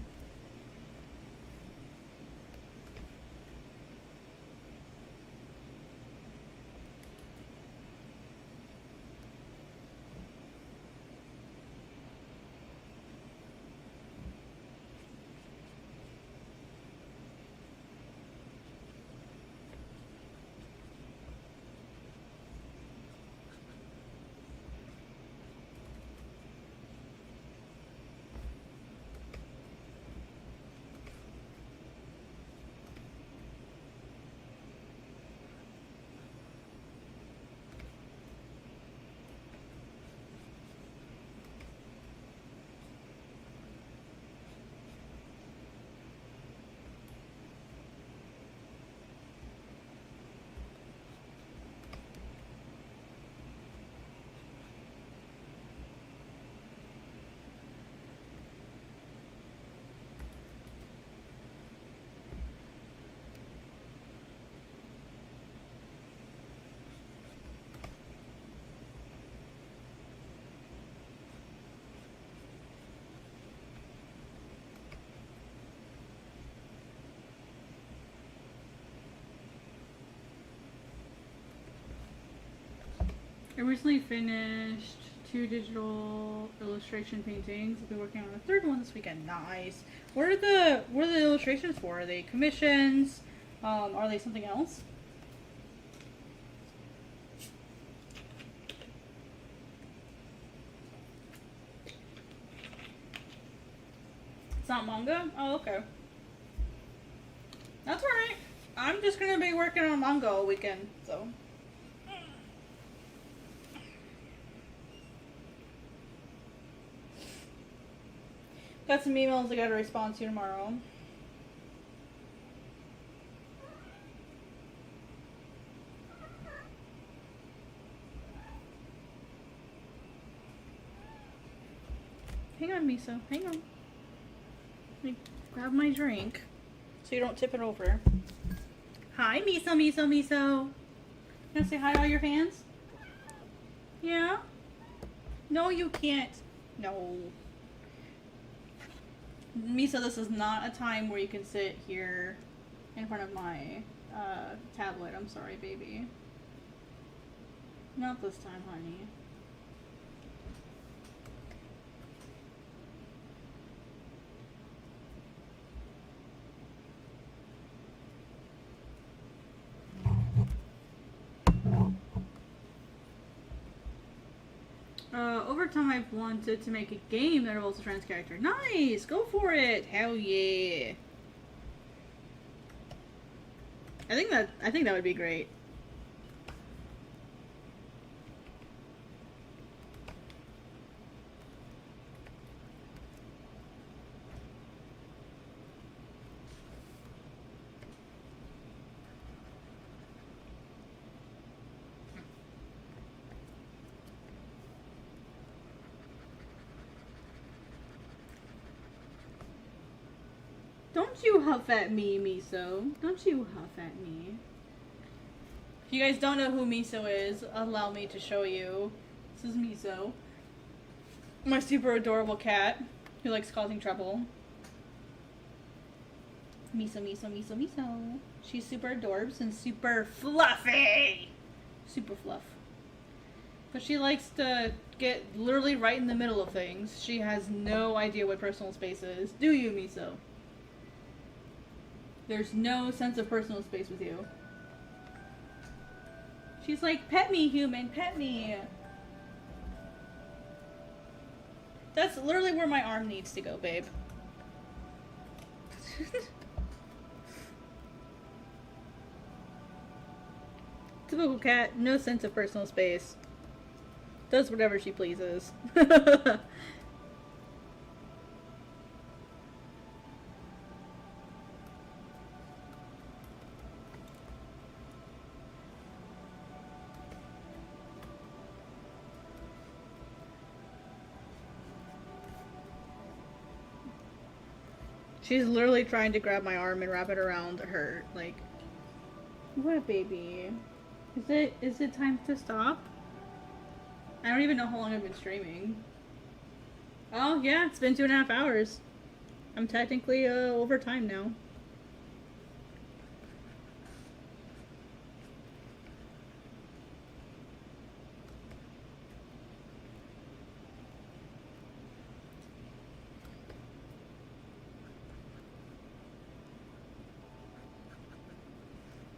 I recently finished 2 digital illustration paintings. I'll be working on a 3rd one this weekend. Nice. What are the illustrations for? Are they commissions? Are they something else? It's not manga? Oh, okay. That's alright. I'm just gonna be working on manga all weekend, so. Got some emails I gotta respond to tomorrow. Hang on, Miso. Hang on. Let me grab my drink so you don't tip it over. Hi, Miso, Miso, Miso. You wanna say hi to all your fans? Yeah? No, you can't. No. Miso, this is not a time where you can sit here in front of my tablet. I'm sorry, baby. Not this time, honey. Over time I've wanted to make a game that involves a trans character. Nice! Go for it! Hell yeah! I think that would be great. Don't you huff at me, Miso. Don't you huff at me. If you guys don't know who Miso is, allow me to show you. This is Miso. My super adorable cat who likes causing trouble. Miso, Miso, Miso, Miso. She's super adorbs and super fluffy. Super fluff. But she likes to get literally right in the middle of things. She has no idea what personal space is. Do you, Miso? There's no sense of personal space with you. She's like, pet me, human, pet me. That's literally where my arm needs to go, babe. Typical cat, no sense of personal space. Does whatever she pleases. She's literally trying to grab my arm and wrap it around her, like, what, baby? Is it time to stop? I don't even know how long I've been streaming. Oh, yeah, it's been 2.5 hours. I'm technically over time now.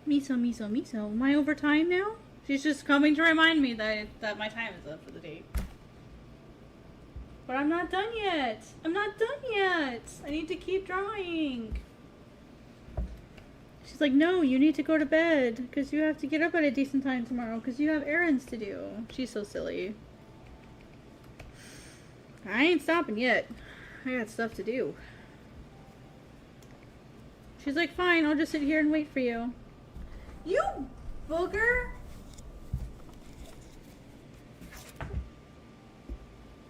Miso. Am I over time now? She's just coming to remind me that my time is up for the day. But I'm not done yet. I need to keep drawing. She's like, no, you need to go to bed because you have to get up at a decent time tomorrow because you have errands to do. She's so silly. I ain't stopping yet. I got stuff to do. She's like, fine, I'll just sit here and wait for you. You booger!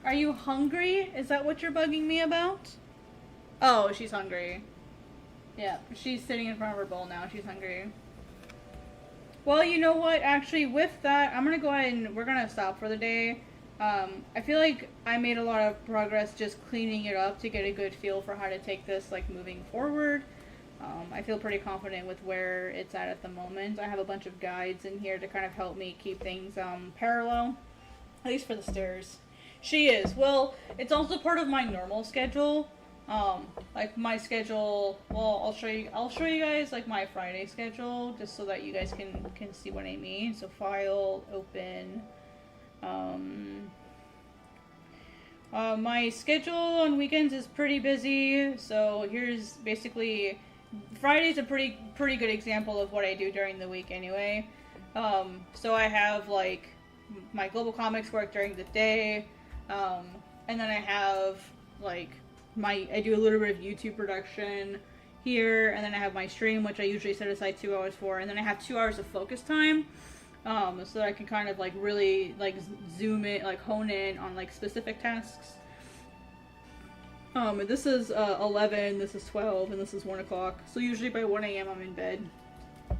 Are you hungry? Is that what you're bugging me about? Oh, she's hungry. Yeah, she's sitting in front of her bowl now. She's hungry. Well, you know what? Actually, with that, I'm gonna go ahead and we're gonna stop for the day. I feel like I made a lot of progress just cleaning it up to get a good feel for how to take this, like, moving forward. I feel pretty confident with where it's at the moment. I have a bunch of guides in here to kind of help me keep things parallel, at least for the stairs. She is. Well, it's also part of my normal schedule. Like my schedule. Well, I'll show you guys like my Friday schedule, just so that you guys can see what I mean. So file, open. My schedule on weekends is pretty busy. So here's basically. Friday's a pretty good example of what I do during the week anyway. So I have like my global comics work during the day, and then I have like I do a little bit of YouTube production here, and then I have my stream, which I usually set aside 2 hours for, and then I have 2 hours of focus time, so that I can kind of like really like zoom in, like hone in on like specific tasks. This is 11, this is 12, and this is 1 o'clock. So usually by 1 a.m. I'm in bed.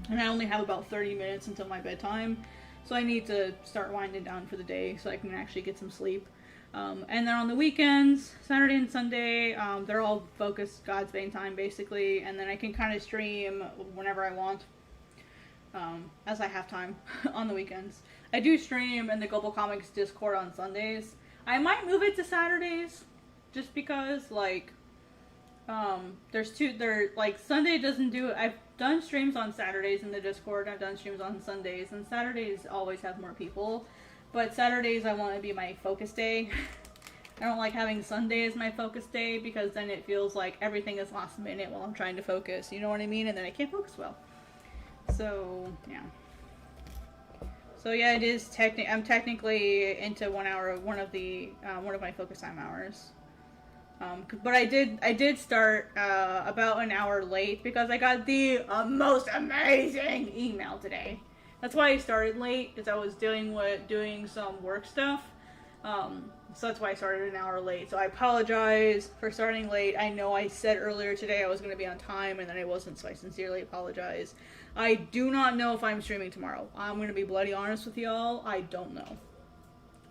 And I only have about 30 minutes until my bedtime. So I need to start winding down for the day so I can actually get some sleep. And then on the weekends, Saturday and Sunday, they're all focused Godsbane time basically. And then I can kind of stream whenever I want. As I have time on the weekends. I do stream in the Global Comics Discord on Sundays. I might move it to Saturdays. Just because, like, Sunday doesn't do it. I've done streams on Saturdays in the Discord, I've done streams on Sundays, and Saturdays always have more people, but Saturdays I want to be my focus day. I don't like having Sunday as my focus day, because then it feels like everything is last minute while I'm trying to focus, you know what I mean, and then I can't focus well. So, yeah. So yeah, it is I'm technically into 1 hour, one of my focus time hours. But I did start about an hour late because I got the most amazing email today. That's why I started late, because I was doing some work stuff. So that's why I started an hour late. So I apologize for starting late. I know I said earlier today I was going to be on time and then I wasn't, so I sincerely apologize. I do not know if I'm streaming tomorrow. I'm going to be bloody honest with y'all. I don't know.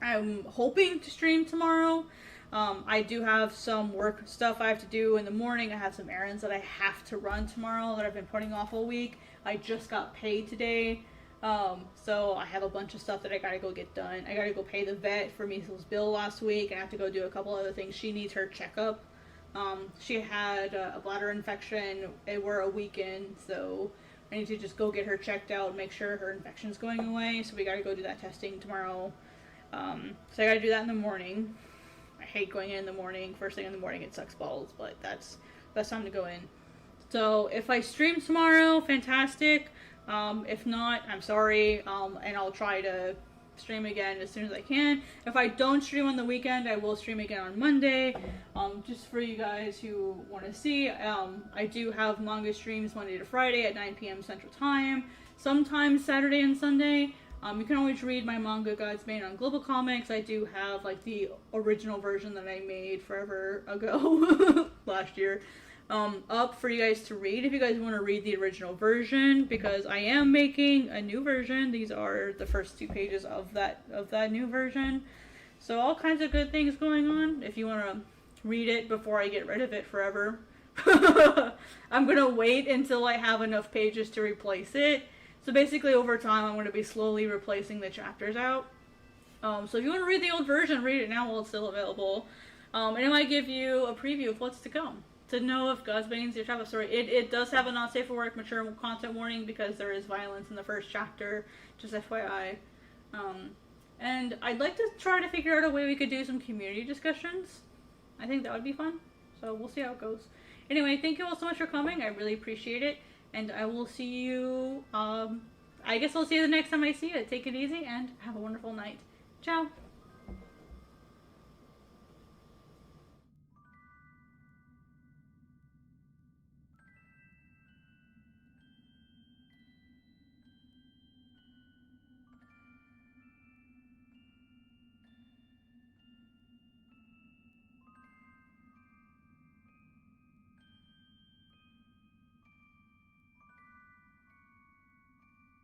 I'm hoping to stream tomorrow. I do have some work stuff I have to do in the morning. I have some errands that I have to run tomorrow that I've been putting off all week. I just got paid today. So I have a bunch of stuff that I gotta go get done. I gotta go pay the vet for Measles bill last week. I have to go do a couple other things. She needs her checkup. She had a bladder infection. We're a week in, so I need to just go get her checked out and make sure her infection's going away. So we gotta go do that testing tomorrow. So I gotta do that in the morning. I hate going in the morning. First thing in the morning, it sucks balls, but that's best time to go in. So if I stream tomorrow, fantastic. If not, I'm sorry, and I'll try to stream again as soon as I can. If I don't stream on the weekend, I will stream again on Monday. Just for you guys who want to see, I do have manga streams Monday to Friday at 9 p.m. Central Time. Sometimes Saturday and Sunday. You can always read my manga Godsbane on Global Comics. I do have like the original version that I made forever ago, last year. up for you guys to read if you guys want to read the original version, because I am making a new version. These are the first 2 pages of that new version. So all kinds of good things going on if you want to read it before I get rid of it forever. I'm going to wait until I have enough pages to replace it. So basically over time I'm going to be slowly replacing the chapters out. So if you want to read the old version, read it now while it's still available. And it might give you a preview of what's to come. To know if Godsbane's your type of story. It does have a not safe for work, mature content warning because there is violence in the first chapter, just FYI. And I'd like to try to figure out a way we could do some community discussions. I think that would be fun. So we'll see how it goes. Anyway, thank you all so much for coming. I really appreciate it. And I will see you, I guess I'll see you the next time I see you. Take it easy and have a wonderful night. Ciao!